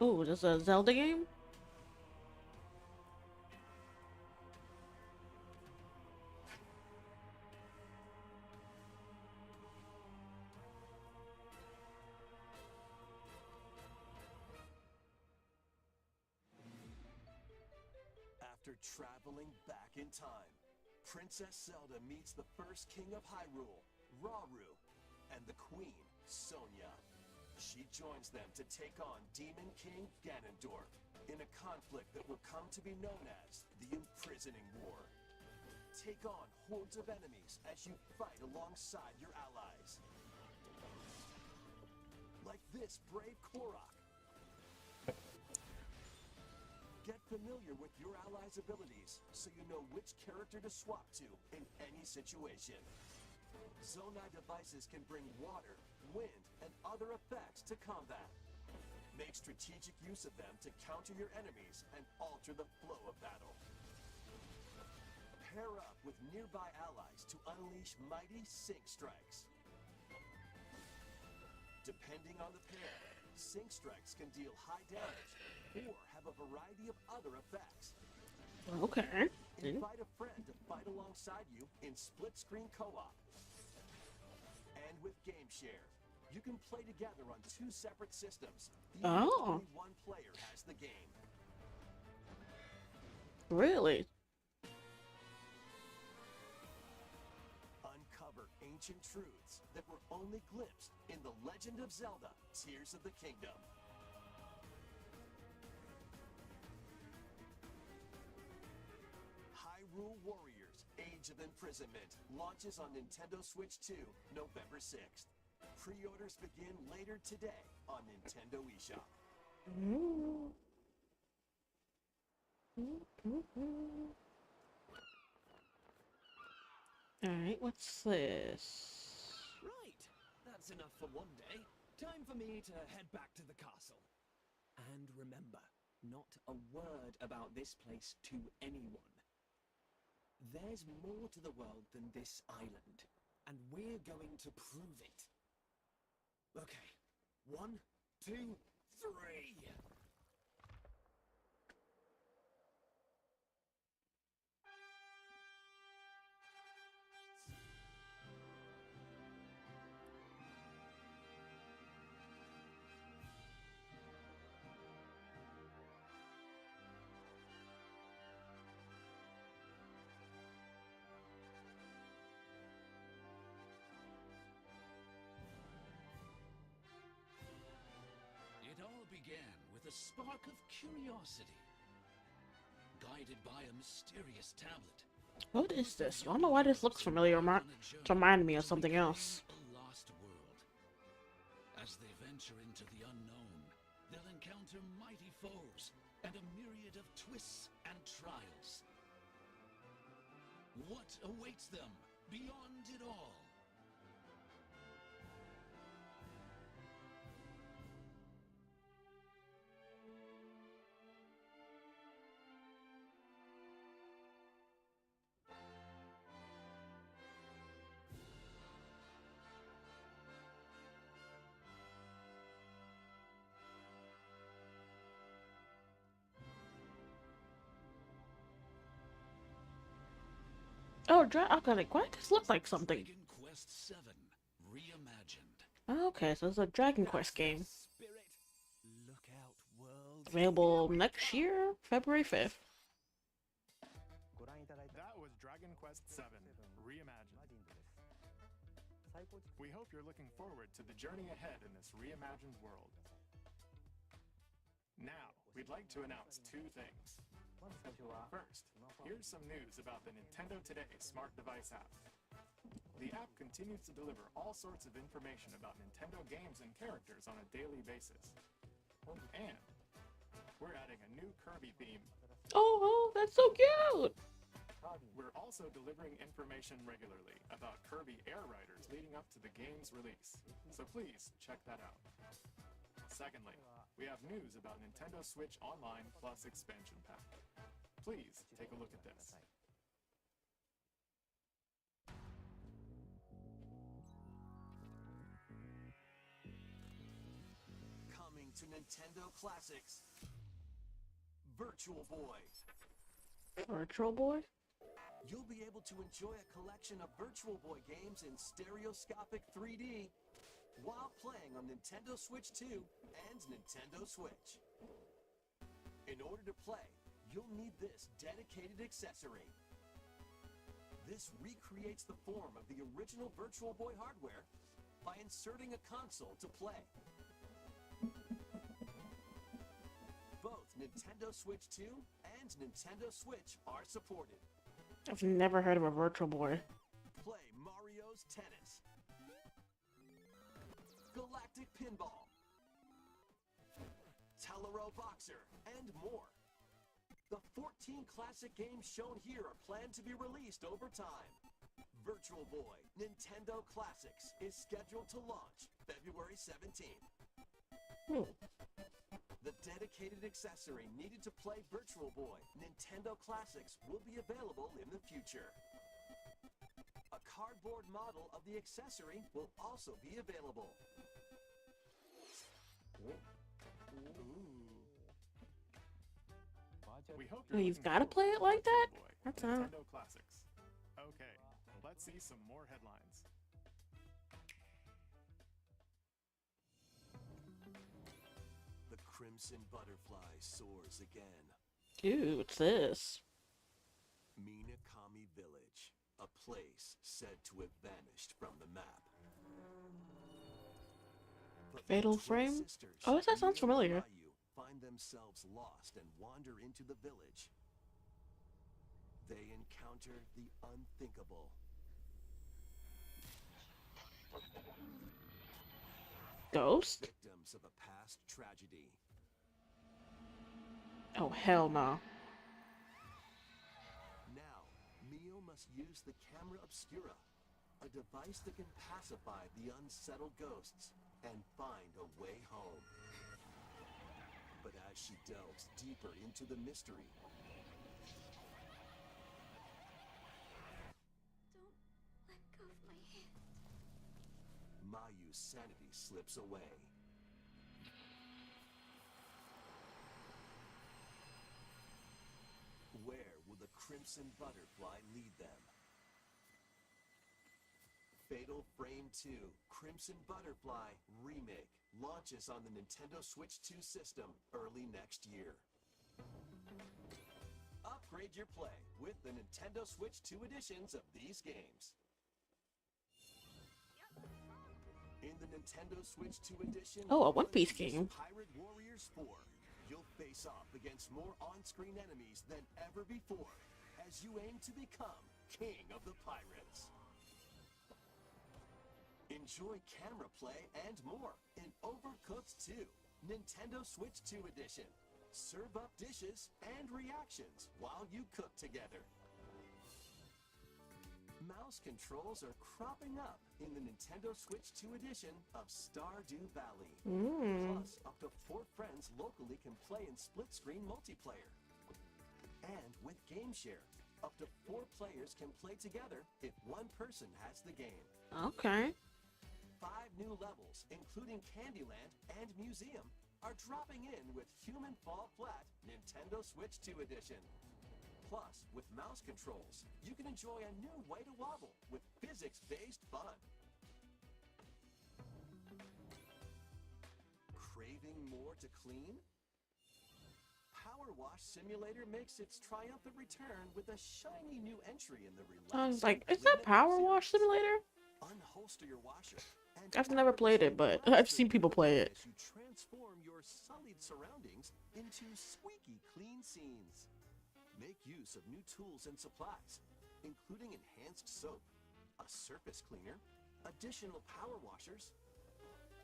Ooh, this is a Zelda game? After traveling back in time, Princess Zelda meets the first king of Hyrule, Rauru, and the queen, Sonia. She joins them to take on Demon King Ganondorf in a conflict that will come to be known as the Imprisoning War. Take on hordes of enemies as you fight alongside your allies. Like this brave Korok. Get familiar with your allies' abilities so you know which character to swap to in any situation. Zonai devices can bring water, wind, and other effects to combat. Make strategic use of them to counter your enemies and alter the flow of battle. Pair up with nearby allies to unleash mighty sync strikes. Depending on the pair, sync strikes can deal high damage or have a variety of other effects. Okay. Invite a friend to fight alongside you in split-screen co-op. And with Game Share, you can play together on 2 separate systems. Only one player has the game. Really? Uncover ancient truths that were only glimpsed in The Legend of Zelda: Tears of the Kingdom. Hyrule Warriors: Age of Imprisonment launches on Nintendo Switch 2, November 6th. Pre-orders begin later today on Nintendo eShop. Alright, what's this? Right, that's enough for one day. Time for me to head back to the castle. And remember, not a word about this place to anyone. There's more to the world than this island, and we're going to prove it. Okay, 1, 2, 3! It all began with a spark of curiosity, guided by a mysterious tablet. What is this? I don't know why this looks familiar. It's reminding me of something else. A lost world. As they venture into the unknown, they'll encounter mighty foes and a myriad of twists and trials. What awaits them beyond it all? Oh, okay, like, why does this look like something? Dragon Quest 7 Reimagined. Okay, so it's a Dragon Quest game. Look out, world. Available next year, February 5th. That was Dragon Quest 7 Reimagined. We hope you're looking forward to the journey ahead in this reimagined world. Now, we'd like to announce 2 things. First, here's some news about the Nintendo Today smart device app. The app continues to deliver all sorts of information about Nintendo games and characters on a daily basis. And we're adding a new Kirby theme. Oh, that's so cute! We're also delivering information regularly about Kirby Air Riders leading up to the game's release, so please check that out. Secondly, we have news about Nintendo Switch Online Plus Expansion Pack. Please take a look at this. Coming to Nintendo Classics, Virtual Boy. Virtual Boy? You'll be able to enjoy a collection of Virtual Boy games in stereoscopic 3D while playing on Nintendo Switch 2 and Nintendo Switch. In order to play, you'll need this dedicated accessory. This recreates the form of the original Virtual Boy hardware by inserting a console to play. Both Nintendo Switch 2 and Nintendo Switch are supported. I've never heard of a Virtual Boy. Play Mario's Tennis, Galactic Pinball, Telero Boxer, and more. The 14 classic games shown here are planned to be released over time. Virtual Boy Nintendo Classics is scheduled to launch February 17th. The dedicated accessory needed to play Virtual Boy Nintendo Classics will be available in the future. A cardboard model of the accessory will also be available. We hope Oh, you're you've looking got to forward play it like that? Virtual Boy That's Nintendo Classics. Okay, let's see some more headlines. The Crimson Butterfly soars again. Dude, what's this? Minakami Village, a place said to have vanished from the map. But when Fatal twin Frame? sisters, Oh, that sounds Mio familiar. and Mayu, find themselves lost and wander into the village. They encounter the unthinkable. Ghost? Victims of a past tragedy. Oh, hell no. Now, Mio must use the camera obscura, a device that can pacify the unsettled ghosts and find a way home. But as she delves deeper into the mystery, Don't let go of my hand. Mayu's sanity slips away. Where will the Crimson Butterfly lead them? Fatal Frame 2 Crimson Butterfly Remake launches on the Nintendo Switch 2 system early next year. Upgrade your play with the Nintendo Switch 2 editions of these games. In the Nintendo Switch 2 edition, Oh, a One Piece game. Pirate Warriors 4, you'll face off against more on-screen enemies than ever before as you aim to become King of the Pirates. Enjoy camera play and more in Overcooked 2, Nintendo Switch 2 edition. Serve up dishes and reactions while you cook together. Mouse controls are cropping up in the Nintendo Switch 2 edition of Stardew Valley. Plus, up to 4 friends locally can play in split-screen multiplayer. And with Game Share, up to 4 players can play together if one person has the game. Okay. 5 new levels, including Candyland and Museum, are dropping in with Human Fall Flat Nintendo Switch 2 edition. Plus, with mouse controls, you can enjoy a new way to wobble with physics-based fun. Craving more to clean? Power Wash Simulator makes its triumphant return with a shiny new entry in the I was relaxing like, is that cleanup Power series. Wash Simulator? Unholster your washer. And I've never played it, but I've seen people play it. as you transform your sullied surroundings into squeaky clean scenes. Make use of new tools and supplies, including enhanced soap, a surface cleaner, additional power washers,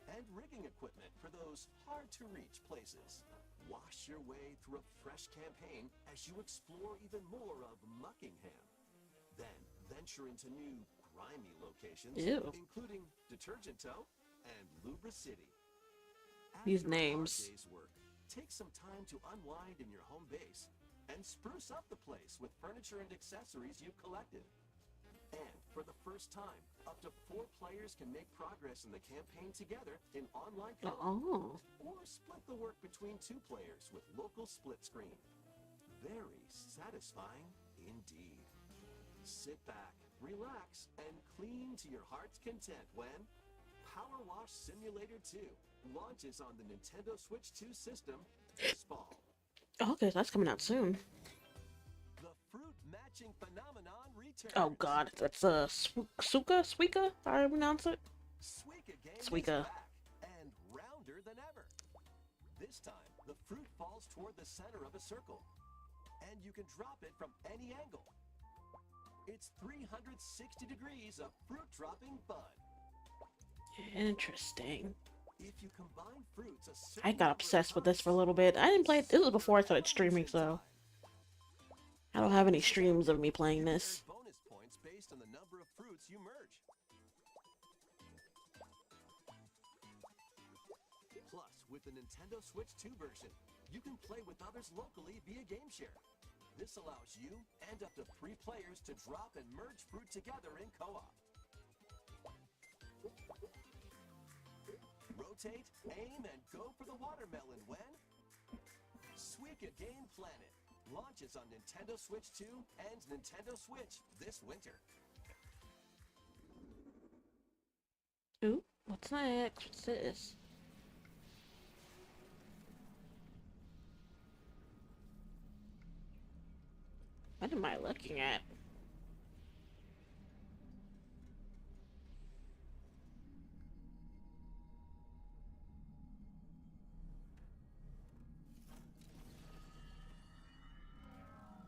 and rigging equipment for those hard-to-reach places. Wash your way through a fresh campaign as you explore even more of Muckingham. Then venture into new grimy locations, Ew. including Detergent Toe and Lubra City. These After a hard names. day's work, take some time to unwind in your home base and spruce up the place with furniture and accessories you've collected. And for the first time, up to 4 players can make progress in the campaign together in online co-op. Oh. Or split the work between 2 players with local split screen. Very satisfying indeed. Sit back, relax, and clean to your heart's content when Power Wash Simulator 2 launches on the Nintendo Switch 2 system this fall. Okay, so that's coming out soon. The fruit matching phenomenon returns. Oh god, that's Suika, how I pronounce it? Suika game Suika. is back and rounder than ever. This time, the fruit falls toward the center of a circle, and you can drop it from any angle. It's 360 degrees of fruit dropping fun. Interesting. If you combine fruits, I got obsessed with this for a little bit. I didn't play it. This was before I started streaming, so I don't have any streams of me playing this. bonus points based on the number of fruits you merge. Plus, with the Nintendo Switch 2 version, you can play with others locally via Game Share. This allows you and up to 3 players to drop and merge fruit together in co-op. Rotate, aim, and go for the watermelon when Suika Game Planet launches on Nintendo Switch 2 and Nintendo Switch this winter. Ooh, what's next? What's this? What am I looking at?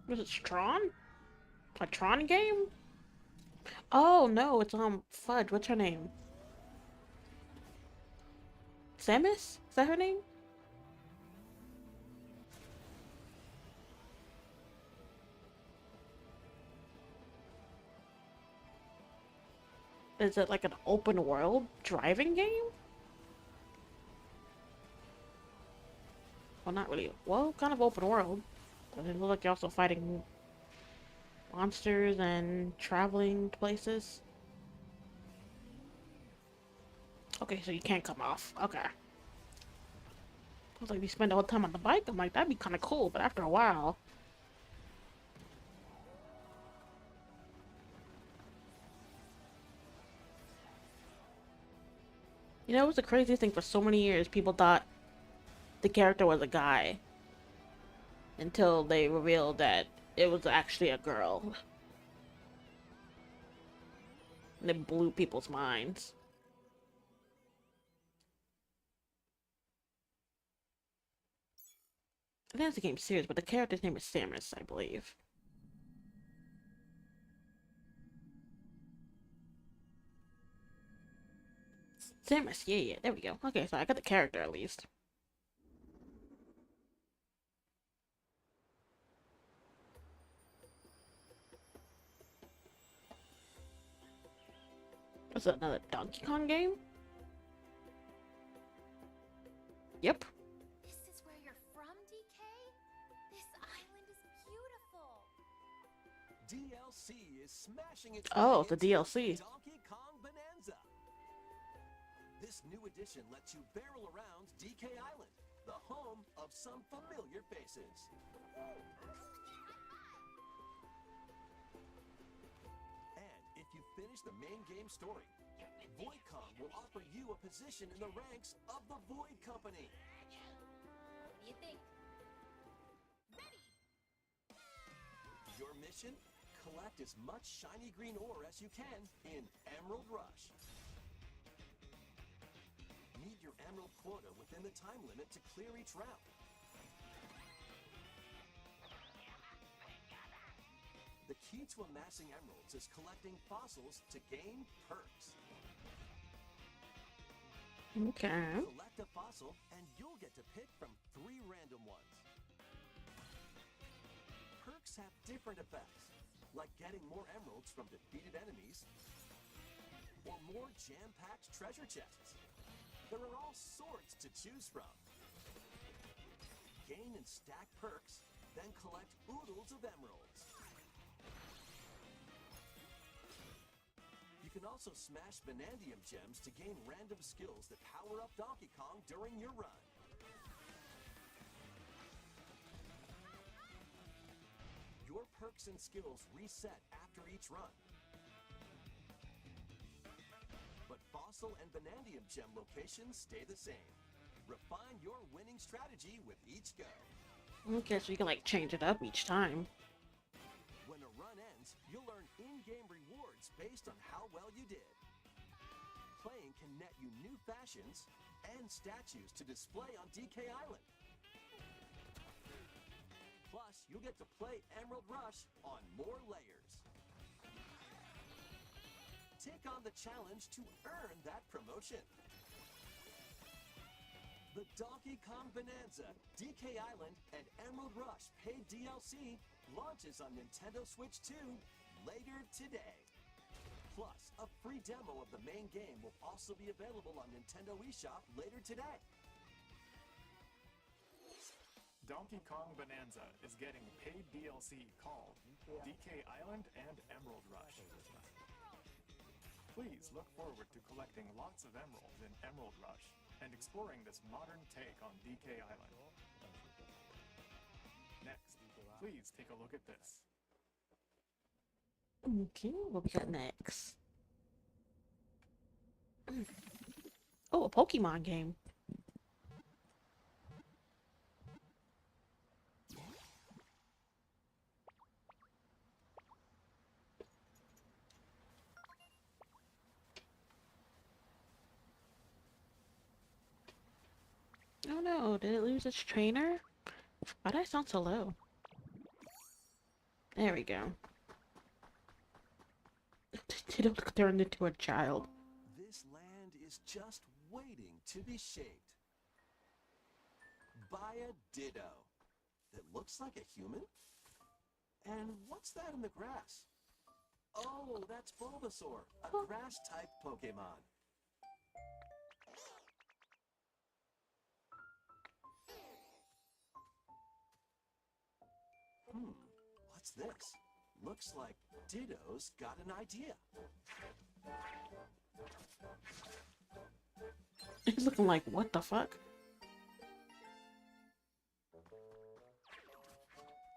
Was it Tron? A Tron game? Oh no, it's Fudge. What's her name? Samus? Is that her name? Is it like an open world driving game? Well, not really. Well, kind of open world. But it looks like you're also fighting monsters and traveling places. Okay, so you can't come off. Okay. I was like, you spend all the time on the bike? I'm like, that'd be kind of cool, but after a while... You know, it was the craziest thing for so many years. People thought the character was a guy. Until they revealed that it was actually a girl. And it blew people's minds. I think it's the game's serious, but the character's name is Samus, I believe. Samus, yeah, there we go. Okay, so I got the character at least. What's that, another Donkey Kong game? Yep. This is where you're from, DK? This island is beautiful. DLC is smashing its Oh, way the into DLC. Donkey Kong Bonanza. This new edition lets you barrel around DK Island, the home of some familiar faces. And if you finish the main game story, VoidCon will offer you a position in the ranks of the Void Company. What do you think? Your mission? Collect as much shiny green ore as you can in Emerald Rush. Meet your emerald quota within the time limit to clear each round. The key to amassing emeralds is collecting fossils to gain perks. Okay. Collect a fossil and you'll get to pick from 3 random ones. Perks have different effects, like getting more emeralds from defeated enemies or more jam-packed treasure chests. There are all sorts to choose from. Gain and stack perks, then collect oodles of emeralds. You can also smash Vanadium gems to gain random skills that power up Donkey Kong during your run. Your perks and skills reset after each run. But Fossil and Vanadium gem locations stay the same. Refine your winning strategy with each go. Okay, so you can like change it up each time. When a run ends, you'll earn in-game rewards based on how well you did. Playing can net you new fashions and statues to display on DK Island. Plus, you'll get to play Emerald Rush on more layers. Take on the challenge to earn that promotion. The Donkey Kong Bonanza, DK Island, and Emerald Rush paid DLC launches on Nintendo Switch 2 later today. Plus, a free demo of the main game will also be available on Nintendo eShop later today. Donkey Kong Bonanza is getting paid DLC called DK Island and Emerald Rush. Please look forward to collecting lots of emeralds in Emerald Rush and exploring this modern take on DK Island. Next, please take a look at this. Okay, what we got next? Oh, a Pokemon game. know. Did it lose its trainer? Why did I sound so low? There we go. Ditto turned into a child. This land is just waiting to be shaped by a Ditto that looks like a human. And what's that in the grass? Oh, that's Bulbasaur, a grass-type Pokemon. What's this? Looks like Ditto's got an idea. He's looking like, what the fuck?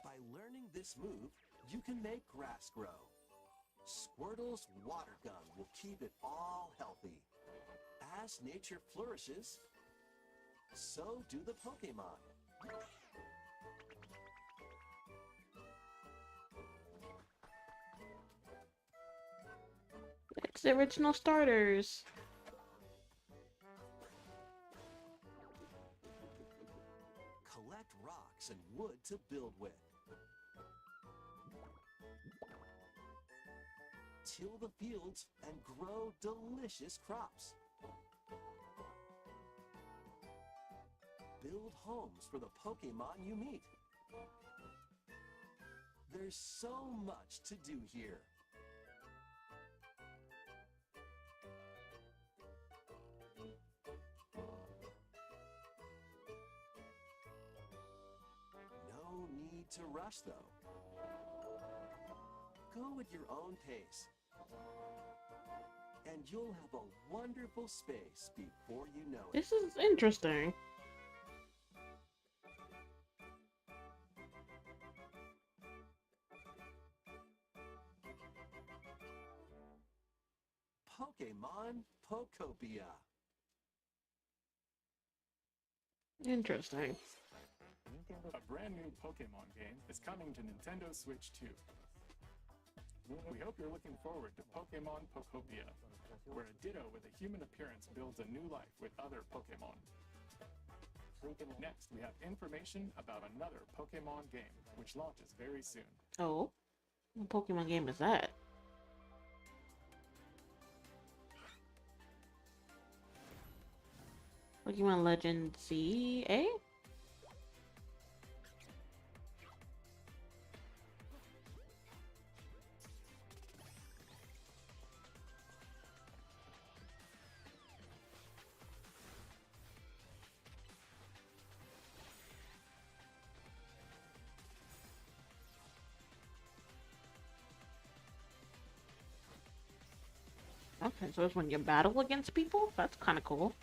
By learning this move, you can make grass grow. Squirtle's water gun will keep it all healthy. As nature flourishes, so do the Pokemon. It's the original starters. Collect rocks and wood to build with. Till the fields and grow delicious crops. Build homes for the Pokemon you meet. There's so much to do here. No need to rush, though. Go at your own pace. And you'll have a wonderful space before you know it. This is interesting. Pokemon Pokopia. Interesting. A brand new Pokemon game is coming to Nintendo Switch 2. We hope you're looking forward to Pokemon Pokopia, where a Ditto with a human appearance builds a new life with other Pokemon. Next, we have information about another Pokemon game, which launches very soon. Oh, what Pokemon game is that? Pokemon Legend Z, eh? Okay, so it's when you battle against people? That's kind of cool.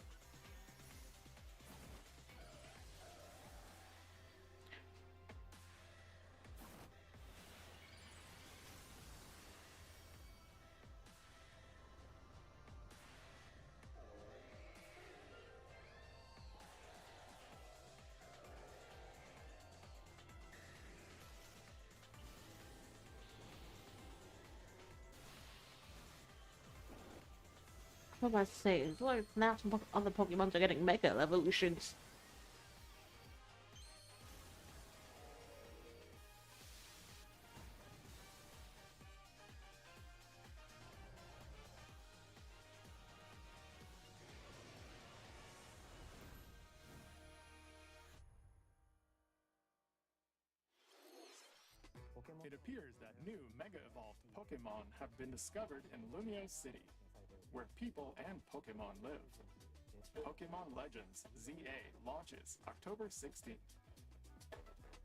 What was I about to say? It's like now some other Pokemons are getting Mega Evolutions. It appears that new Mega-evolved Pokemon have been discovered in Lumio City, where people and Pokemon live. Pokemon Legends ZA launches October 16th.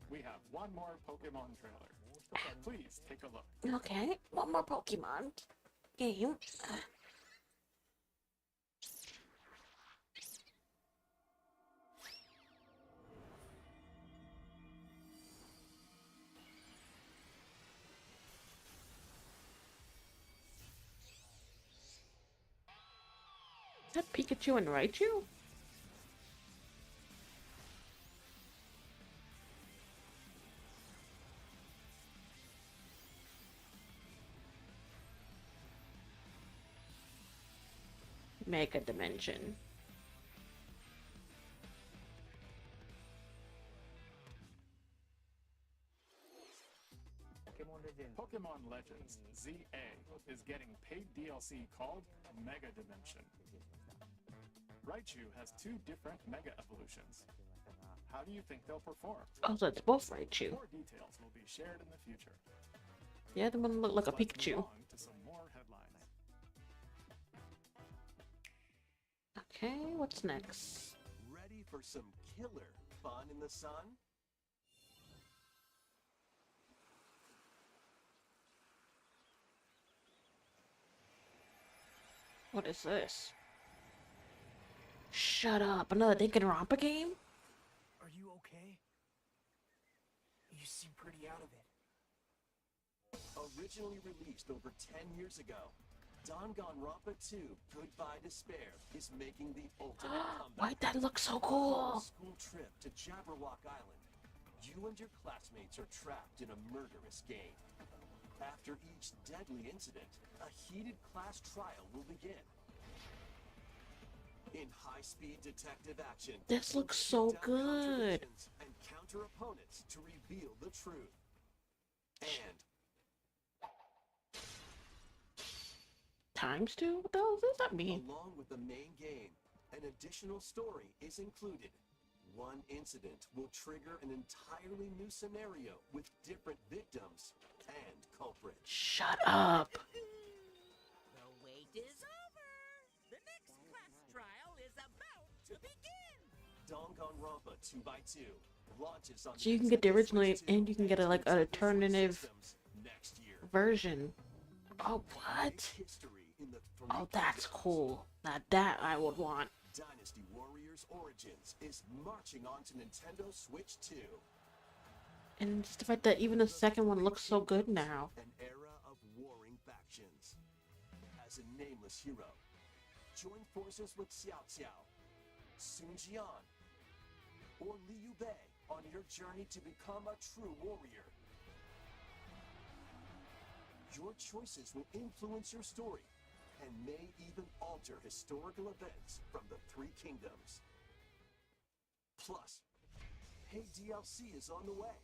We have one more Pokemon trailer. Please take a look. Okay, one more Pokemon game. Is that Pikachu and Raichu? Mega Dimension. Pokemon Legends ZA is getting paid DLC called Mega Dimension. Raichu has 2 different Mega Evolutions. How do you think they'll perform? Oh, so it's both Raichu. More details will be shared in the future. Yeah, the one look like a Let's Pikachu. move on to some more headlines. Okay, what's next? Ready for some killer fun in the sun? What is this? Shut up! Another Danganronpa game? Are you okay? You seem pretty out of it. Originally released over 10 years ago, Danganronpa 2 Goodbye Despair is making the ultimate comeback. Why'd that look so On a cool? school trip to Jabberwock Island, you and your classmates are trapped in a murderous game. After each deadly incident, a heated class trial will begin. In high-speed detective action, This looks so down good. contradictions and counter opponents to reveal the truth. And Times 2? What the hell does that mean? along with the main game, an additional story is included. One incident will trigger an entirely new scenario with different victims and culprits. Shut up. The wait is over. The next class trial is about to begin. Danganronpa 2x2 launches on So you can get the Nintendo original Switch 2 and you can get a, like an and exclusive alternative systems next year. version. Oh, what? History in the Three Oh, that's Kingdoms. cool. Now that I would want. Dynasty Warriors Origins is marching on to Nintendo Switch 2. And just the fact that even the second one looks so good now. An era of warring factions. As a nameless hero, join forces with Xiao Xiao, Sun Jian, or Liu Bei on your journey to become a true warrior. Your choices will influence your story and may even alter historical events from the Three Kingdoms. Plus, paid DLC is on the way.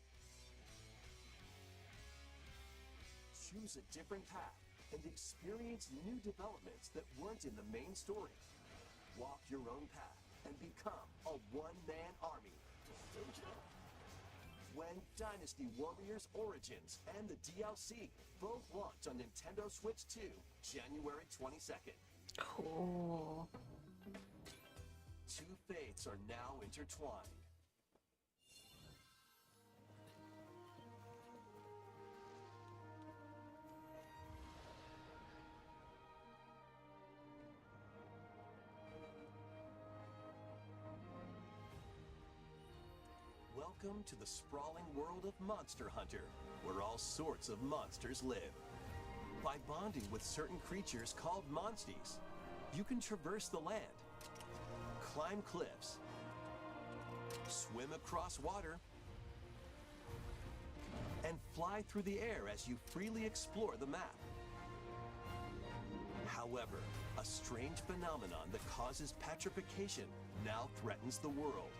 Choose a different path and experience new developments that weren't in the main story. Walk your own path and become a one-man army. When Dynasty Warriors Origins and the DLC both launch on Nintendo Switch 2, January 22nd. Cool. Two fates are now intertwined. Welcome to the sprawling world of Monster Hunter, where all sorts of monsters live. By bonding with certain creatures called monsties, you can traverse the land, climb cliffs, swim across water, and fly through the air as you freely explore the map. However, a strange phenomenon that causes petrification now threatens the world.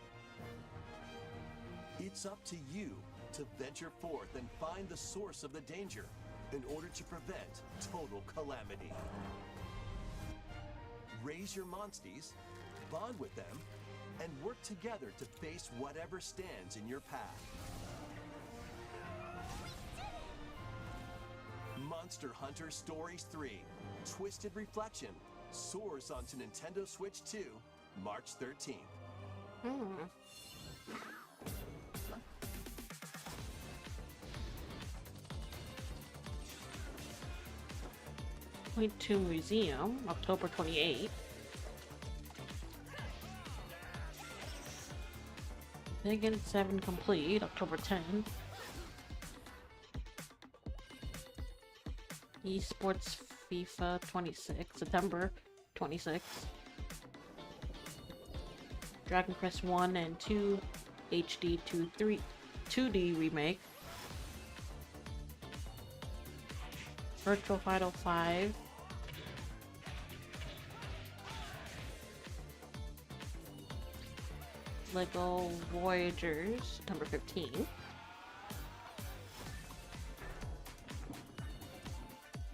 It's up to you to venture forth and find the source of the danger in order to prevent total calamity. Raise your monsties, bond with them, and work together to face whatever stands in your path. Monster Hunter Stories 3: Twisted Reflection soars onto Nintendo Switch 2, March 13th. 2 Museum, October 28th. Tekken 7 Complete, October 10th. Esports FIFA 26, September 26th. Dragon Quest 1 and 2 HD 2D remake. Virtual Fighter 5. Lego Voyagers, September 15th.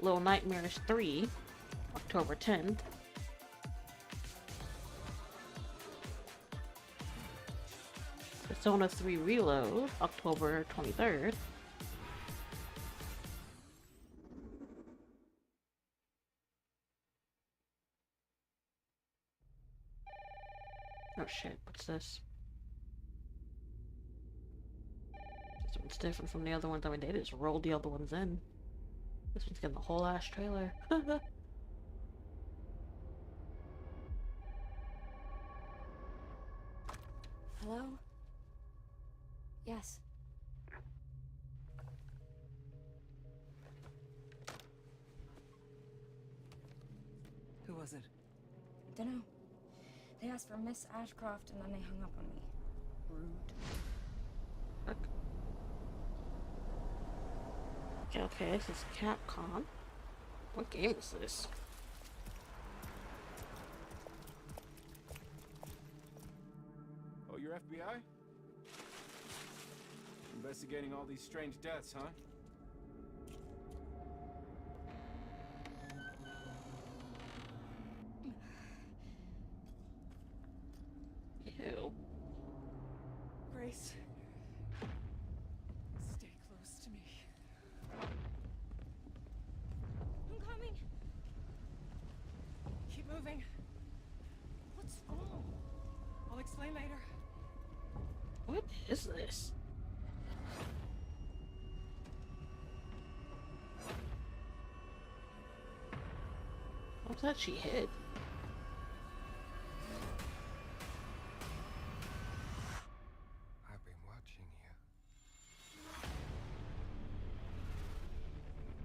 Little Nightmares 3, October 10th. Persona 3 Reload, October 23rd. Oh shit, what's this? This one's different from the other ones. I mean, they just rolled the other ones in. This one's getting the whole ass trailer. Hello? Yes. Who was it? Dunno. They asked for Miss Ashcroft and then they hung up on me. Rude. Okay, this is Capcom. What game is this? Oh, you're FBI? Investigating all these strange deaths, huh? Ew. Grace. Stay close to me. I'm coming. Keep moving. What's wrong? I'll explain later. What is this? What's that she hid? I've been watching you.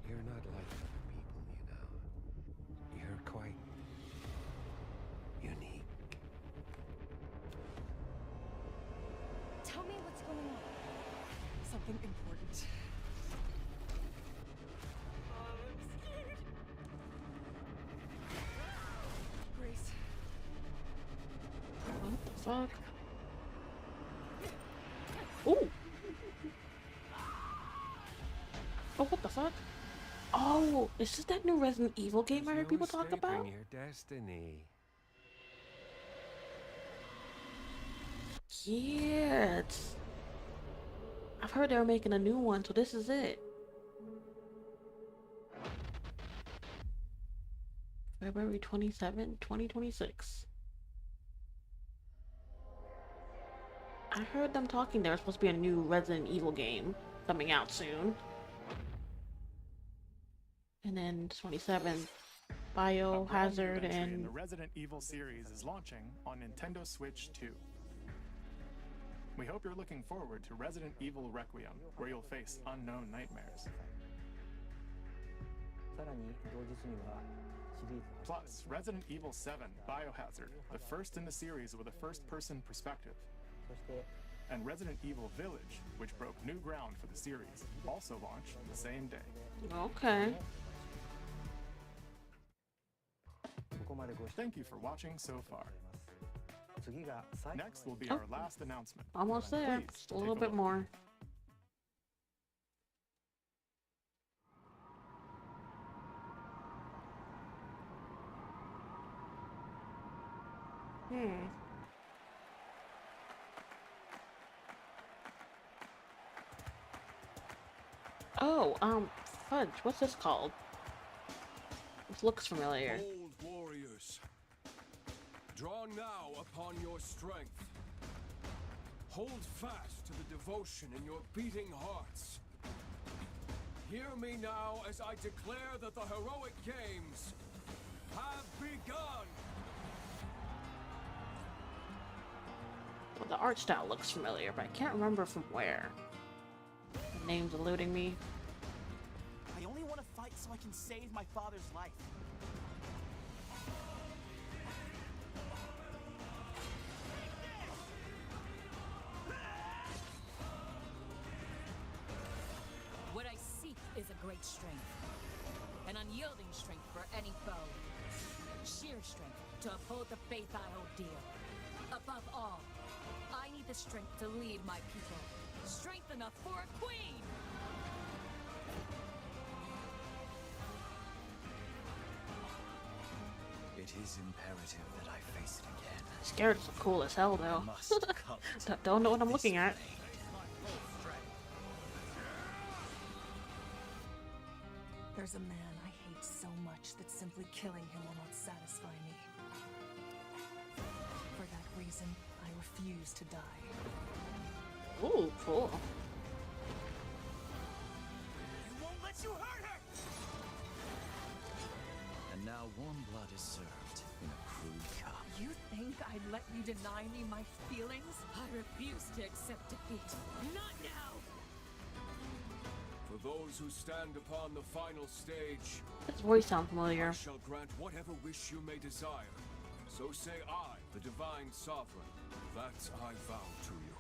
You're not like other people, you know. You're quite unique. Tell me what's going on. Something important. I'm scared. Grace. What the fuck? Ooh! Oh, what the fuck? Oh, is this that new Resident Evil game I heard people talk about? Your destiny. Yeah, I've heard they were making a new one, so this is it. February 27, 2026. I heard them talking there was supposed to be a new Resident Evil game coming out soon. And then 27th, Biohazard and... The Resident Evil series is launching on Nintendo Switch 2. We hope you're looking forward to Resident Evil Requiem, where you'll face unknown nightmares. Plus, Resident Evil 7 Biohazard, the first in the series with a first-person perspective. And Resident Evil Village, which broke new ground for the series, also launched the same day. Okay. Thank you for watching so far. Next will be our last announcement. Almost there. Please Just a little bit look. more. Oh, fudge. What's this called? This looks familiar. Bold warriors, draw now upon your strength. Hold fast to the devotion in your beating hearts. Hear me now as I declare that the heroic games have begun. Well, the art style looks familiar, but I can't remember from where. The name's eluding me. I only want to fight so I can save my father's life. What I seek is a great strength. An unyielding strength for any foe. Sheer strength to uphold the faith I hold dear. Above all, I need the strength to lead my people. Strength enough for a queen! It is imperative that I face it again. Scared is cool as hell though. Must cut Don't know what I'm looking at. There's a man I hate so much that simply killing him will not satisfy me. For that reason, I refuse to die. Ooh, cool. He won't let you hurt her! And now warm blood is served in a crude cup. You think I'd let you deny me my feelings? I refuse to accept defeat. Not now! For those who stand upon the final stage, His voice sounds familiar. I shall grant whatever wish you may desire. So say I, the divine sovereign, that I vow to you.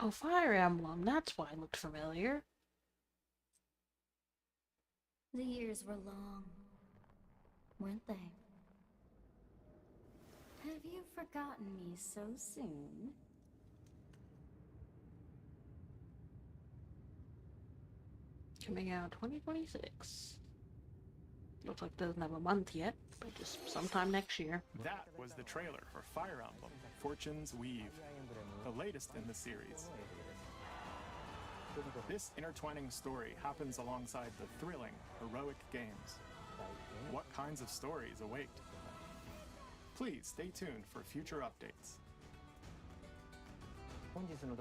Oh, Fire Emblem. That's why it looked familiar. The years were long, weren't they? Have you forgotten me so soon? Coming out 2026. Looks like it doesn't have a month yet, but just sometime next year. That was the trailer for Fire Emblem Fortune's Weave, the latest in the series. This intertwining story happens alongside the thrilling, heroic games. What kinds of stories await? Please stay tuned for future updates.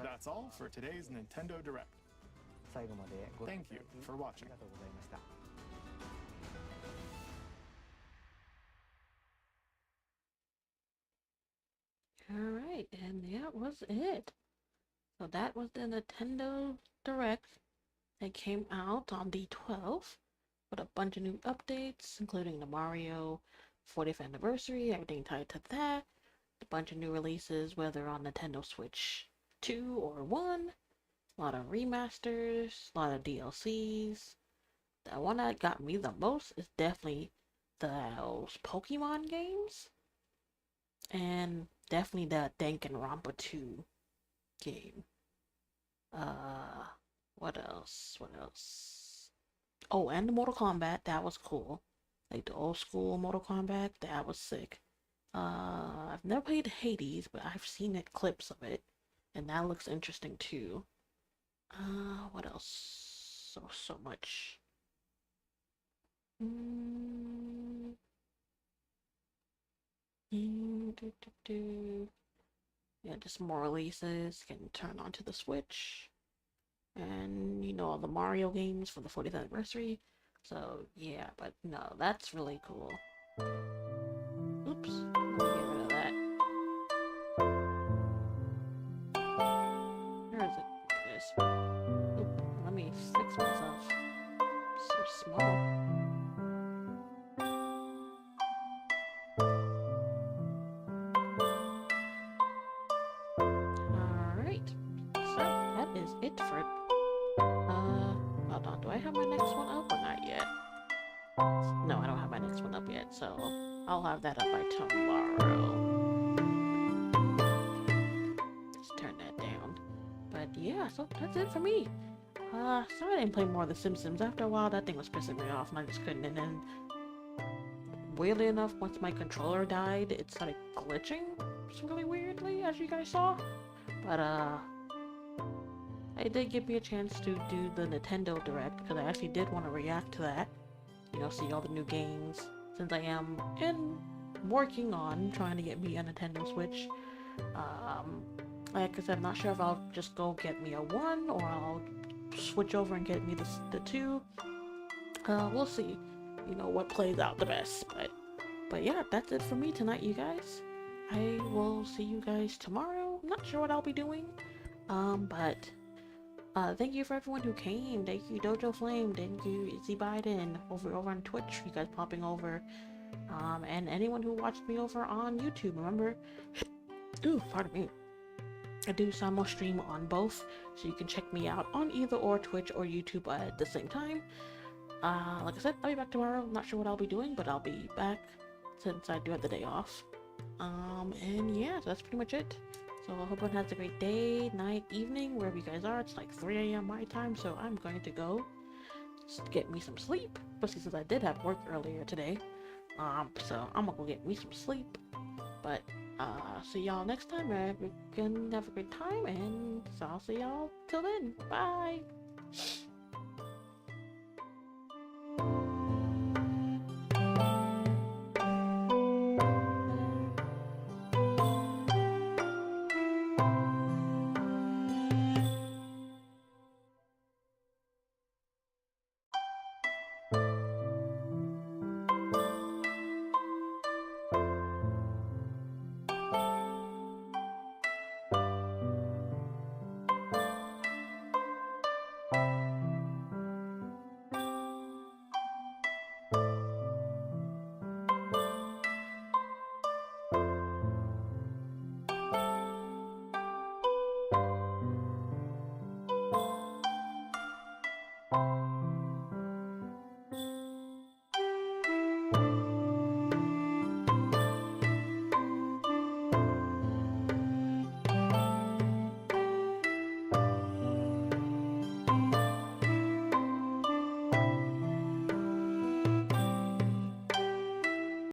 That's all for today's Nintendo Direct. Thank you for watching. Alright, and that was it. So that was the Nintendo Direct that came out on the 12th with a bunch of new updates, including the Mario 40th anniversary, everything tied to that, a bunch of new releases, whether on Nintendo Switch 2 or 1, a lot of remasters, a lot of DLCs. The one that got me the most is definitely those Pokemon games, and definitely the Danganronpa 2 game. What else? Oh, and the Mortal Kombat, that was cool. Like the old school Mortal Kombat, that was sick. I've never played Hades, but I've seen clips of it, and that looks interesting too. What else? So much. Yeah, just more releases can turn onto the Switch. And, you know, all the Mario games for the 40th anniversary. So, yeah, but no, that's really cool. Oops, let me get rid of that. Where is it? There it is. Oop, let me fix myself. So small. Alright, so that is it for hold on, do I have my next one up or not yet? No, I don't have my next one up yet, so I'll have that up by tomorrow. Just turn that down. But yeah, so that's it for me. Sorry I didn't play more of The Simpsons. After a while, that thing was pissing me off and I just couldn't. And then, weirdly enough, once my controller died, it started glitching really weirdly, as you guys saw. But, it did give me a chance to do the Nintendo Direct, because I actually did want to react to that. You know, see all the new games, since I am working on trying to get me a Nintendo Switch. Like I said, I'm not sure if I'll just go get me a 1, or I'll switch over and get me the 2. We'll see, you know, what plays out the best. But yeah, that's it for me tonight, you guys. I will see you guys tomorrow. I'm not sure what I'll be doing. But thank you for everyone who came. Thank you, Dojo Flame. Thank you, Izzy Biden, over on Twitch. You guys popping over. And anyone who watched me over on YouTube. Remember, ooh, pardon me. I do simul stream on both, so you can check me out on either or Twitch or YouTube at the same time. Like I said, I'll be back tomorrow. I'm not sure what I'll be doing, but I'll be back since I do have the day off. And yeah, so that's pretty much it. So I hope everyone has a great day, night, evening, wherever you guys are. It's like 3 a.m. my time, so I'm going to go get me some sleep, especially since I did have work earlier today. So I'm gonna go get me some sleep. But see y'all next time. Have a great time, and so I'll see y'all till then. Bye.